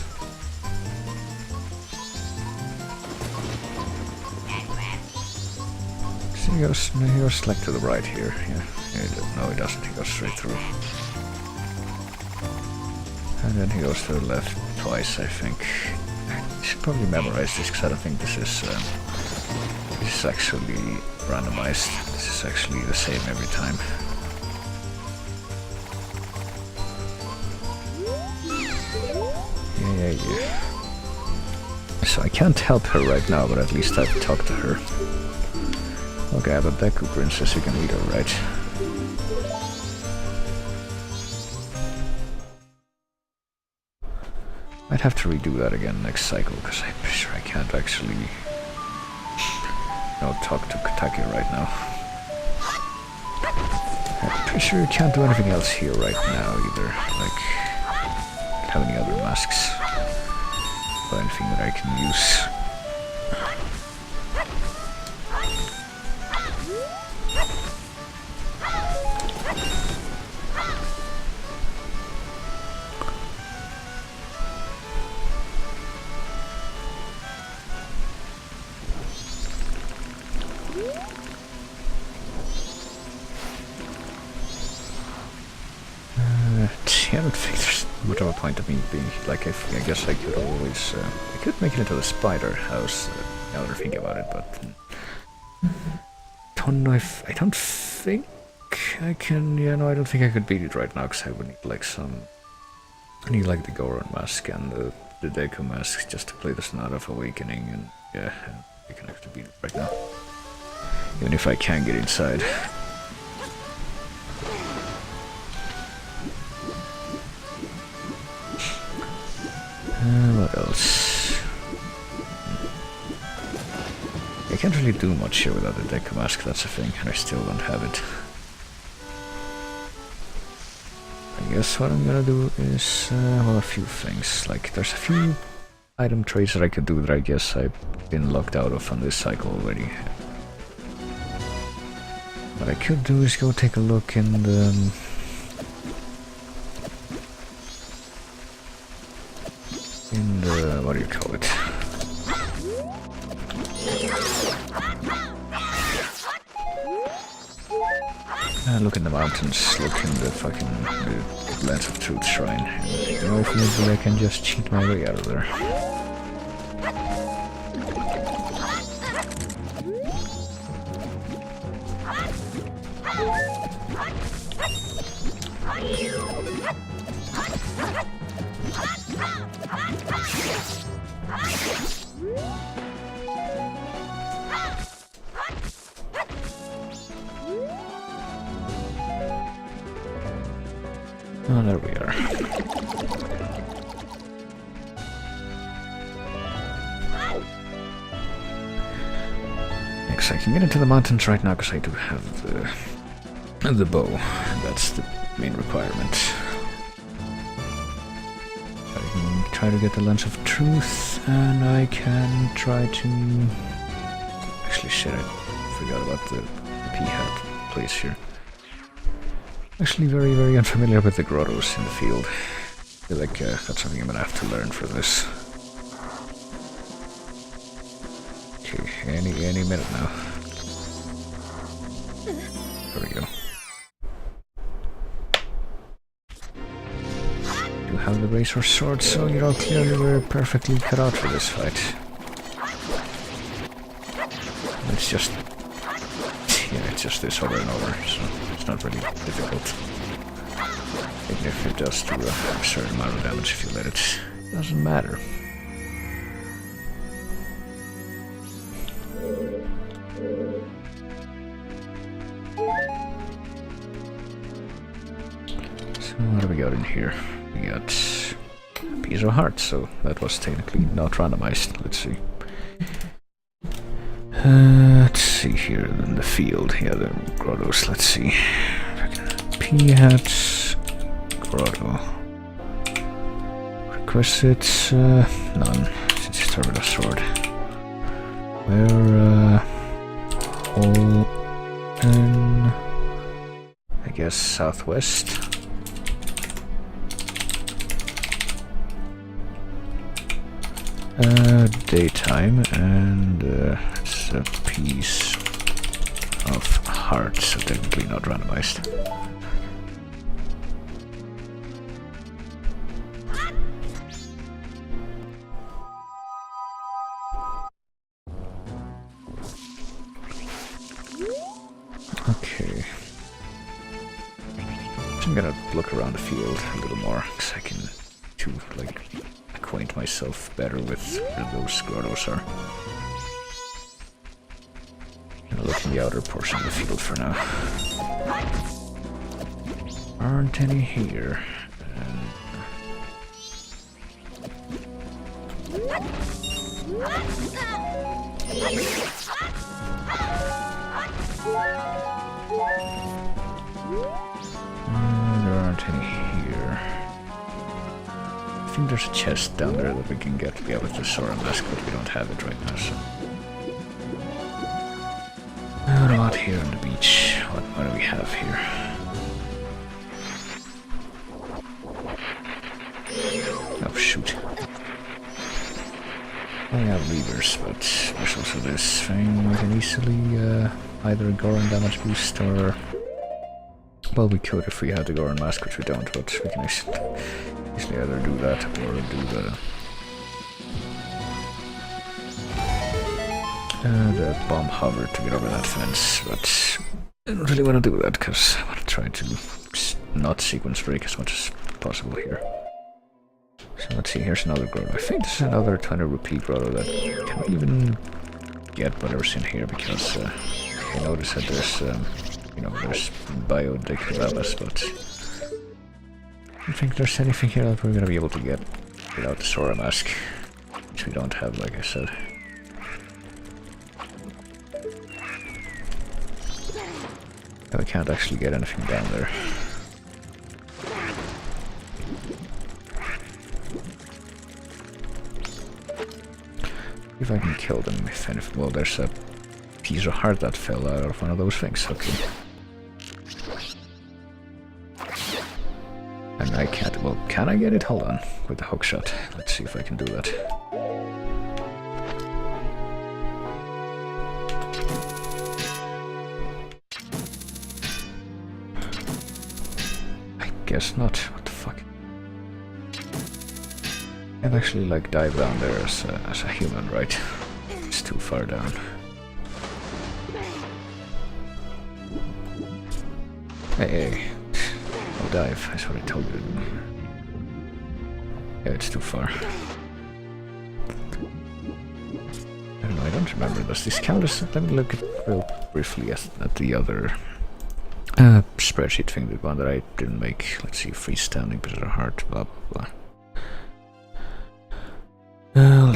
So he goes like to the right here, yeah. No, he doesn't, he goes straight through. And then he goes to the left twice, I think. I should probably memorize this because I don't think this is actually randomized. This is actually the same every time. Yeah. So I can't help her right now, but at least I've talked to her. Okay, but Deku Princess, you can read her, right? I'd have to redo that again next cycle, because I'm sure I can't actually talk to Kotake right now. I'm pretty sure you can't do anything else here right now either, like, don't have any other masks or anything that I can use. I don't think there's much of a point of me being like, I guess I could always I could make it into the spider house now that I think about it, but don't know if I don't think I can. Yeah, no, I don't think I could beat it right now because I would need like I need like the Goron mask and the Deku mask just to play the Sonata of Awakening, and yeah, I can actually beat it right now, even if I can get inside. What else? I can't really do much here without the Deku mask, that's the thing, and I still don't have it. I guess what I'm gonna do is, well, a few things. Like, there's a few item trades that I could do that I guess I've been locked out of on this cycle already. What I could do is go take a look in the... what do you call it? Look in the mountains, look in the fucking Lens of Truth shrine. And, you know, if maybe I can just cheat my way out of there. Oh, there we are. Next, I can get into the mountains right now because I do have the bow. That's the main requirement. I can try to get the Lens of Truth, and I can try to... Actually, shit, I forgot about the P-hat place here. Actually very, very unfamiliar with the grottos in the field. I feel like that's something I'm gonna have to learn for this. Okay, any minute now. There we go. You have the razor sword, so you know clearly we're perfectly cut out for this fight. It's just... yeah, it's just this over and over, so it's not really difficult. Even if it does do a certain amount of damage if you let it, doesn't matter. So what do we got in here? We got a piece of heart, so that was technically not randomized. Let's see. Let's see here in the field. Yeah, the grottos. Let's see. P-hat, grotto. Requisites, none. Since you start with a sword. We're all in, I guess, southwest. Daytime, and it's a piece of heart, so technically not randomized. Okay. So I'm gonna look around the field a little more, because I can to like acquaint myself better with where those grottos are. I'm gonna look in the outer portion of the field for now. Aren't any here. There aren't any here. I think there's a chest down there that we can get with the Sora mask, but we don't have it right now, so... What about here on the beach? What do we have here? Oh, shoot. I have levers, but there's also this thing we can easily either Goron damage boost or... Well, we could if we had the Goron mask, which we don't, but we can easily either do that or do the bomb hover to get over that fence, but I don't really want to do that because I want to try to not sequence break as much as possible here. So let's see, here's another grotto. I think this is another 20 rupee grotto that can we even get whatever's in here, because I noticed that there's, you know, there's biodegradabas, but I don't think there's anything here that we're gonna be able to get without the Sora mask, which we don't have, like I said. And we can't actually get anything down there. If I can kill them, if anything. Well, there's a piece of heart that fell out of one of those things. Okay, And I can't. Well, can I get it? Hold on. With the hook shot. Let's see if I can do that. I guess not. What the fuck? I'd actually like dive down there as a human, right? It's too far down. Hey. No dive, that's what I told you to do. Yeah, it's too far. I don't know, I don't remember. Does this count as... Let me look at real briefly at the other spreadsheet thing, the one that I didn't make. Let's see, freestanding, because of heart, blah blah blah.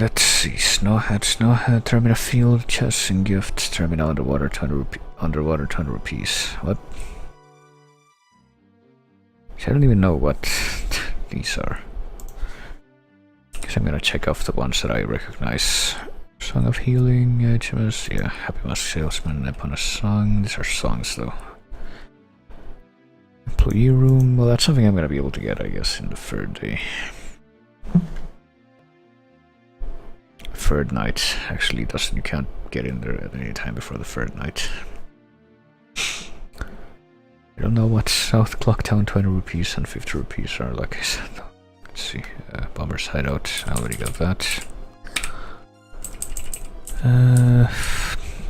Let's see, Snowhead, Termina Field, Chess and Gift, Termina Underwater, 200 rupees. What? I don't even know what these are. Guess I'm gonna check off the ones that I recognize. Song of Healing, HMS, yeah, Happy Mask Salesman, Upon a Song. These are songs though. Employee Room, well that's something I'm gonna be able to get, I guess, in the third day. Third night actually doesn't, you can't get in there at any time before the third night. I don't know what South Clocktown 20 rupees and 50 rupees are, like I said. Let's see, Bomber's Hideout, I already got that.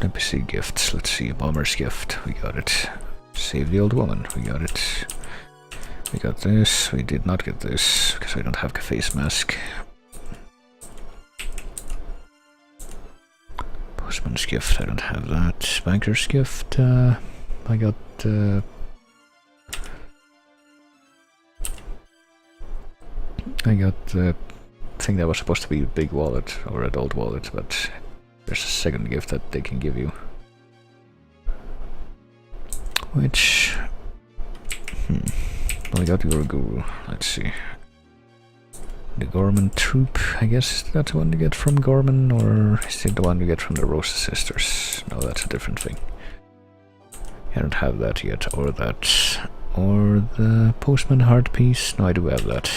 NPC gifts, let's see, Bomber's Gift, we got it. Save the Old Woman, we got it. We got this, we did not get this, because I don't have Cafe's Mask. Postman's Gift, I don't have that. Banker's Gift, I got the thing that was supposed to be a big wallet or an old wallet, but there's a second gift that they can give you. Which... well, I got your Guru. Let's see. The Gorman Troop, I guess that's the one you get from Gorman, or is it the one you get from the Rosa Sisters? No, that's a different thing. I don't have that yet, or that. Or the Postman Heart Piece. No, I do have that.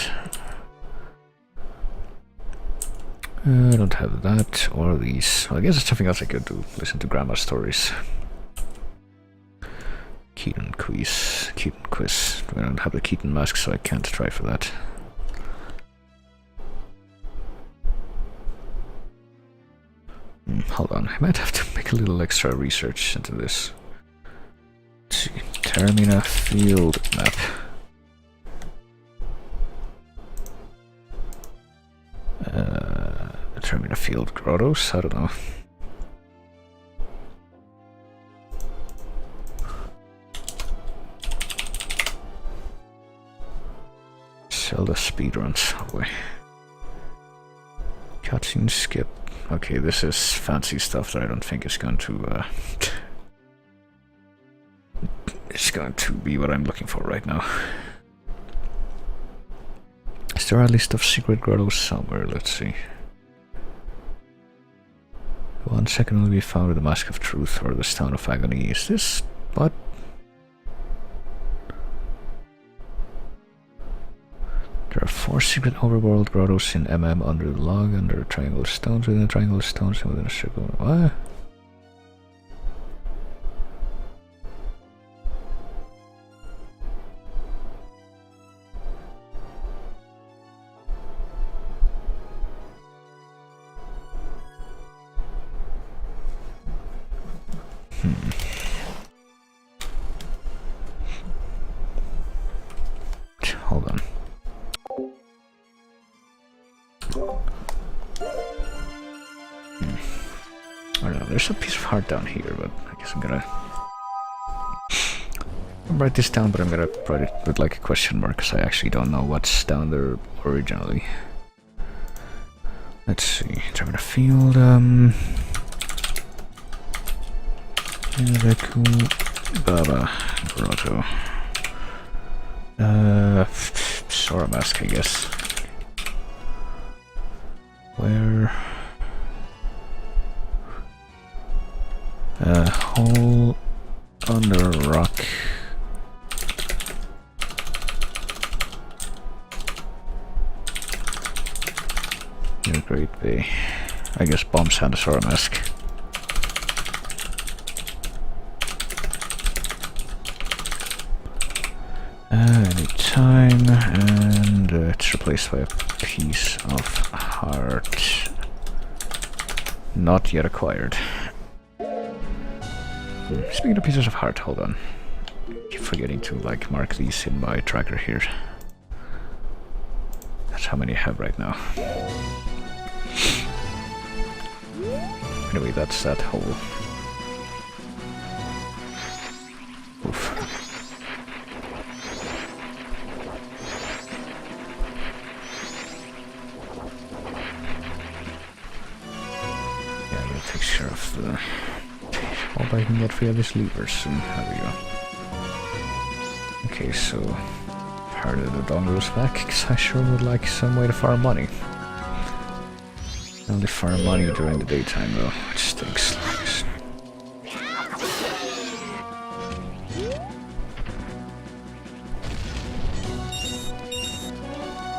I don't have that, or these. Well, I guess it's something else I could do. Listen to grandma stories. Keaton Quiz. I don't have the Keaton mask, so I can't try for that. Hold on, I might have to make a little extra research into this. Let's see, Termina Field Map. Termina Field Grottos? I don't know. Zelda speedruns, oh boy. Cutscene skip. Okay, this is fancy stuff that I don't think is going to it's going to be what I'm looking for right now. Is there a list of secret grottos somewhere? Let's see. One second will be found with the Mask of Truth or the Stone of Agony. Is this what? There are 4 secret overworld grottos in MM under the log, under triangle stones, within a triangle stones, and within a circle. What? Hold on. I don't know, there's a piece of heart down here, but I guess I'm gonna write this down, but I'm gonna write it with like a question mark, because I actually don't know what's down there originally. Let's see, Termina Field, Reku, Baba, Grotto. Sora Mask, I guess. Where? Hole under rock. You're great, Bay. I guess bombs and a Sora mask. Anytime, and it's replaced by a piece of heart. Not yet acquired. Speaking of pieces of heart, hold on. I keep forgetting to like mark these in my tracker here. That's how many I have right now. Anyway, that's that whole. Oof. Yeah, I'm gonna take care of the. Hope I can get free of these levers soon. There we go. Okay, so part of the dongles back, because I sure would like some way to farm money. Only farm money during the daytime though, which stinks.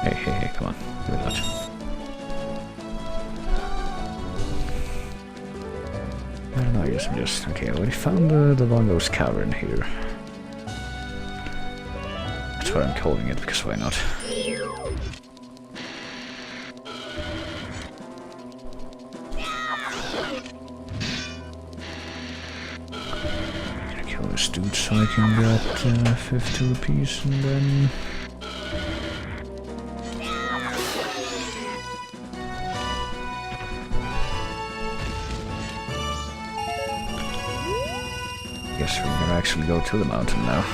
Hey, come on, give me that. I don't know, I guess I'm just... Okay, I already found the Longo's cavern here. That's what I'm calling it, because why not? Gonna kill this dude so I can get 50 rupees and then... Guess we're gonna actually go to the mountain now.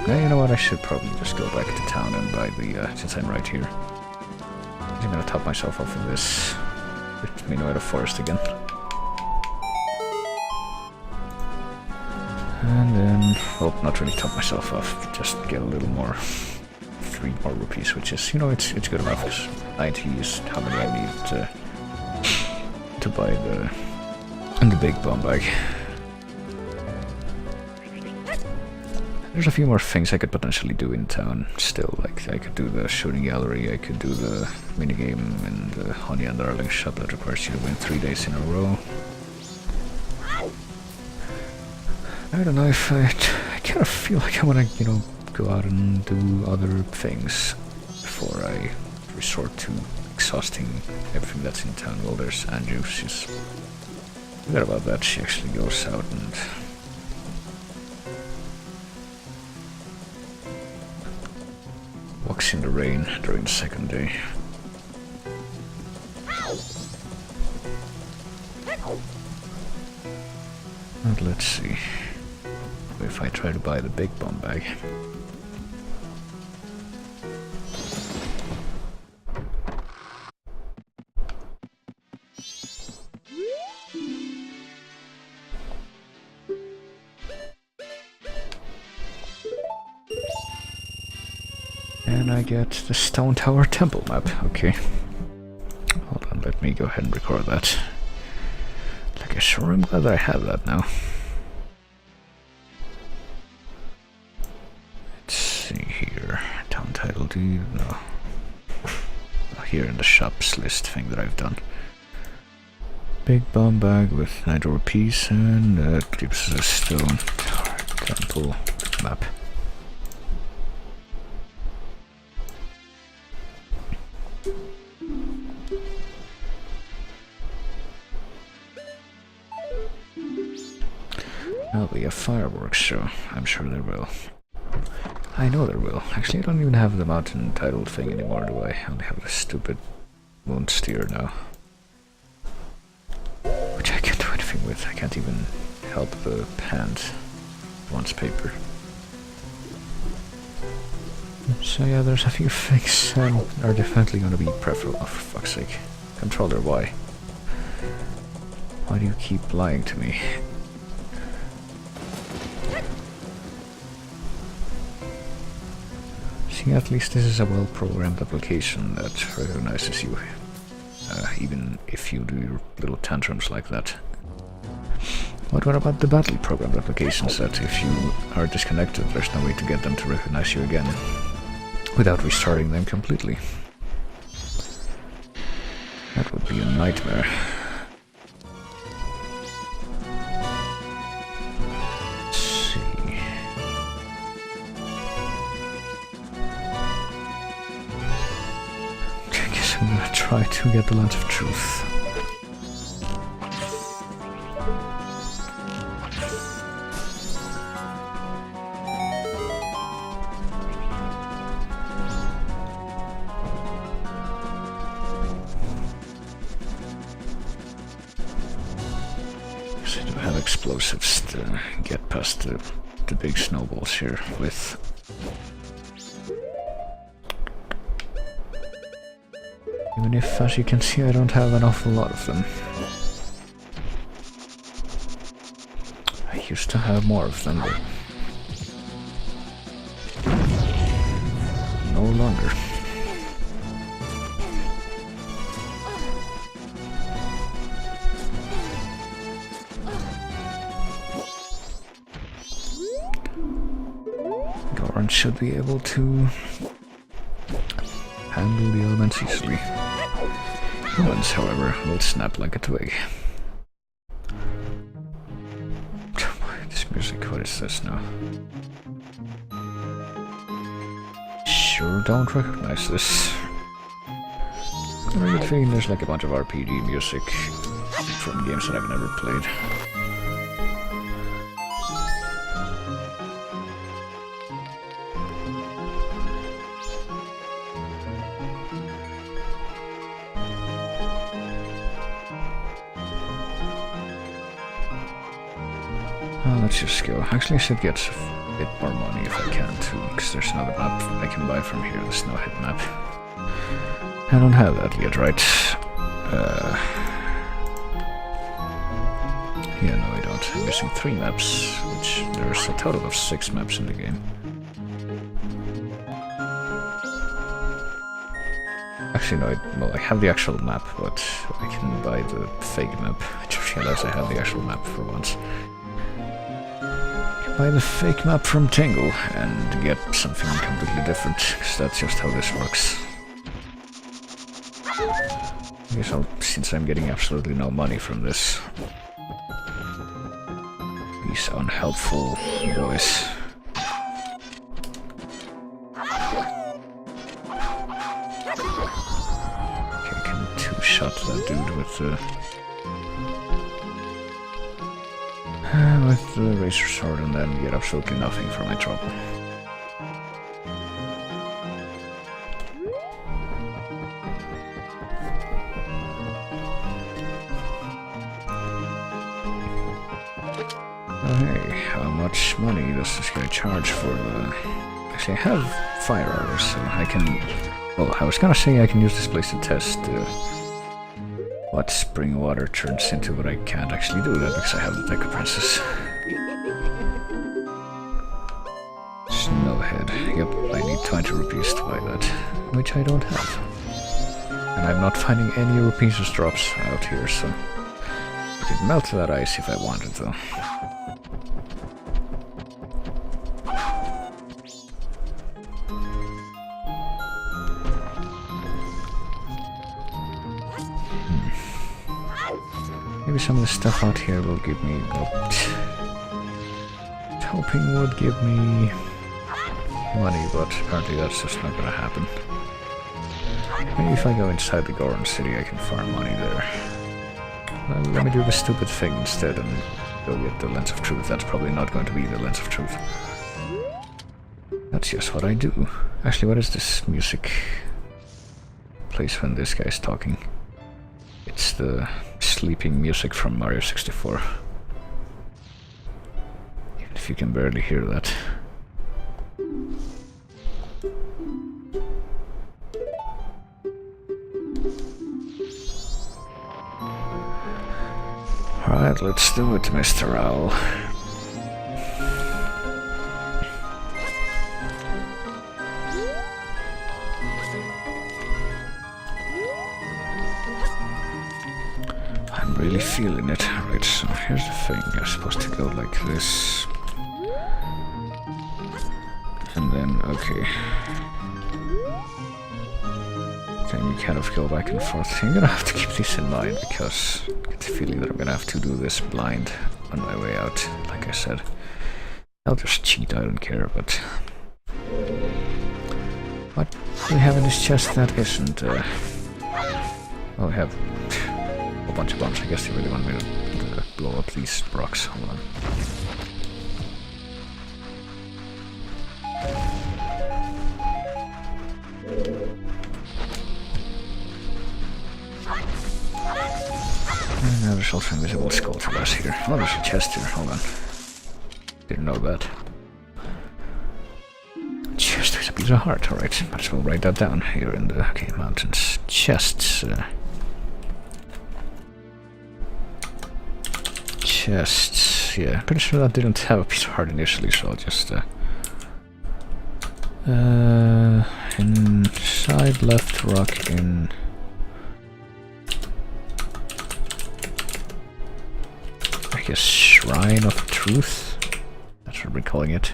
Yeah, you know what, I should probably just go back to town and buy the, since I'm right here. I'm gonna top myself off of this. Let me know at a forest again. And then, well, not really top myself off, just get a little more. 3 more rupees, which is, you know, it's good enough, because 90 is how many I need to buy the big bomb bag. There's a few more things I could potentially do in town still, like I could do the shooting gallery, I could do the minigame in the Honey and Darling shop that requires you to win 3 days in a row. I don't know if I kind of feel like I want to, you know, go out and do other things before I resort to exhausting everything that's in town. Well, there's Andrew, she's... Forgot about that, she actually goes out and... walks in the rain during the second day. And let's see if I try to buy the big bomb bag. And I get the Stone Tower Temple map. Okay. Hold on, let me go ahead and record that. Like, I sure am glad that I have that now. Let's see here. Town title deed, no. Oh, here in the shops list thing that I've done. Big bomb bag with 90 rupees, and that gives us a Stone Tower Temple map. There'll be a fireworks show. I'm sure there will. I know there will. Actually, I don't even have the mountain title thing anymore, do I? I only have the stupid moon steer now. Which I can't do anything with. I can't even help the hand. One's paper. So yeah, there's a few things are definitely going to be preferable. Oh, for fuck's sake. Controller, why? Why do you keep lying to me? See, at least this is a well-programmed application that recognizes you, even if you do your little tantrums like that. But what about the badly programmed applications that if you are disconnected, there's no way to get them to recognize you again without restarting them completely? be a nightmare. Let's see. I guess I'm gonna try to get the lens of truth. Explosives to get past the big snowballs here with. Even if, as you can see, I don't have an awful lot of them. I used to have more of them, but no longer. Should be able to handle the elements easily. Humans, however, will snap like a twig. This music, what is this now? Sure don't recognize this. I have a good feeling there's like a bunch of RPG music from games that I've never played. Let's just go. Actually, I should get a bit more money if I can too, because there's another map I can buy from here, the Snowhead map. I don't have that yet, right? Yeah, no I don't. I'm missing 3 maps, which there's a total of 6 maps in the game. Actually, no, well, I have the actual map, but I can buy the fake map. I just realized I have the actual map for once. Buy the fake map from Tingle and get something completely different, because that's just how this works. I guess since I'm getting absolutely no money from this. These unhelpful boys. Okay, I can two-shot that dude with the razor sword and then get absolutely nothing for my trouble. Oh hey, how much money does this guy charge for the... Actually, I have fire arrows, so I can... Well, I was gonna say I can use this place to test what spring water turns into, but I can't actually do that because I have the Deca Princess. Snowhead. Yep, I need 20 rupees to buy that, which I don't have. And I'm not finding any rupees drops out here, so... I could melt that ice if I wanted, though. Maybe some of the stuff out here will give me... hoping would give me money, but apparently that's just not gonna happen. Maybe if I go inside the Goron City I can farm money there. Well, let me do the stupid thing instead and go get the Lens of Truth. That's probably not going to be the Lens of Truth. That's just what I do. Actually, what is this music place when this guy's talking? It's the sleeping music from Mario 64. Even if you can barely hear that. Alright, let's do it, Mr. Owl. I'm really feeling it. Right, so here's the thing. You're supposed to go like this. And then, okay. Then and you kind of go back and forth. I'm gonna have to keep this in mind because I get the feeling that I'm gonna have to do this blind on my way out, like I said. I'll just cheat, I don't care, but... What do we have in this chest that isn't... Oh, we have a whole bunch of bombs. I guess they really want me to blow up these rocks. Hold on. And now there's also invisible skull to us here. Oh, there's a chest here. Hold on. Didn't know that. Chest, there's a piece of heart. Alright, might as well write that down here in the mountains. Chests. Chests. Yeah, pretty sure that didn't have a piece of heart initially, so I'll just... inside left rock in... I guess Shrine of Truth? That's what we're calling it.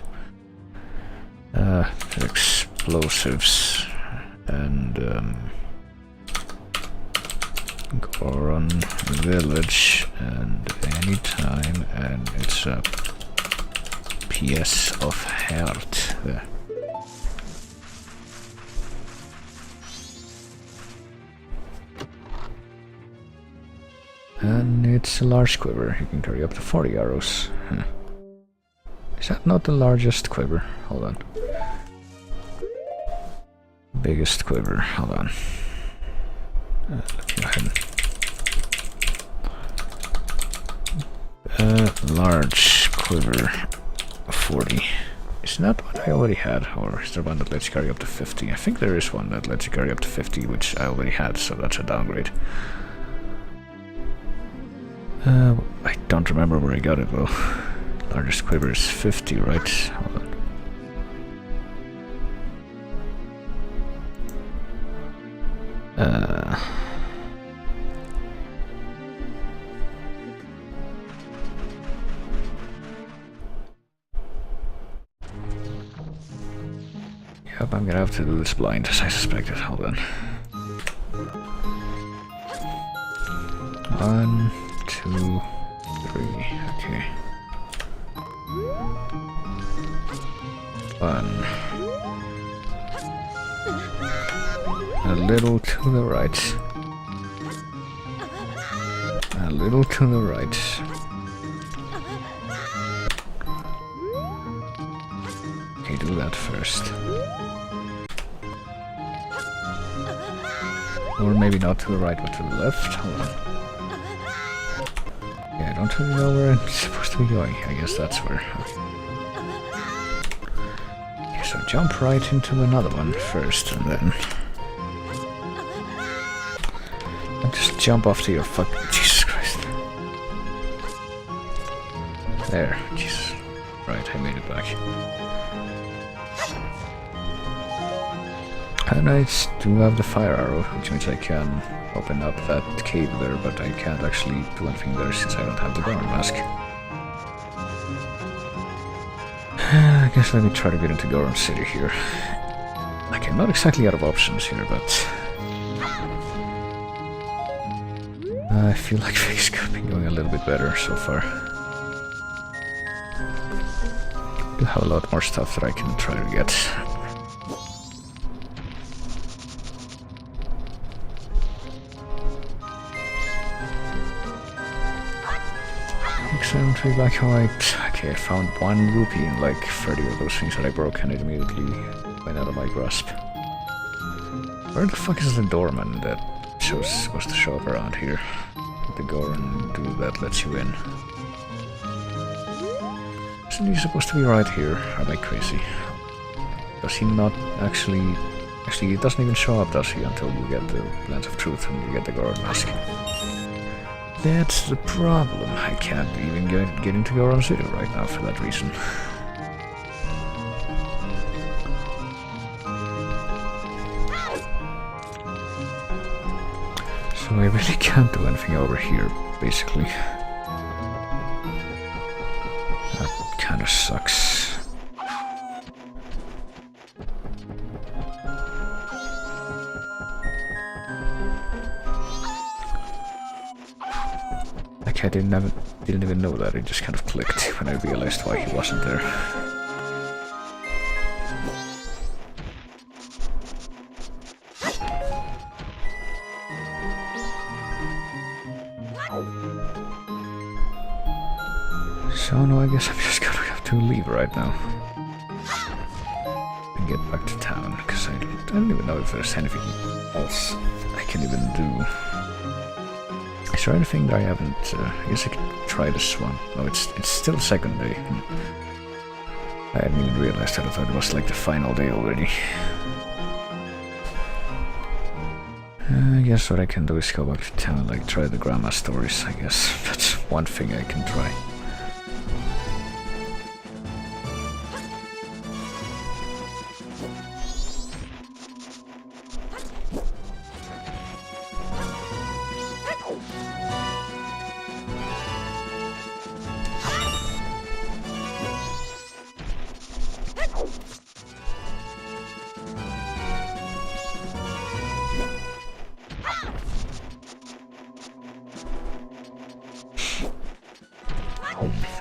Explosives and Goron Village and anytime, and it's a PS of Heart. There. And it's a large quiver. You can carry up to 40 arrows. Is that not the largest quiver? Hold on. Biggest quiver. Hold on. Let me go ahead. Large quiver. 40. Is that what I already had? Or is there one that lets you carry up to 50? I think there is one that lets you carry up to 50, which I already had, so that's a downgrade. I don't remember where I got it though. Largest quiver is 50, right? Hold on. Yep, I'm gonna have to do this blind as I suspected. Hold on. 1, 2, 3. Okay. 1. A little to the right. A little to the right. Okay, do that first. Or maybe not to the right, but to the left. Hold on. Yeah, I don't really know where I'm supposed to be going. I guess that's where. Okay, so jump right into another one first, and then... just jump off to your fucking... Jesus Christ. There. Jesus. Right, I made it back. And I do have the fire arrow, which means I can open up that cave there, but I can't actually do anything there since I don't have the Goron mask. I guess let me try to get into Goron City here. Like, I'm not exactly out of options here, but... I feel like things could be going a little bit better so far. I do have a lot more stuff that I can try to get. Excellent, back home. Okay, I found 1 rupee in like 30 of those things that I broke, and it immediately went out of my grasp. Where the fuck is the doorman that supposed to show up around here? The Goron dude that lets you in. Isn't he supposed to be right here? Am I crazy? Does he not actually... Actually, he doesn't even show up, does he, until you get the Lens of Truth and you get the Goron mask. That's the problem. I can't even get into Goron City right now for that reason. So I really can't do anything over here, basically. That kinda sucks. I didn't even know that. It just kind of clicked when I realized why he wasn't there. So no, I guess I'm just gonna have to leave right now and get back to town, because I don't even know if there's anything else I can even do. Is there anything that I haven't? I guess I could try this one. Oh, it's still second day. I hadn't even realized that. I thought it was like the final day already. I guess what I can do is go back to town, like try the grandma stories. I guess that's one thing I can try.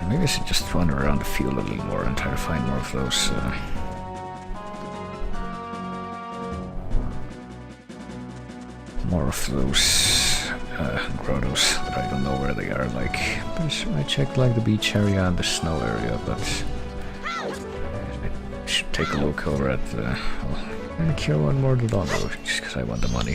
Maybe I should just run around the field a little more and try to find more of those grottos that I don't know where they are. Like, I checked like the beach area and the snow area, but I should take a look over at the... well, I'm gonna kill one more Dodongo just because I want the money.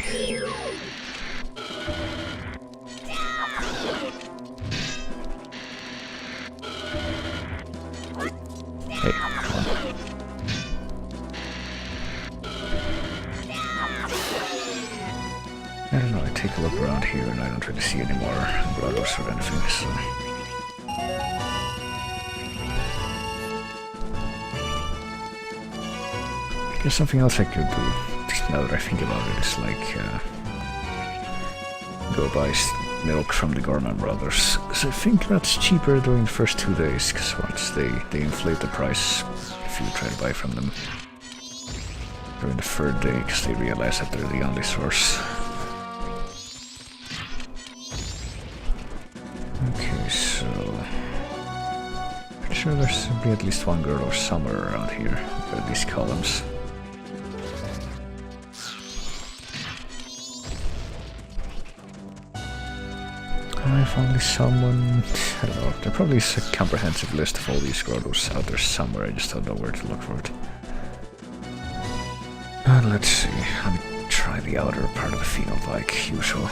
Hey, come on. I don't know, I take a look around here and I don't really see any more grottos or anything, so... I guess something else I could do, just now that I think about it, is like... go buy milk from the Gorman brothers, because I think that's cheaper during the first 2 days, because once they inflate the price if you try to buy from them during the third day, because they realize that they're the only source. Okay, so... pretty sure there should be at least one girl or somewhere around here, by these columns. If only someone... I don't know, there probably is a comprehensive list of all these grottos out there somewhere, I just don't know where to look for it. Let's see, let me try the outer part of the field like usual.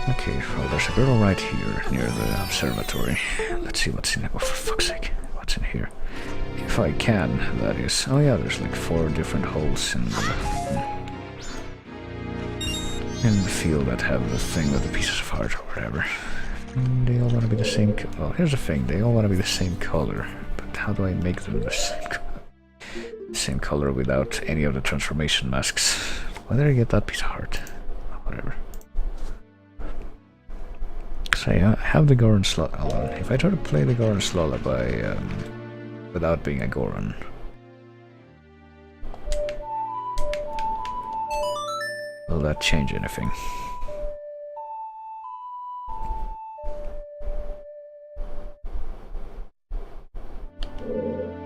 Okay, well there's a girl right here, near the observatory. Let's see what's in here. Oh, for fuck's sake, what's in here? If I can, that is. Oh yeah, there's like 4 different holes in the field that have the thing with the pieces of heart or whatever. They all want to be the same well, here's the thing, they all want to be the same color. But how do I make them the same color without any of the transformation masks? Why did I get that piece of heart? Whatever. I have the Goron's Lullaby. If I try to play the Goron's Lullaby without being a Goron, will that change anything?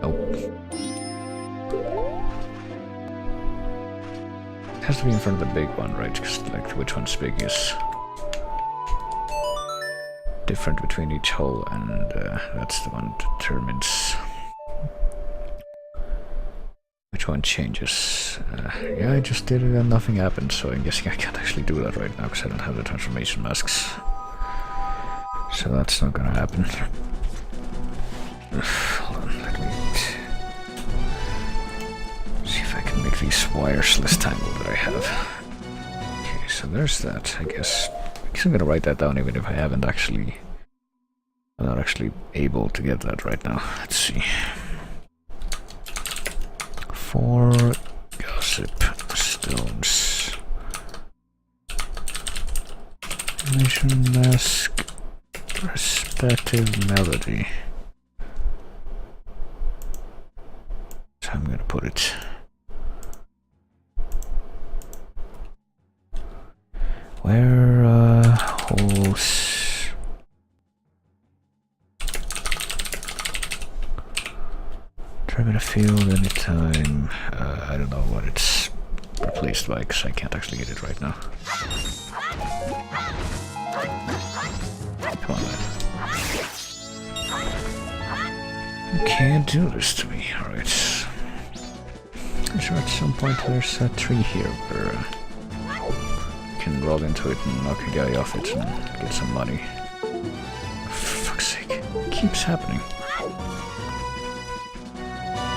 Nope. It has to be in front of the big one, right? Because like which one's big is different between each hole, and that's the one that determines which one changes. Yeah, I just did it and nothing happened, so I'm guessing I can't actually do that right now because I don't have the transformation masks. So that's not gonna happen. Hold on, let me see if I can make these wires less tangled that I have. Okay, so there's that, I guess. I'm gonna write that down even if I haven't actually... I'm not actually able to get that right now. Let's see. 4 gossip stones. Transformation mask Respective melody. So I'm gonna put it. Where holes. Travel a field anytime. I don't know what it's replaced by because I can't actually get it right now. Come on, man. You can't do this to me, alright. I'm sure at some point there's a tree here where you can roll into it and knock a guy off it and get some money. For fuck's sake, it keeps happening.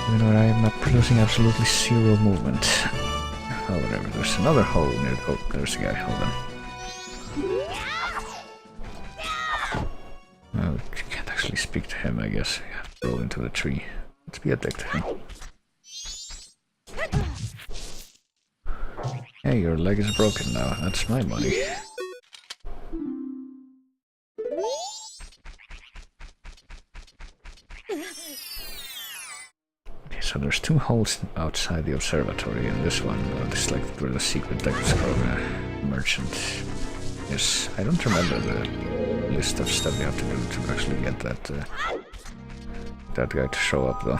Even though I'm not producing absolutely zero movement. Oh, whatever, there's another hole near the... Oh, there's a guy, hold on. Oh, you can't actually speak to him, I guess. You have to roll into the tree. Let's be a dick to him. Hey, your leg is broken now. That's my money. Okay, so there's 2 holes outside the observatory, and this one, this is like where the secret Decoscrow merchant is. I don't remember the list of stuff you have to do to actually get that that guy to show up, though.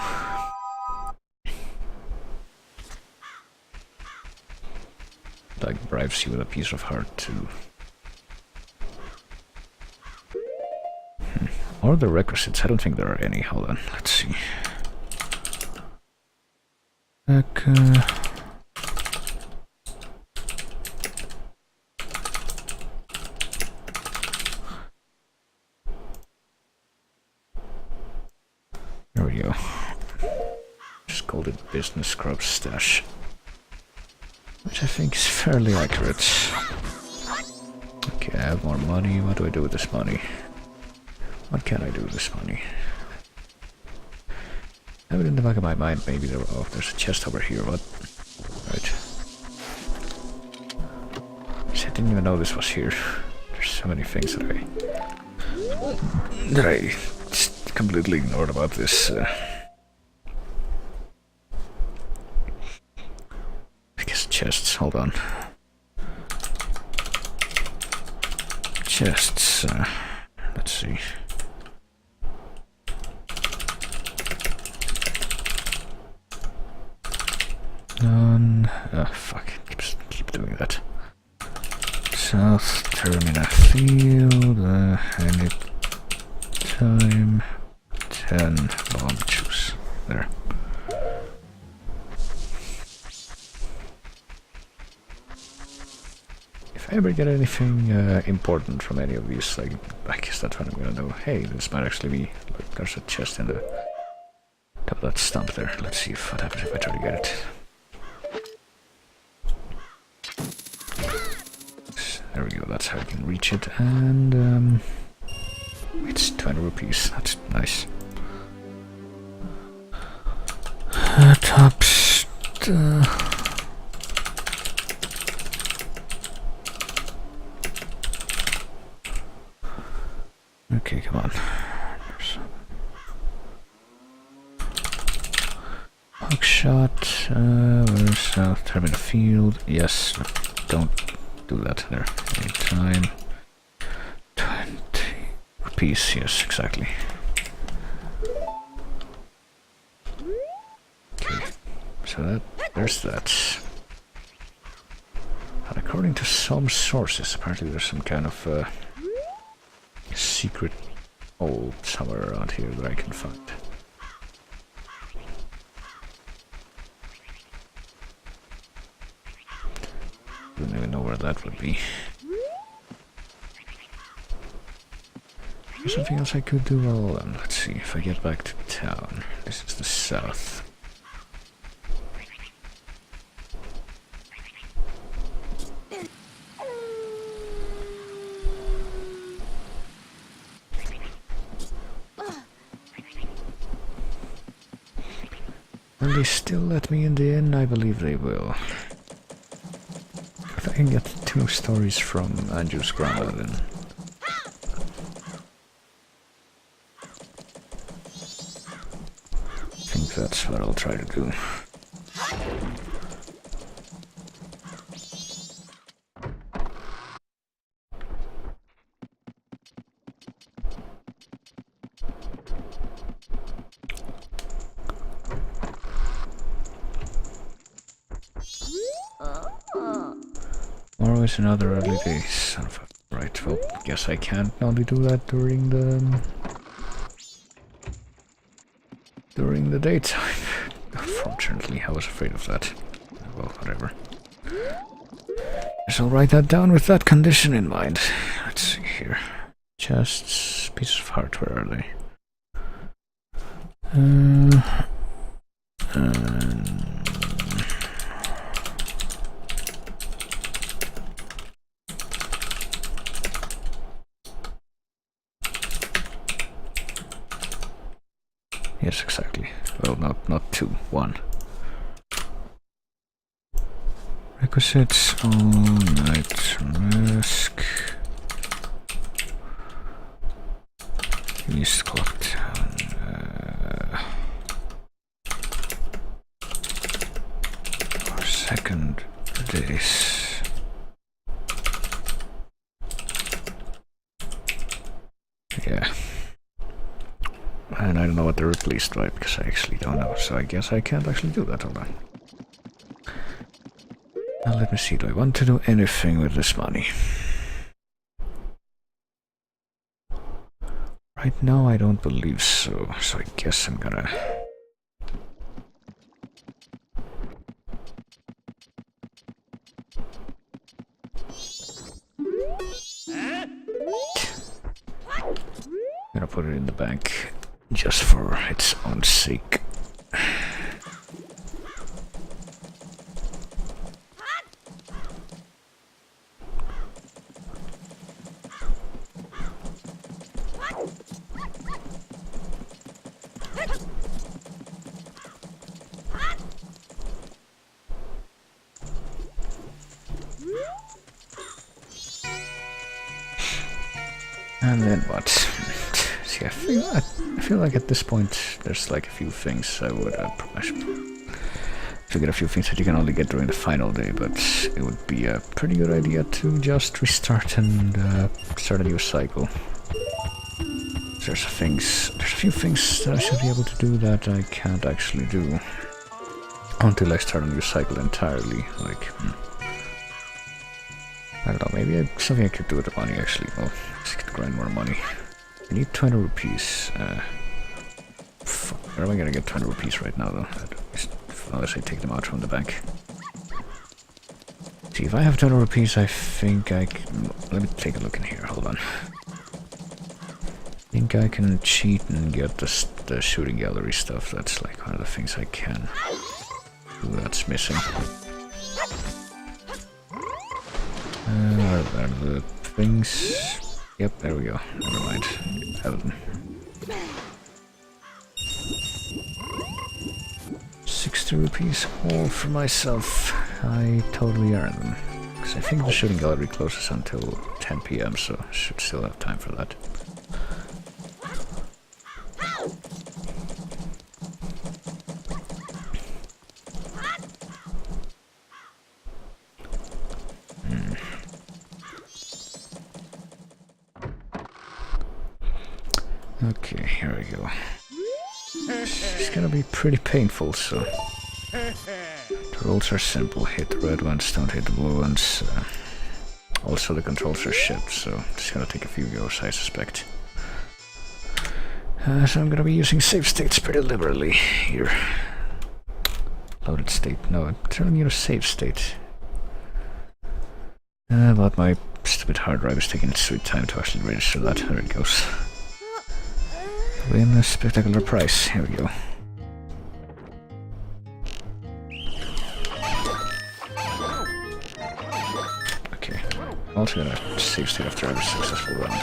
Like bribes you with a piece of heart too. Or the requisites. I don't think there are any. Hold on. Let's see. There we go. Just called it business crop stash. Which I think is fairly accurate. Okay, I have more money. What do I do with this money? What can I do with this money? I have it in the back of my mind. Maybe there. Oh, there's a chest over here. What? Right. I didn't even know this was here. There's so many things that I just completely ignored about this. Chests, hold on. Chests, let's see. None. Oh, fuck. Keep doing that. South Termina Field, anytime. 10 bomb juice. There. If I ever get anything important from any of these, like, I guess that's what I'm gonna do. Hey, this might actually be... Look, there's a chest in the top of that stump there. Let's see what happens if I try to get it. There we go, that's how I can reach it, and it's 20 rupees, that's nice. Tops... Okay, come on. Hookshot, where's South Terminal Field? Yes, don't do that there. Anytime. 20 rupees, yes, exactly. Okay, so there's that. And according to some sources, apparently there's some kind of secret hole somewhere around here that I can find. Don't even know where that would be. There's something else I could do. Well, let's see if I get back to town. This is the south. Will they still let me in the inn? I believe they will. If I can get 2 stories from Andrew's grandma, then that's what I'll try to do. Tomorrow is another early day, son of a... Right, well, guess I can't only do that during the daytime. Unfortunately, I was afraid of that. Well, whatever. So I'll write that down with that condition in mind. Let's see here. Chests, pieces of heart, where are they? Yes, exactly. Well, not 2, 1. Requisites, all-night risk. East collectathon. For second days. Yeah. And I don't know what they're replaced by, because I actually don't know, so I guess I can't actually do that, hold on. Now let me see, do I want to do anything with this money? Right now I don't believe so, so I guess I'm gonna... I'm gonna put it in the bank. Just for its own sake. And then what? See, I feel like at this point there's like a few things I should figure a few things that you can only get during the final day, but it would be a pretty good idea to just restart and start a new cycle. There's a few things that I should be able to do that I can't actually do until I start a new cycle entirely. Like, I don't know, maybe something I could do with the money actually. Well, just could grind more money. I need 20 rupees. Fuck, where am I gonna get 20 rupees right now though? Unless I take them out from the bank. See, if I have 20 rupees, I think I can... Let me take a look in here, hold on. I think I can cheat and get the shooting gallery stuff. That's like one of the things I can do that's missing. Are the things... Yep, there we go. Never mind. Have them. 60 rupees all for myself. I totally earned them. Because I think the shooting gallery closes until 10 PM, so I should still have time for that. Okay, here we go. It's gonna be pretty painful, so... The rules are simple, hit the red ones, don't hit the blue ones. Also the controls are shit, so it's gonna take a few goes, I suspect. So I'm gonna be using save states pretty liberally here. Loaded state, no, I'm turning you to save state. But my stupid hard drive is taking its sweet time to actually register that. There it goes. Win a spectacular prize. Here we go. Okay. I'm also gonna save state after every successful round.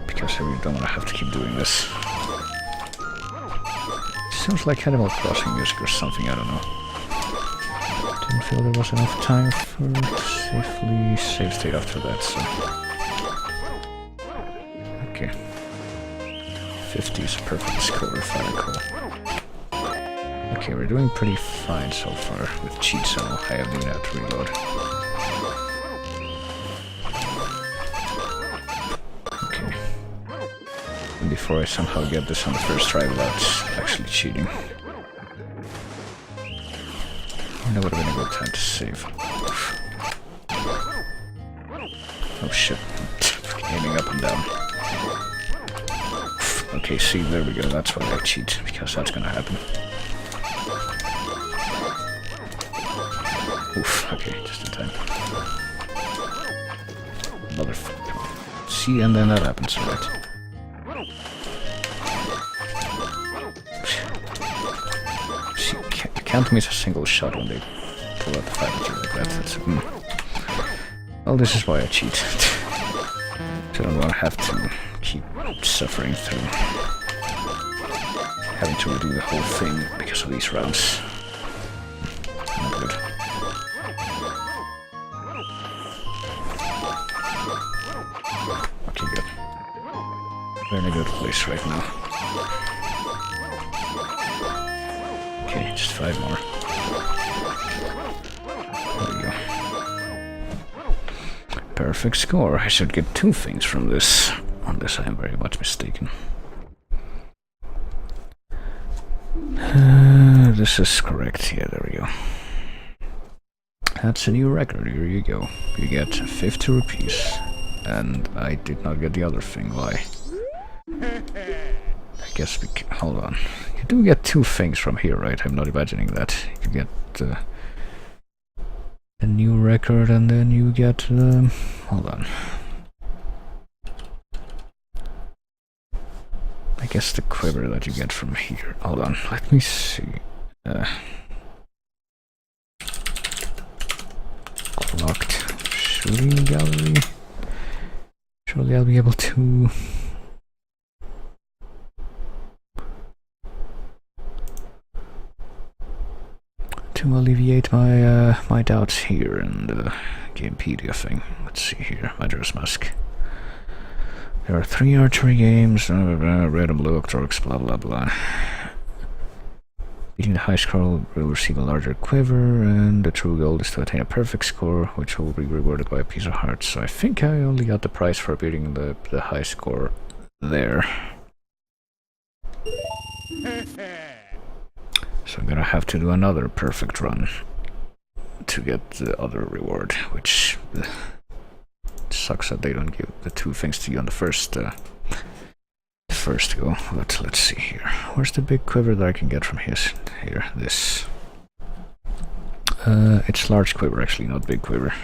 Because I really don't want to have to keep doing this. Sounds like Animal Crossing music or something, I don't know. Didn't feel there was enough time for it to safely save state after that, so... Okay. 50 is a perfect score if I recall. Okay, we're doing pretty fine so far with cheats and all. I haven't even had to reload. Okay. And before I somehow get this on the first try without actually cheating. That would have been a good time to save. Oh shit. Aiming up and down. Okay, see, there we go. That's why I cheat, because that's gonna happen. Oof, okay, just in time. Motherfucker, come on. See, and then that happens, right? See, can't miss a single shot when they pull out the fight at you like that. That's, Well, this is why I cheat. So I don't want to have to keep suffering through having to redo the whole thing because of these rounds. Not good. Okay, good. We're in a good place right now. Okay, just 5 more. There we go. Perfect score. I should get 2 things from this, unless I am very much mistaken. This is correct. Yeah, there we go. That's a new record. Here you go. You get 50 rupees. And I did not get the other thing. Why? I guess we can... Hold on. You do get 2 things from here, right? I'm not imagining that. You get a new record and then you get... hold on. I guess the quiver that you get from here. Hold on. Let me see. Locked shooting gallery. Surely I'll be able to... to alleviate my my doubts here in the Gamepedia thing. Let's see here. Majora's Mask. There are 3 archery games, red and blue octorks, blah blah blah. Beating the high score will receive a larger quiver, and the true goal is to attain a perfect score, which will be rewarded by a piece of heart. So I think I only got the prize for beating the high score there. So I'm gonna have to do another perfect run to get the other reward, which sucks that they don't give the 2 things to you on the first go. But let's see here. Where's the big quiver that I can get from his? Here, this. It's large quiver actually, not big quiver.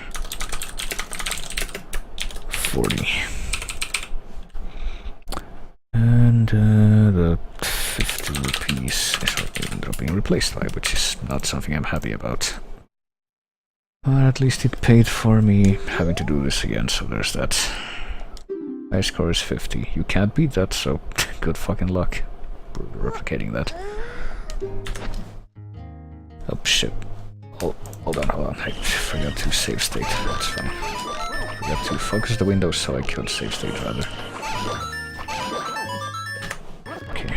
40. And the 50 rupees is being replaced by, which is not something I'm happy about. But at least it paid for me having to do this again, so there's that. My score is 50. You can't beat that, so good fucking luck replicating that. Oh shit. Hold on. I forgot to save state. That's fine. Forgot to focus the window so I could save state rather. Okay.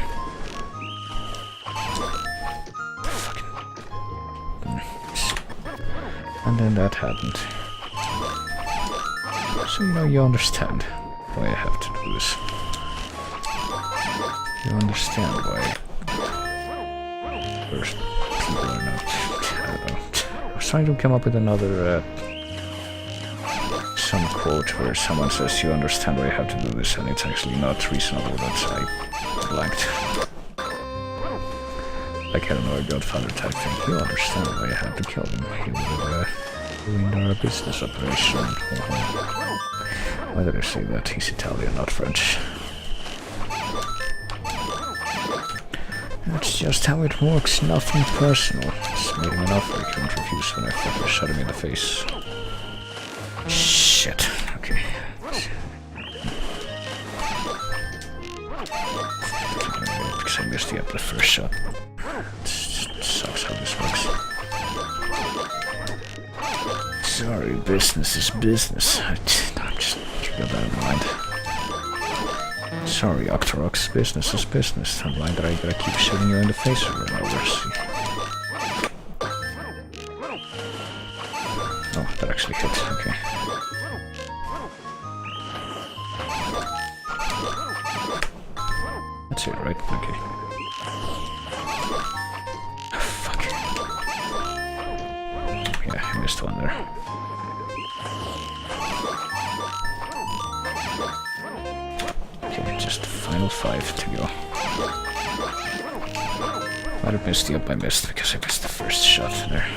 And then that happened. So you understand why I have to do this. You understand why first people are not... I don't know. I was trying to come up with another some quote where someone says you understand why you have to do this, and it's actually not reasonable, but I blanked. Like, I don't know, a Godfather type thing. You understand why I had to kill him. He would have ruined our business operation. Why did I say that? He's Italian, not French. That's just how it works, nothing personal. Just made him an offer he couldn't refuse when I fucking shot him in the face. Shit. Okay. Because I missed the first shot. It sucks how this works. Sorry, business is business. I'm just keep that in mind. Sorry, Octorox, business is business. Don't mind that I gotta keep shooting you in the face over and over. See? Oh, that actually hit. Okay. That's it, right? Okay. Oh, fuck. Yeah, I missed one there. Okay, just the final 5 to go. Might have missed the up I missed because I missed the first shot there.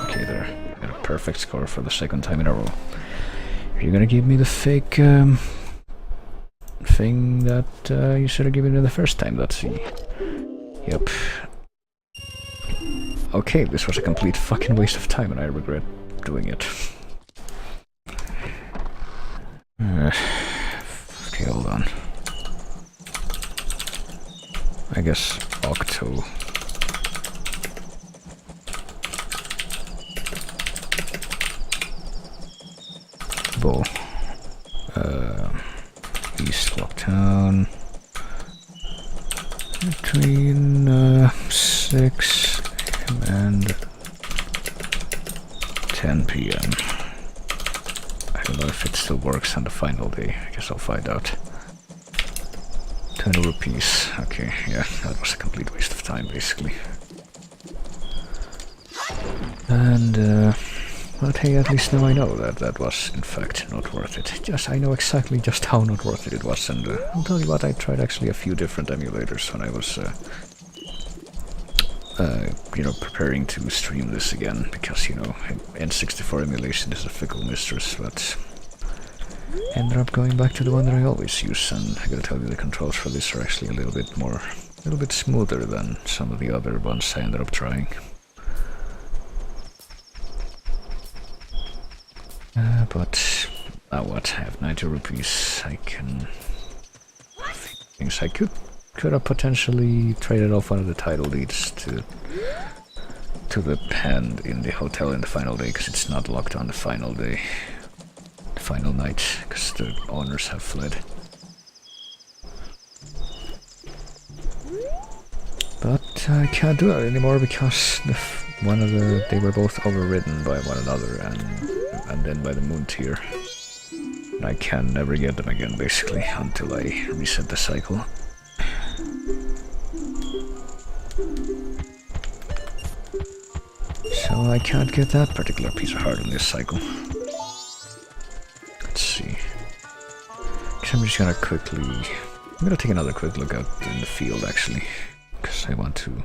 Okay, there. Got a perfect score for the second time in a row. Are you gonna give me the fake thing that you should have given me the first time? Let's see. Yep. Okay, this was a complete fucking waste of time and I regret doing it. Okay, hold on. I guess Octo. Bull. East Clocktown. Between 6 and 10 p.m. I don't know if it still works on the final day. I guess I'll find out. 20 rupees. Okay, yeah, that was a complete waste of time, basically. And, but hey, at least now I know that that was, in fact, not worth it. I know exactly just how not worth it was, and I'll tell you what, I tried actually a few different emulators when I was, you know, preparing to stream this again, because, you know, N64 emulation is a fickle mistress, but ended up going back to the one that I always use, and I gotta tell you, the controls for this are actually a little bit smoother than some of the other ones I ended up trying. But now what? I have 90 rupees. I can... things I could have potentially traded off one of the title deeds to the hand in the hotel in the final day, because it's not locked on the final day. Final night, because the owners have fled. But I can't do that anymore because they were both overridden by one another and then by the moon tier. And I can never get them again, basically, until I reset the cycle. So I can't get that particular piece of heart in this cycle. Let's see. I'm just gonna I'm gonna take another quick look out in the field, actually, because I want to,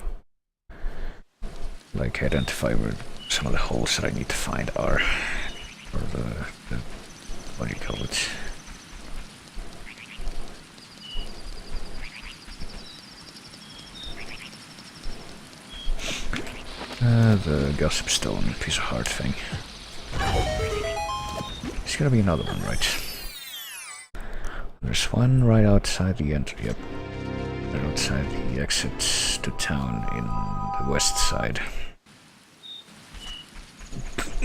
like, identify where some of the holes that I need to find are, or the what do you call it? The gossip stone piece of heart thing. There's gotta be another one, right? There's one right outside the entry, yep. Right outside the exit to town in the west side.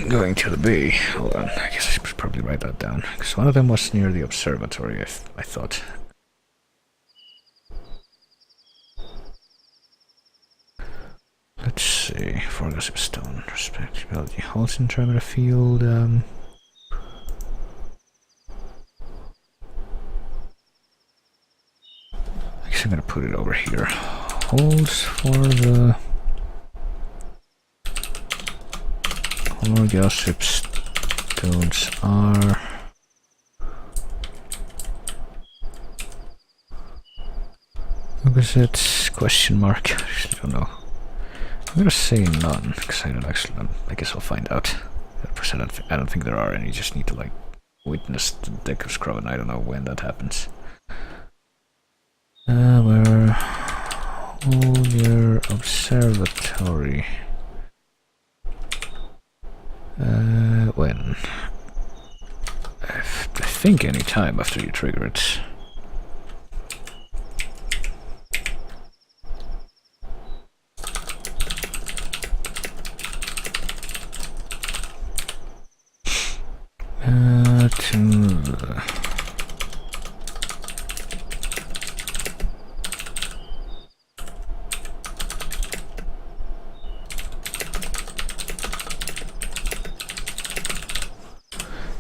Going to the bay. Hold on, I guess I should probably write that down. Because one of them was near the observatory, I thought. Let's see, for gossip stone, respectability, holes in terminal field, I guess I'm gonna put it over here. Holes for the all gossip stones are opposites, question mark, I actually don't know. I'm gonna say none, because I don't actually know. I guess I'll find out. I don't think there are any, you just need to, like, witness the deck of scroll, and I don't know when that happens. Where... hold your observatory. When? I think any time after you trigger it.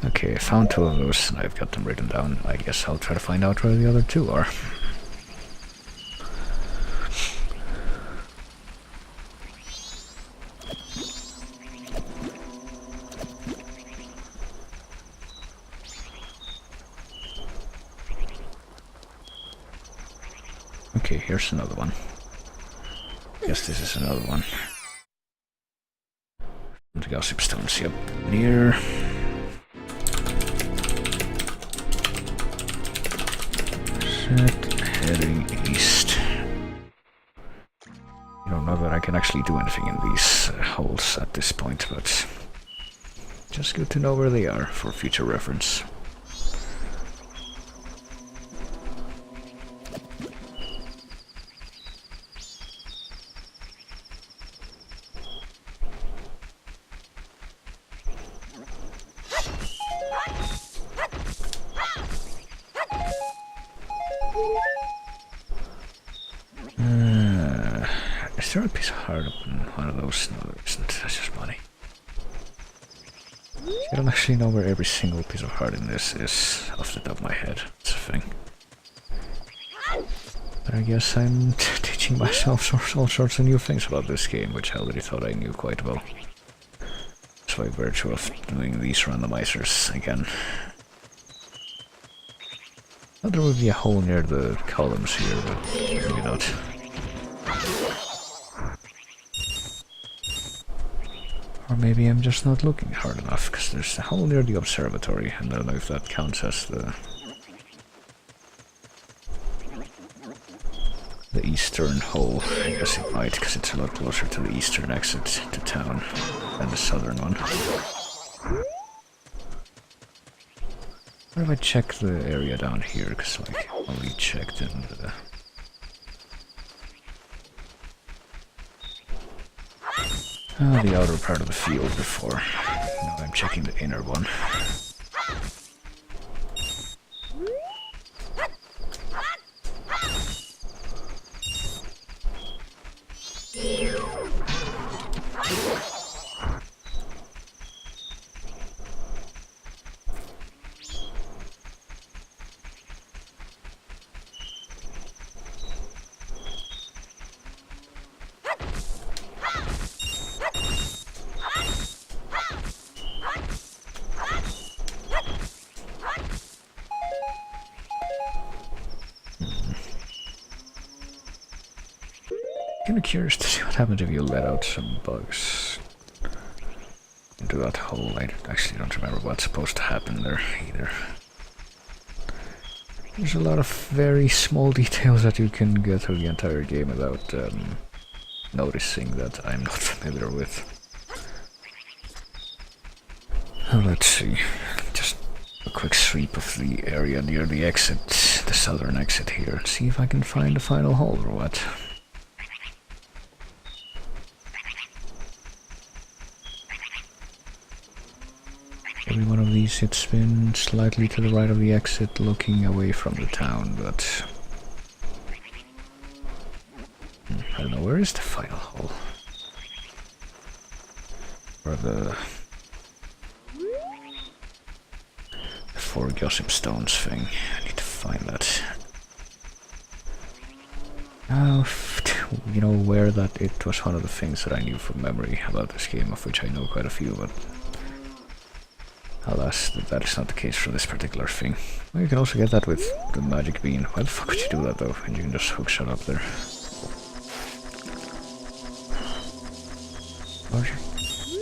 Okay, I found 2 of those and I've got them written down. I guess I'll try to find out where the other 2 are. Okay, here's another one. Guess this is another one. The gossip stones, yep. Near. Set heading east. I don't know that I can actually do anything in these holes at this point, but just good to know where they are for future reference. Is there a piece of heart up in one of those? No, there isn't. That's just money. I don't actually know where every single piece of heart in this is off the top of my head. It's a thing. But I guess I'm teaching myself all sorts of new things about this game, which I already thought I knew quite well. Just by virtue of doing these randomizers again. Thought there would be a hole near the columns here, but maybe not. Or maybe I'm just not looking hard enough, because there's a hole near the observatory, and I don't know if that counts as the eastern hole. I guess it might, because it's a lot closer to the eastern exit to town than the southern one. What if I check the area down here, because like, I only checked in the... the outer part of the field before. Now I'm checking the inner one. Kinda curious to see what happens if you let out some bugs into that hole. I actually don't remember what's supposed to happen there either. There's a lot of very small details that you can get through the entire game without noticing that I'm not familiar with. Oh, let's see. Just a quick sweep of the area near the exit, the southern exit here. See if I can find the final hole or what. Every one of these it's been slightly to the right of the exit, looking away from the town, but... I don't know, where is the final hole? Or the 4 gossip stones thing. I need to find that. Oh, you know where that it was one of the things that I knew from memory about this game, of which I know quite a few, but... alas, that is not the case for this particular thing. Well, you can also get that with the magic bean. Why the fuck would you do that though? And you can just hook shot up there. Or you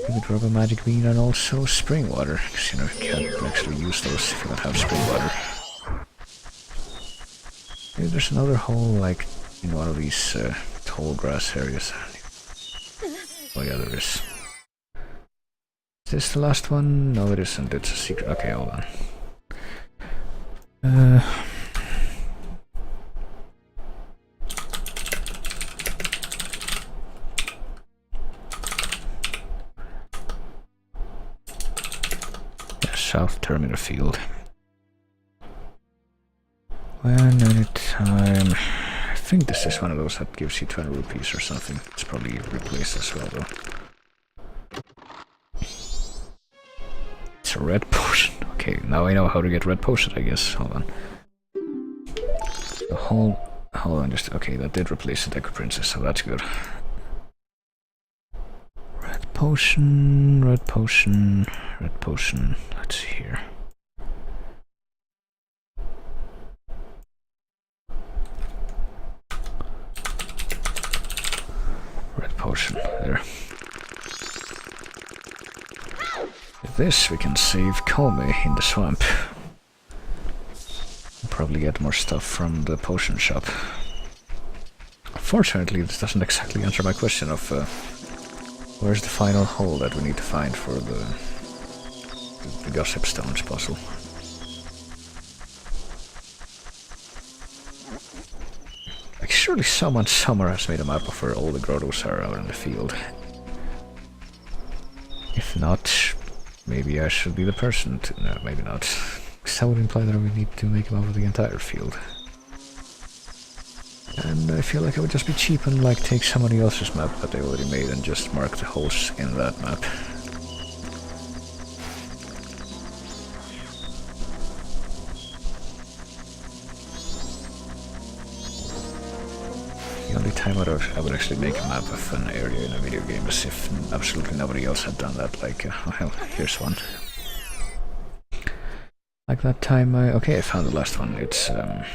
could drop a magic bean and also spring water, because you know you can't actually use those if you don't have spring water. Maybe there's another hole like in one of these tall grass areas. Oh yeah, there is. Is this the last one? No, it isn't. It's a secret. Okay, hold on. Yeah, South Terminal Field. When any time... I think this is one of those that gives you 20 rupees or something. It's probably replaced as well, though. A red potion. Okay, now I know how to get red potion, I guess. Hold on. Hold on, just... Okay, that did replace the Deku Princess, so that's good. Red potion, red potion, red potion. Let's see here. Red potion, there. With this, we can save Komi in the swamp. Probably get more stuff from the potion shop. Fortunately, this doesn't exactly answer my question of where's the final hole that we need to find for the Gossip Stones puzzle. Like, surely someone somewhere has made a map of where all the grottos are out in the field. If not, maybe I should be the person to... No, maybe not. Because that would imply that we need to make a map of the entire field. And I feel like I would just be cheap and like take somebody else's map that they already made and just mark the holes in that map. The only time I would actually make a map of an area in a video game is if absolutely nobody else had done that, like, well, here's one. Like that time okay, I found the last one. It's near...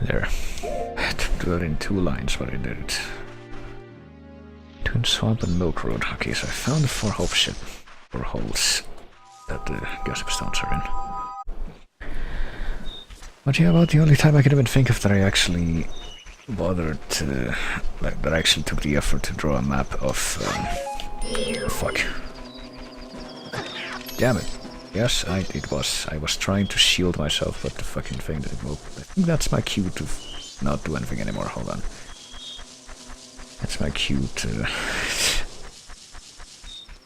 There. I had to do it in 2 lines, but I did it. Twin Swamp and Milk Road. Okay, so I found the 4 holes that the Gossip Stones are in. But yeah, about the only time I could even think of that I actually bothered to... Like, that I actually took the effort to draw a map of... fuck. Damn it. Yes, I was trying to shield myself, but the fucking thing didn't move. I think that's my cue to not do anything anymore. Hold on. That's my cue to...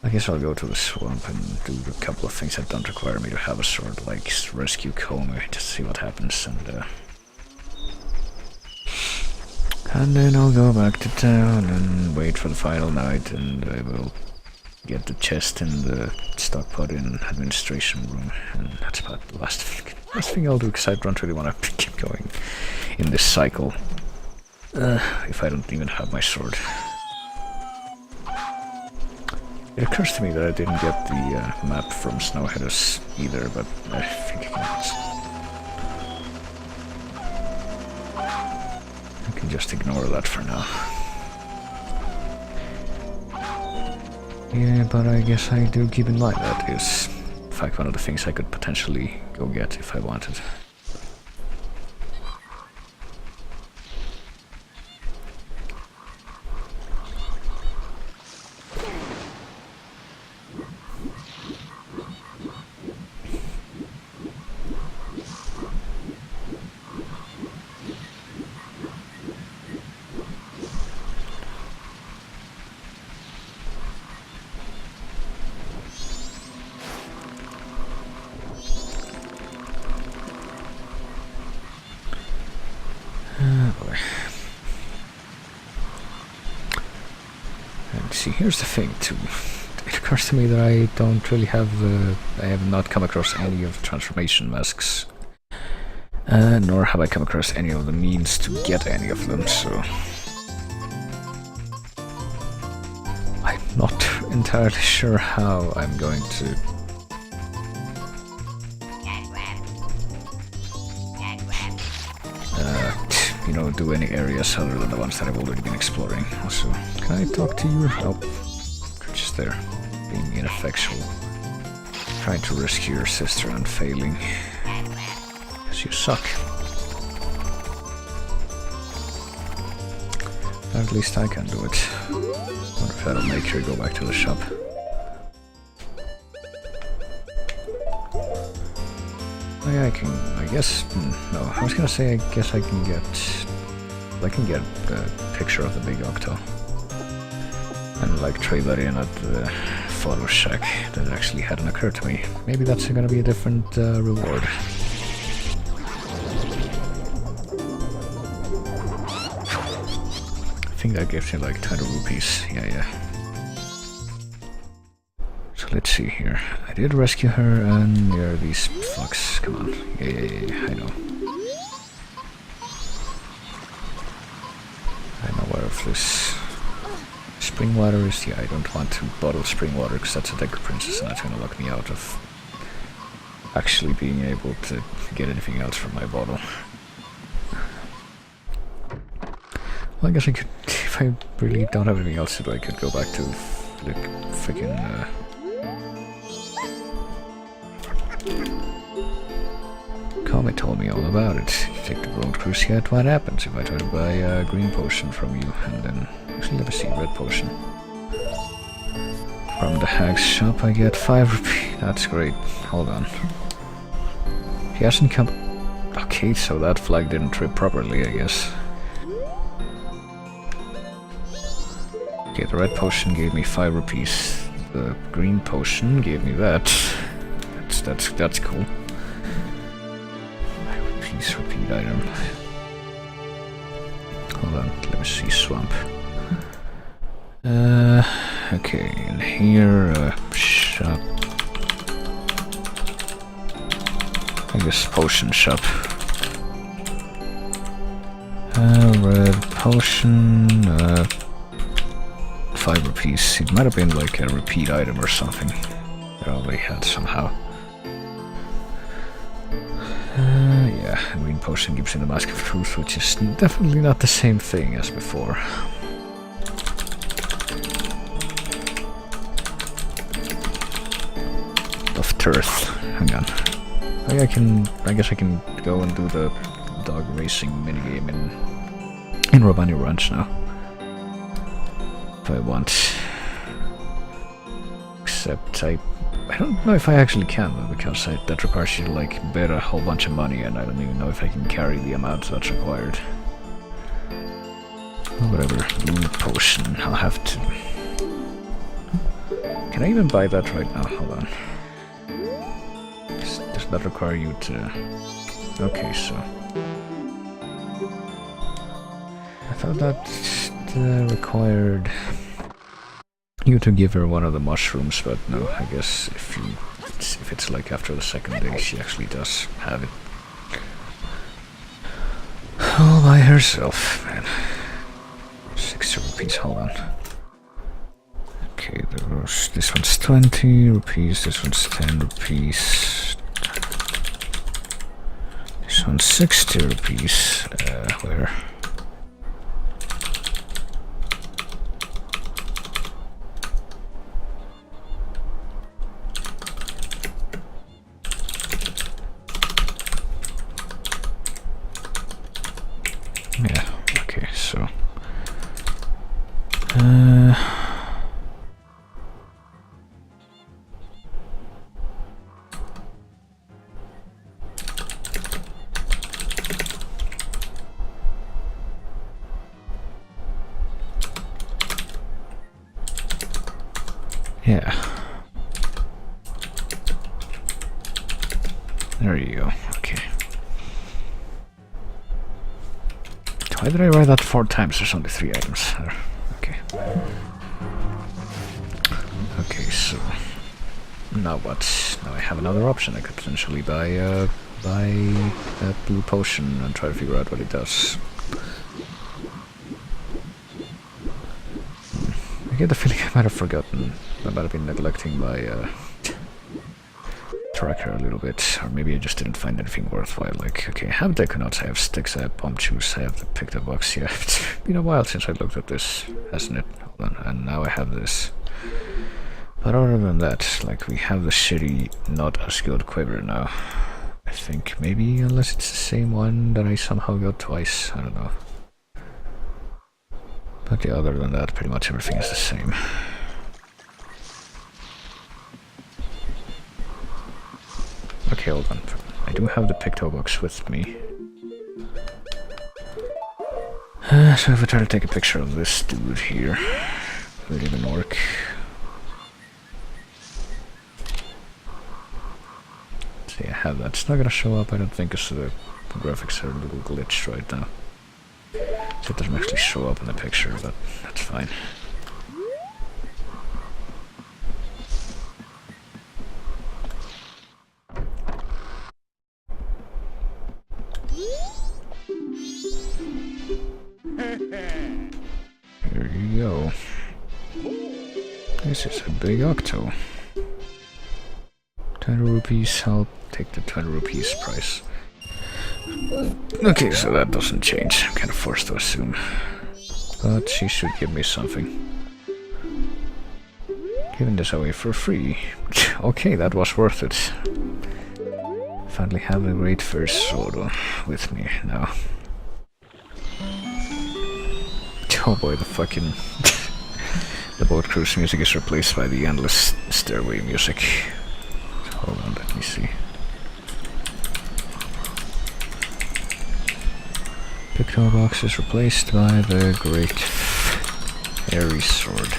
I guess I'll go to the swamp and do a couple of things that don't require me to have a sword, like rescue Komi, just see what happens, and then I'll go back to town and wait for the final night, and I will get the chest in the stockpot in administration room, and that's about the last thing I'll do, because I don't really want to keep going in this cycle if I don't even have my sword. It occurs to me that I didn't get the map from Snowheaders either, but I think I can just ignore that for now. Yeah, but I guess I do keep in mind that is, in fact, one of the things I could potentially go get if I wanted. See, here's the thing too. It occurs to me that I don't really have I have not come across any of the transformation masks, nor have I come across any of the means to get any of them, so I'm not entirely sure how I'm going to you know, do any areas other than the ones that I've already been exploring. Also, can I talk to you? Nope. You're just there, being ineffectual. Trying to rescue your sister and failing. Because you suck. At least I can do it. Wonder if that'll make her go back to the shop. Oh yeah, I guess, no, I was gonna say I guess I can get a picture of the big octo. And like trade that in at the photo shack. That actually hadn't occurred to me. Maybe that's gonna be a different reward. I think that gives you like 20 rupees. Yeah. So let's see here. I did rescue her and there are these fucks. Come on. Yeah, I know. I know where of this spring water is. Yeah, I don't want to bottle spring water because that's a Deku Princess and that's gonna lock me out of actually being able to get anything else from my bottle. Well, I guess I could, if I really don't have anything else to do, I could go back to the freaking Comet told me all about it. You take the road cruise yet? What happens if I try to buy a green potion from you and then actually let me see, red potion. From the hag's shop I get 5 rupees. That's great. Hold on. He hasn't come. Okay, so that flag didn't trip properly, I guess. Okay, the red potion gave me 5 rupees. The green potion gave me that. That's cool. 5 rupees repeat item. Hold on, let me see, swamp. Okay, and here, shop. I guess potion shop. Red potion, 5 rupees. It might have been like a repeat item or something that I already had somehow. Yeah, green potion gives you the Mask of Truth, which is definitely not the same thing as before. Of Turth. Hang on. I guess I can go and do the dog racing minigame in Romani Ranch now. If I want. Except I don't know if I actually can though, because that requires you to like bet a whole bunch of money and I don't even know if I can carry the amount that's required. Whatever, blue potion, I'll have to. Can I even buy that right now? Hold on. Does that require you to... Okay, so... I thought that required you to give her one of the mushrooms, but no, I guess if it's like after the second day, she actually does have it. All by herself, man. 60 rupees, hold on. Okay, this one's 20 rupees, this one's 10 rupees. This one's 60 rupees, where? Yeah, okay, so... yeah. There you go, okay. Why did I write that 4 times? There's only 3 items there. Okay. Okay, so... now what? Now I have another option. I could potentially buy that blue potion and try to figure out what it does. I get the feeling I might have forgotten. I might have been neglecting my tracker a little bit, or maybe I just didn't find anything worthwhile. Like, okay, I have Deconauts, I have sticks, I have bomb juice, I have the picked up box. Yeah, it's been a while since I looked at this, hasn't it? Hold on, and now I have this. But other than that, like, we have the shitty, not as good quiver now. I think, maybe, unless it's the same one that I somehow got twice, I don't know. But yeah, other than that, pretty much everything is the same. Okay, hold on. I do have the picto box with me. So if I try to take a picture of this dude here, will it even work? See, I have that. It's not gonna show up, I don't think, because the graphics are a little glitched right now. So it doesn't actually show up in the picture, but that's fine. Here you go. This is a big octo. 20 rupees, I'll take the 20 rupees price. Okay, so that doesn't change. I'm kind of forced to assume. But she should give me something. Giving this away for free. Okay, that was worth it. Finally have a great first solo with me now. Oh boy, the fucking... the boat cruise music is replaced by the endless stairway music. Hold on, let me see. Picto box is replaced by the great airy sword.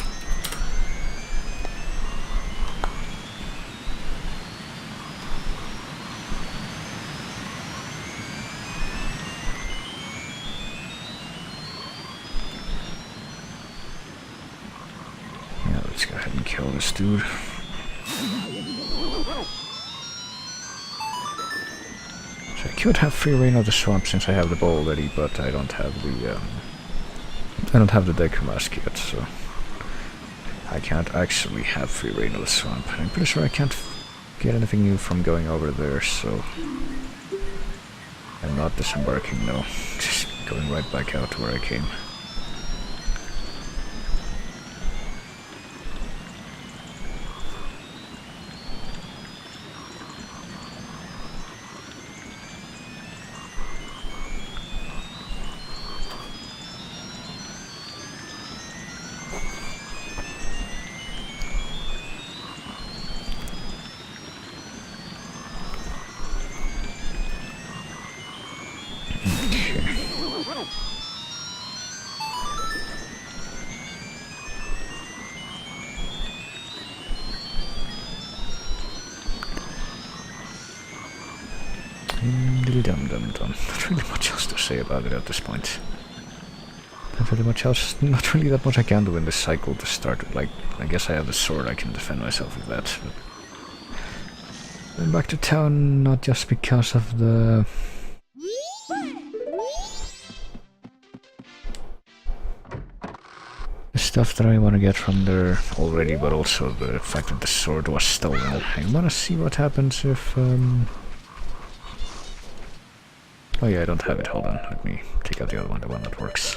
Yeah, let's go ahead and kill this dude. So I could have free reign of the swamp since I have the bow already, but I don't have the Deku mask yet, so I can't actually have free reign of the swamp. I'm pretty sure I can't get anything new from going over there, so I'm not disembarking, no. Just going right back out to where I came. Not really much else to say about it at this point. Not really much else, not really that much I can do in this cycle to start with. Like, I guess I have the sword, I can defend myself with that. But going back to town, not just because of the... stuff that I want to get from there already, but also the fact that the sword was stolen. I want to see what happens if... Oh yeah, I don't have it. Hold on, let me take out the other one, the one that works.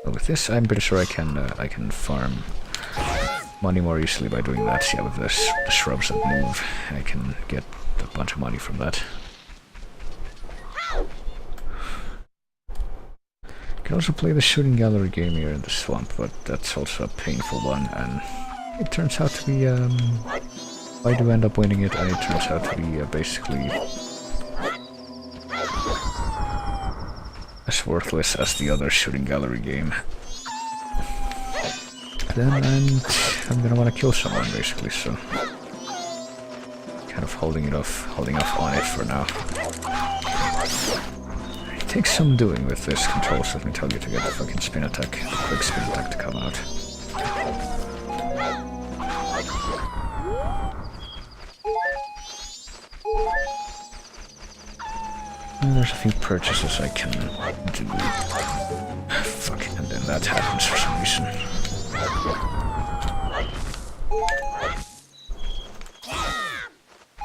But with this, I'm pretty sure I can farm money more easily by doing that. Yeah, with the shrubs that move, I can get a bunch of money from that. You can also play the shooting gallery game here in the swamp, but that's also a painful one, and it turns out to be, if I do end up winning it, and it turns out to be basically as worthless as the other shooting gallery game. Then I'm gonna want to kill someone, basically, so kind of holding off on it for now. It takes some doing with this controls, let me tell you, to get the fucking spin attack, the quick spin attack to come out. And there's a few purchases I can do. Fuck, and then that happens for some reason.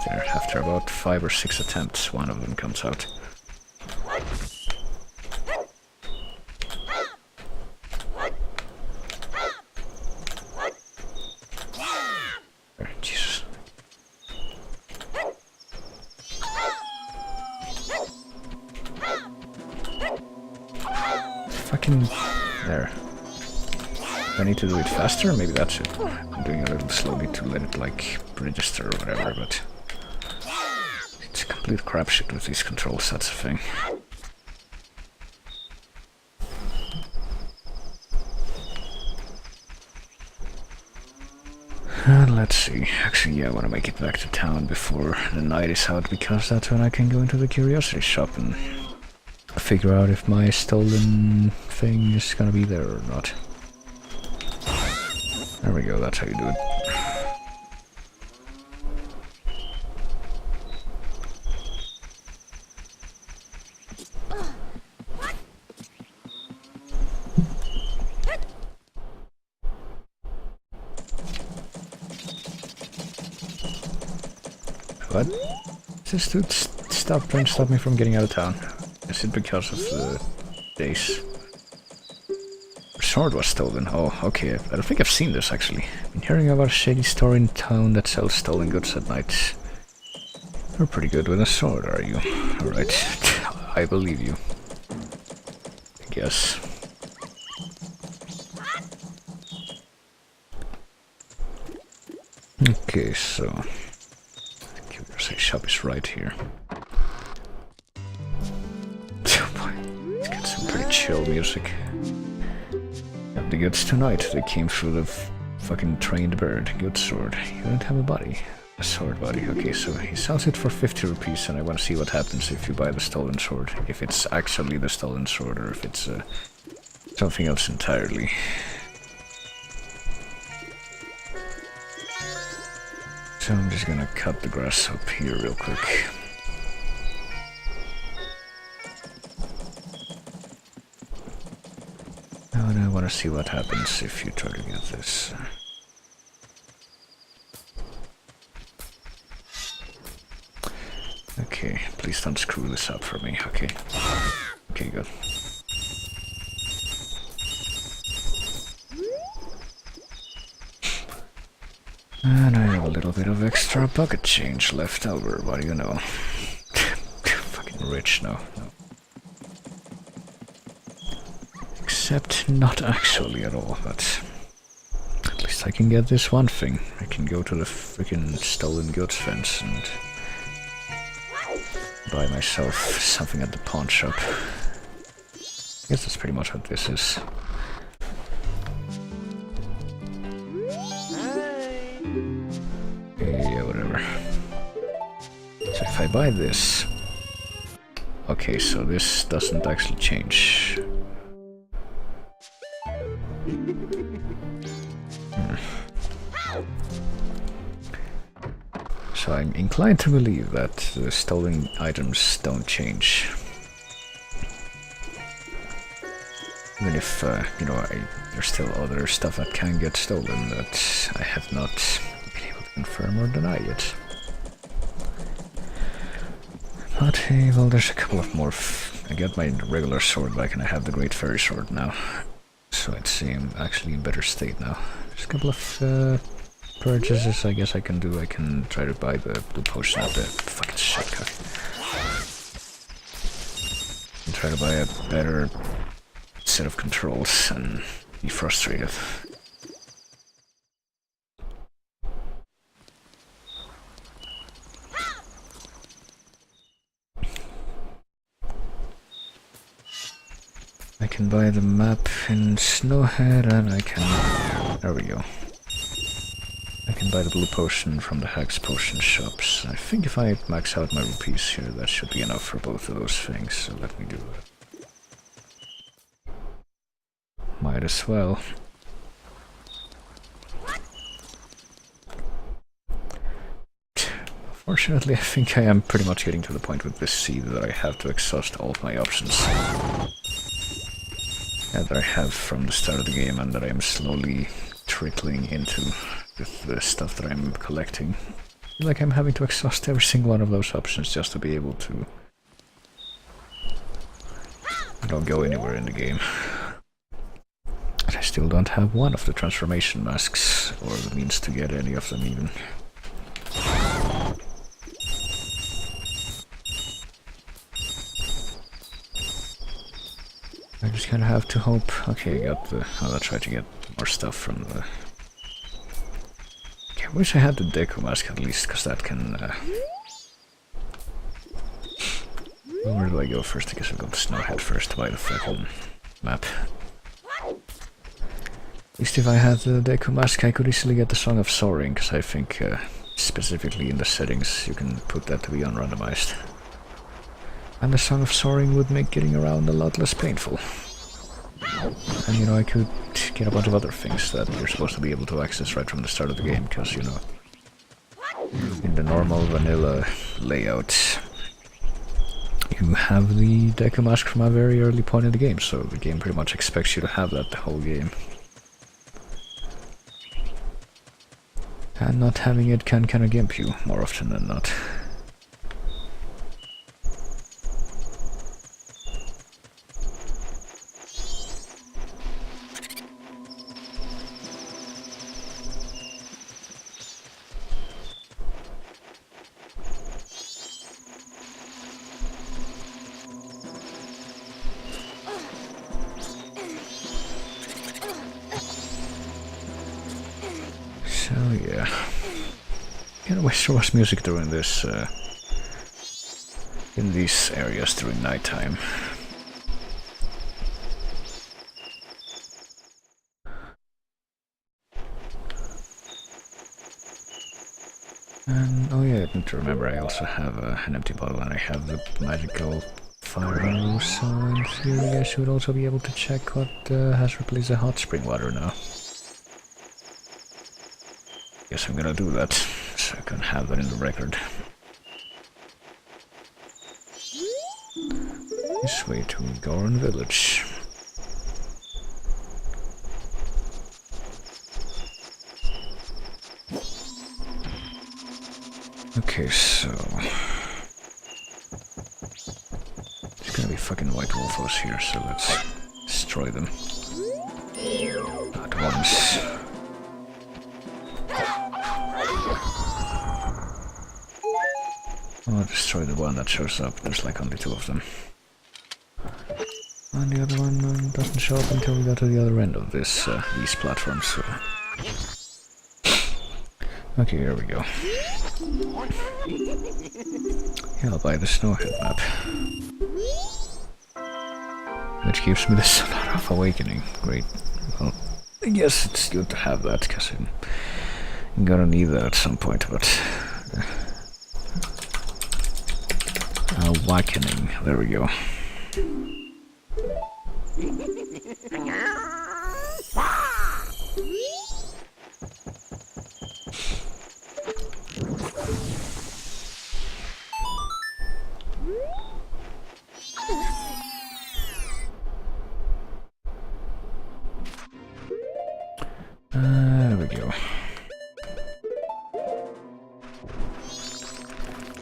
There, after about 5 or 6 attempts, one of them comes out. There, Jesus. Fucking... there. Do I need to do it faster? Maybe that's it. I'm doing it a little slowly to let it, like, register or whatever, but... it's completely complete crapshoot with these controls, that's the thing. Let's see. Actually, yeah, I want to make it back to town before the night is out, because that's when I can go into the curiosity shop and figure out if my stolen thing is gonna be there or not. There we go, that's how you do it. What? This dude trying to stop me from getting out of town. Is it because of the days? The sword was stolen. Oh, okay. I don't think I've seen this actually. Been hearing about a shady store in town that sells stolen goods at night. You're pretty good with a sword, are you? Alright. I believe you. I guess. Okay, so... Curiosity shop is right here. Oh boy, it's got some pretty chill music. Have the goods tonight. They came through the fucking trained bird. Good sword. You don't have a body. A sword body. Okay, so he sells it for 50 rupees, and I want to see what happens if you buy the stolen sword. If it's actually the stolen sword, or if it's something else entirely. So I'm just gonna cut the grass up here real quick. And I want to see what happens if you try to get this. Okay, please don't screw this up for me. Okay. Okay, good. And I have a little bit of extra pocket change left over, what do you know? Fucking rich, no. Except not actually at all, but... At least I can get this one thing. I can go to the freaking stolen goods fence and... buy myself something at the pawn shop. I guess that's pretty much what this is. Yeah, whatever. So if I buy this... Okay, so this doesn't actually change. So I'm inclined to believe that the stolen items don't change. Even if, you know, there's still other stuff that can get stolen that I have not been able to confirm or deny yet. But hey, well, there's a couple of more. I got my regular sword back and I have the Great Fairy Sword now. So I'd say I'm actually in better state now. There's a couple of purchases I guess I can do. I can try to buy the blue potion at the fucking shortcut. And try to buy a better set of controls and be frustrated. I can buy the map in Snowhead and I can... There we go. I can buy the blue potion from the Hag's Potion shops. I think if I max out my rupees here, that should be enough for both of those things, so let me do it. Might as well. Fortunately, I think I am pretty much getting to the point with this seed that I have to exhaust all of my options. That I have from the start of the game and that I am slowly trickling into with the stuff that I'm collecting. I feel like I'm having to exhaust every single one of those options just to be able to... I don't go anywhere in the game. And I still don't have one of the transformation masks, or the means to get any of them even. I just kind of have to hope. Okay, I got the... I'll try to get more stuff from the... Okay, I wish I had the Deku mask at least, because that can... Where do I go first? I guess I'll go to Snowhead first to buy the fucking map. At least if I had the Deku Mask, I could easily get the Song of Soaring, because I think specifically in the settings you can put that to be unrandomized. And the Song of Soaring would make getting around a lot less painful. And you know, I could get a bunch of other things that you're supposed to be able to access right from the start of the game, because, you know, in the normal vanilla layout, you have the Deku Mask from a very early point in the game, so the game pretty much expects you to have that the whole game. And not having it can kind of gimp you more often than not. So yeah, I wish there was music during this, in these areas during nighttime. And oh yeah, I need to remember I also have an empty bottle and I have the magical fire arrow, so in theory I should also be able to check what has replaced the hot spring water now. Guess I'm gonna do that, so I can have that in the record. This way to Goron Village. Okay, so... there's gonna be fucking white wolfos here, so let's destroy them. At once. I'll destroy the one that shows up, there's like only 2 of them. And the other one doesn't show up until we go to the other end of this, these platforms, so... Okay, here we go. Yeah, I'll buy the Snowhead map. Which gives me the Sonata of Awakening. Great. Well, I guess it's good to have that, because I'm gonna need that at some point, but... Awakening, there we go. There we go.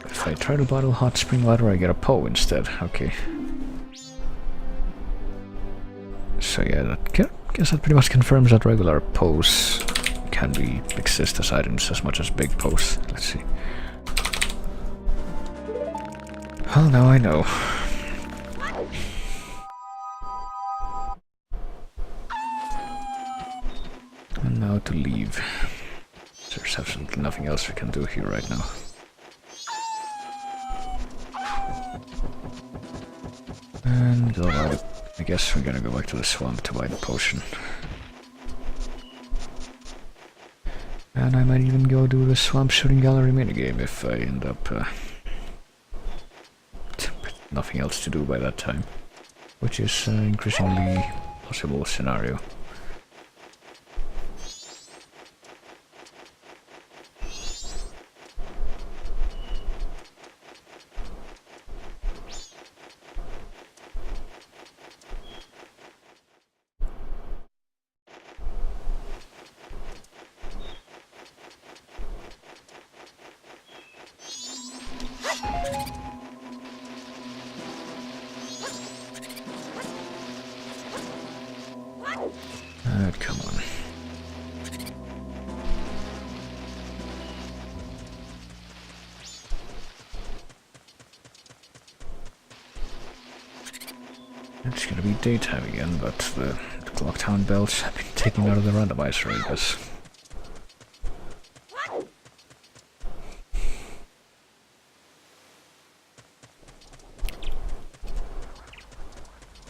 If I try to bottle hot spring water, I get a Poe instead. Okay. So yeah, that guess that pretty much confirms that regular Poes can exist as items as much as big Poes. Let's see. Well, now I know. And now to leave. There's absolutely nothing else we can do here right now. And I guess we're gonna go back to the swamp to buy the potion. And I might even go do the swamp shooting gallery minigame if I end up with nothing else to do by that time. Which is an increasingly possible scenario. Come on. It's gonna be daytime again, but the Clocktown bells have been taken out of the randomizer, I guess.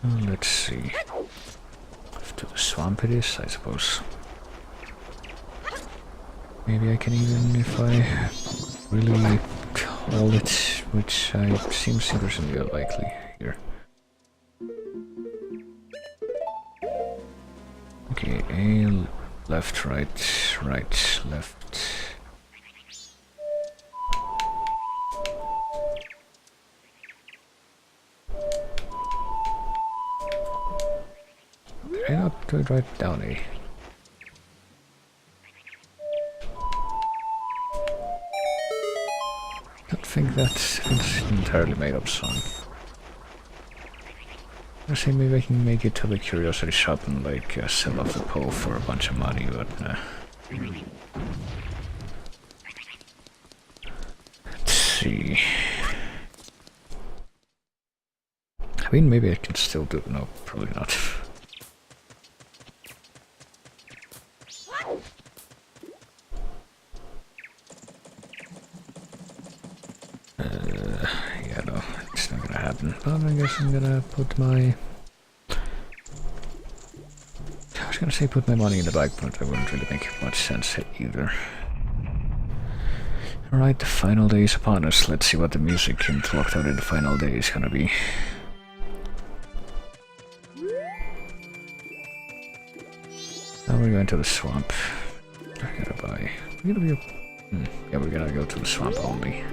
Let's see. To the swamp it is, I suppose. Maybe I can even, if I really call it, which seems increasingly unlikely here. Okay, A, left, right, right, left. Did I not do it right down A? I don't think that's an entirely made up song. I say maybe I can make it to the curiosity shop and like sell off the pole for a bunch of money, but nah. Let's see. I mean, maybe I can still do it. No, probably not. Yeah, no, it's not gonna happen. But I guess I'm gonna put my... I was gonna say put my money in the bag, but that wouldn't really make much sense either. Alright, the final day is upon us. Let's see what the music in Collectathon in the final day is gonna be. Now we're going to the swamp. I gotta buy... We're gonna be... yeah, we're gonna go to the swamp only.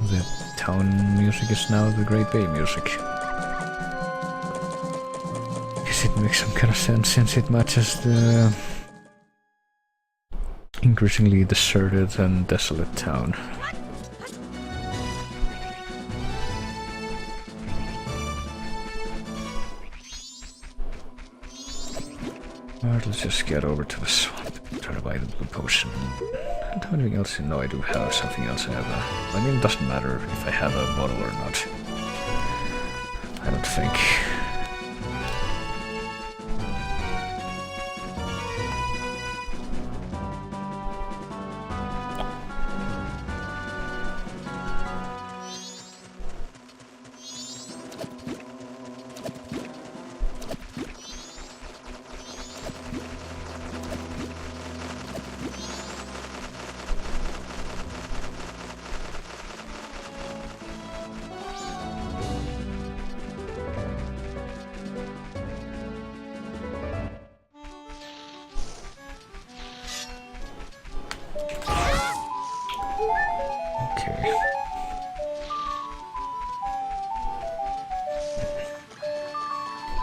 The town music is now the Great Bay music. Guess it makes some kind of sense since it matches the increasingly deserted and desolate town. Alright, let's just get over to the swamp and try to buy the blue potion. I don't have anything else. No, I do have something else. I have a... I mean, it doesn't matter if I have a bottle or not. I don't think. Okay.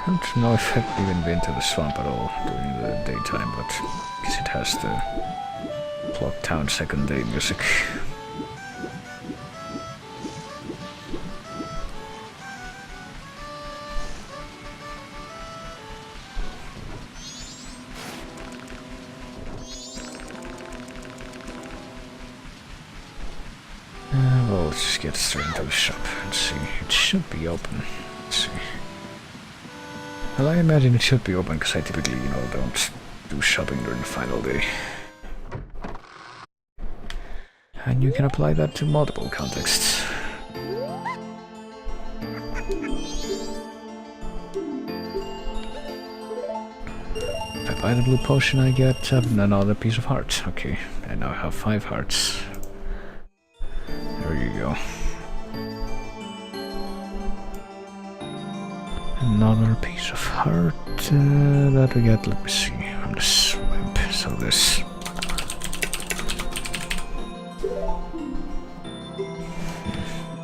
I don't know if I've even been to the swamp at all during the daytime, but I guess it has the Clocktown second day music. Well, let's just get straight into the shop and see. It should be open. Let's see. Well, I imagine it should be open because I typically, you know, don't do shopping during the final day. And you can apply that to multiple contexts. If I buy the blue potion, I get another piece of heart. Okay, I now have 5 hearts. There you go. Another piece of heart that we get, let me see, from the swamp. So this.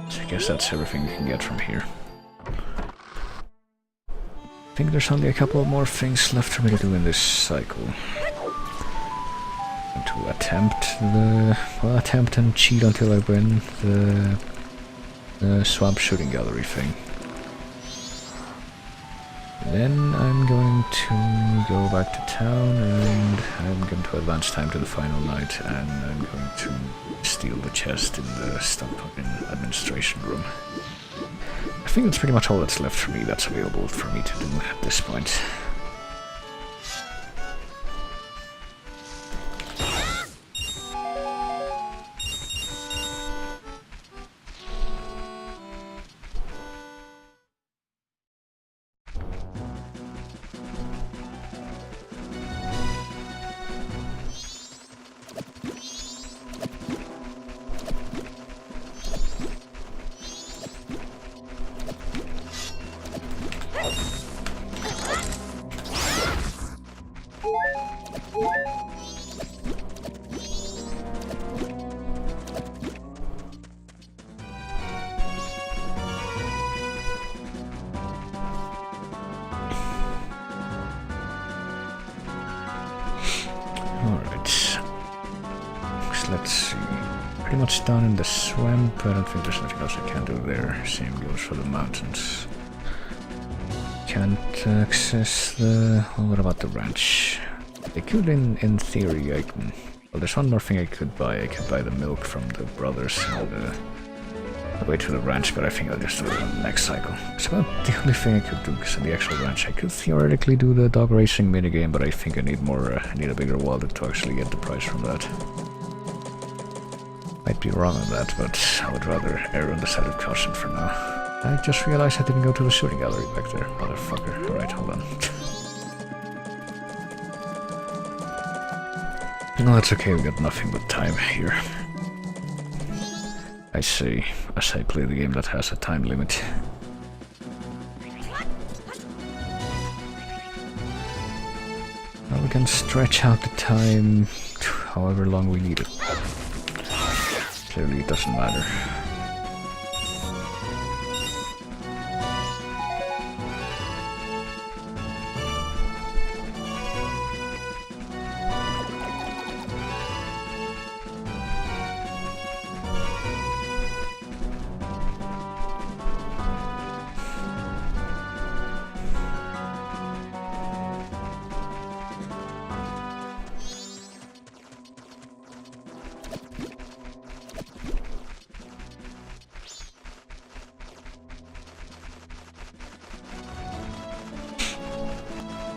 So I guess that's everything you can get from here. I think there's only a couple more things left for me to do in this cycle. And to attempt and cheat until I win the swamp shooting gallery thing. Then I'm going to go back to town and I'm going to advance time to the final night and I'm going to steal the chest in the stockpile in administration room. I think that's pretty much all that's left for me that's available for me to do at this point. Alright. So let's see. Pretty much down in the swamp. I don't think there's anything else I can do there. Same goes for the mountains. Can't access the... Well, what about the ranch? I could, in theory, I can... Well, there's one more thing I could buy. I could buy the milk from the brothers and wait for the ranch, but I think I'll just do it on the next cycle. It's about the only thing I could do, because in the actual ranch I could theoretically do the dog racing minigame, but I think I need more, I need a bigger wallet to actually get the prize from that. Might be wrong on that, but I would rather err on the side of caution for now. I just realized I didn't go to the shooting gallery back there, motherfucker. Alright, hold on. No, that's okay, we got nothing but time here. I say, as I play the game that has a time limit. Well, we can stretch out the time to however long we need it. Clearly it doesn't matter.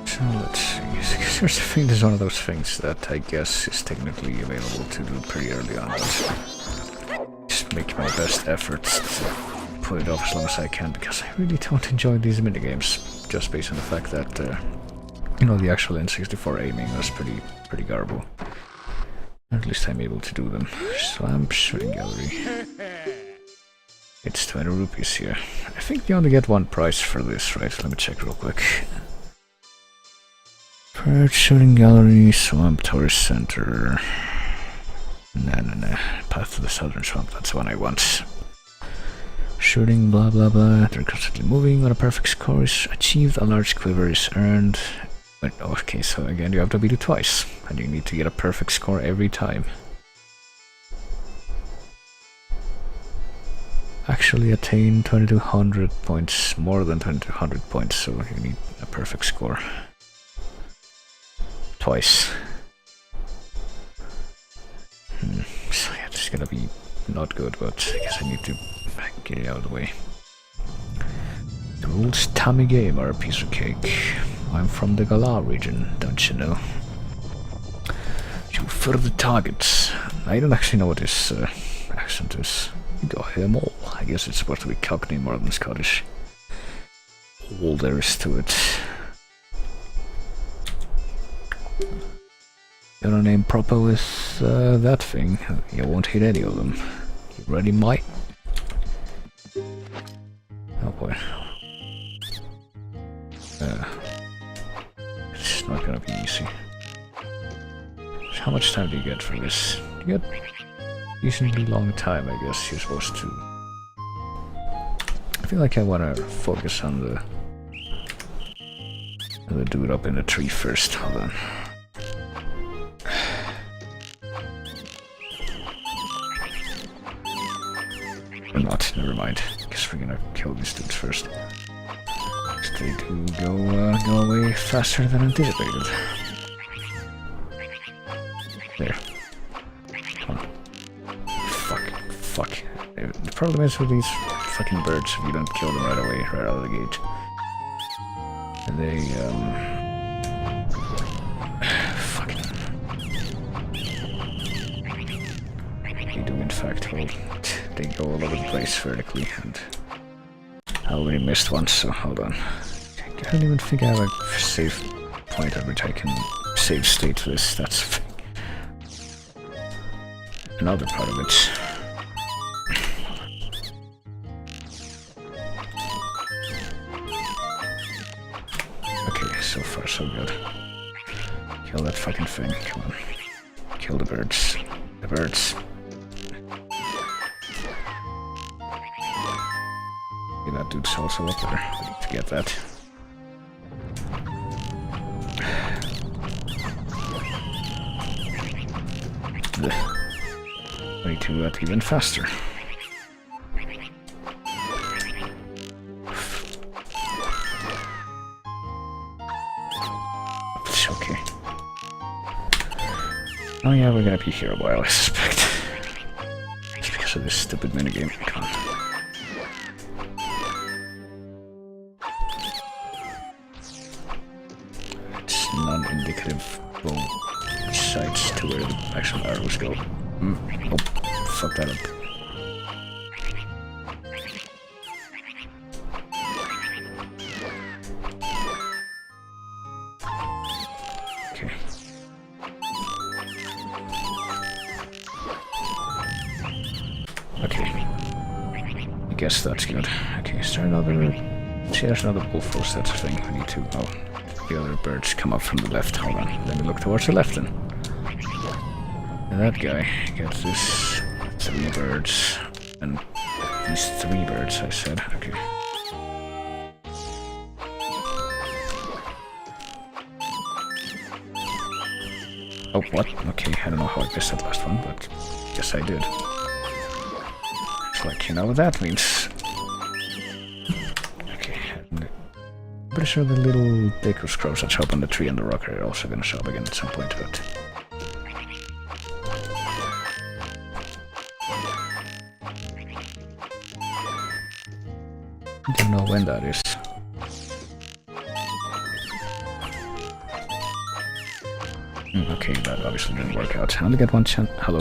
So let's see. Here's the thing, this is one of those things that I guess is technically available to do pretty early on, but just make my best efforts to put it off as long as I can, because I really don't enjoy these minigames, just based on the fact that, you know, the actual N64 aiming was pretty garble. At least I'm able to do them. Swamp shooting gallery. It's 20 rupees here. I think you only get one prize for this, right? Let me check real quick. Bird shooting gallery, swamp tourist center. Nah. Path to the southern swamp, that's the one I want. Shooting, blah blah blah. They're constantly moving. When a perfect score is achieved, a large quiver is earned. But, okay, so again, you have to beat it twice, and you need to get a perfect score every time. Actually attain 2200 points, more than 2200 points, so you need a perfect score. Twice. So yeah, this is gonna be not good, but I guess I need to get it out of the way. The rules Tommy game are a piece of cake. I'm from the Galar region, don't you know? Shoot for the targets. I don't actually know what this accent is. You got him all. I guess it's supposed to be Cockney more than Scottish. All there is to it. Gonna name proper with that thing. You won't hit any of them. You ready, mate? Oh boy. It's not gonna be easy. So how much time do you get for this? You get a decently long time, I guess you're supposed to. I feel like I wanna focus on the dude up in the tree first. Hold on. Or not, never mind. Guess we're gonna kill these dudes first. They do go away faster than anticipated. There. Oh. Fuck. The problem is with these fucking birds, if you don't kill them right away, right out of the gate, they, they do in fact, well, they go all over the place vertically, and I already missed one, so hold on. I don't even think I have a save point at which I can save state this, that's another part of it. Okay, so far so good. Kill that fucking thing, come on. Kill the birds. The birds. Okay, that dude's also up there. I need to get that. I need to do that even faster. It's okay. Oh yeah, we're gonna be here a while, I suspect. It's because of this stupid minigame. Come on. It's non-indicative sites to where the actual arrows go. Oh, fuck that up. Okay. Okay. I guess that's good. Okay, is there another... See, there's another bullforce, that's a thing. We need to... Oh, the other birds come up from the left. Hold on. Let me look towards the left then. And that guy gets this 3 birds. And these 3 birds, I said. Okay. Oh, what? Okay, I don't know how I missed that last one, but yes I did. It's like, you know what that means. Okay, I'm pretty sure the little Baker's crows that show up on the tree and the rock are also gonna show up again at some point, but... I don't know when that is. Okay, that obviously didn't work out. I only get one chance. Hello.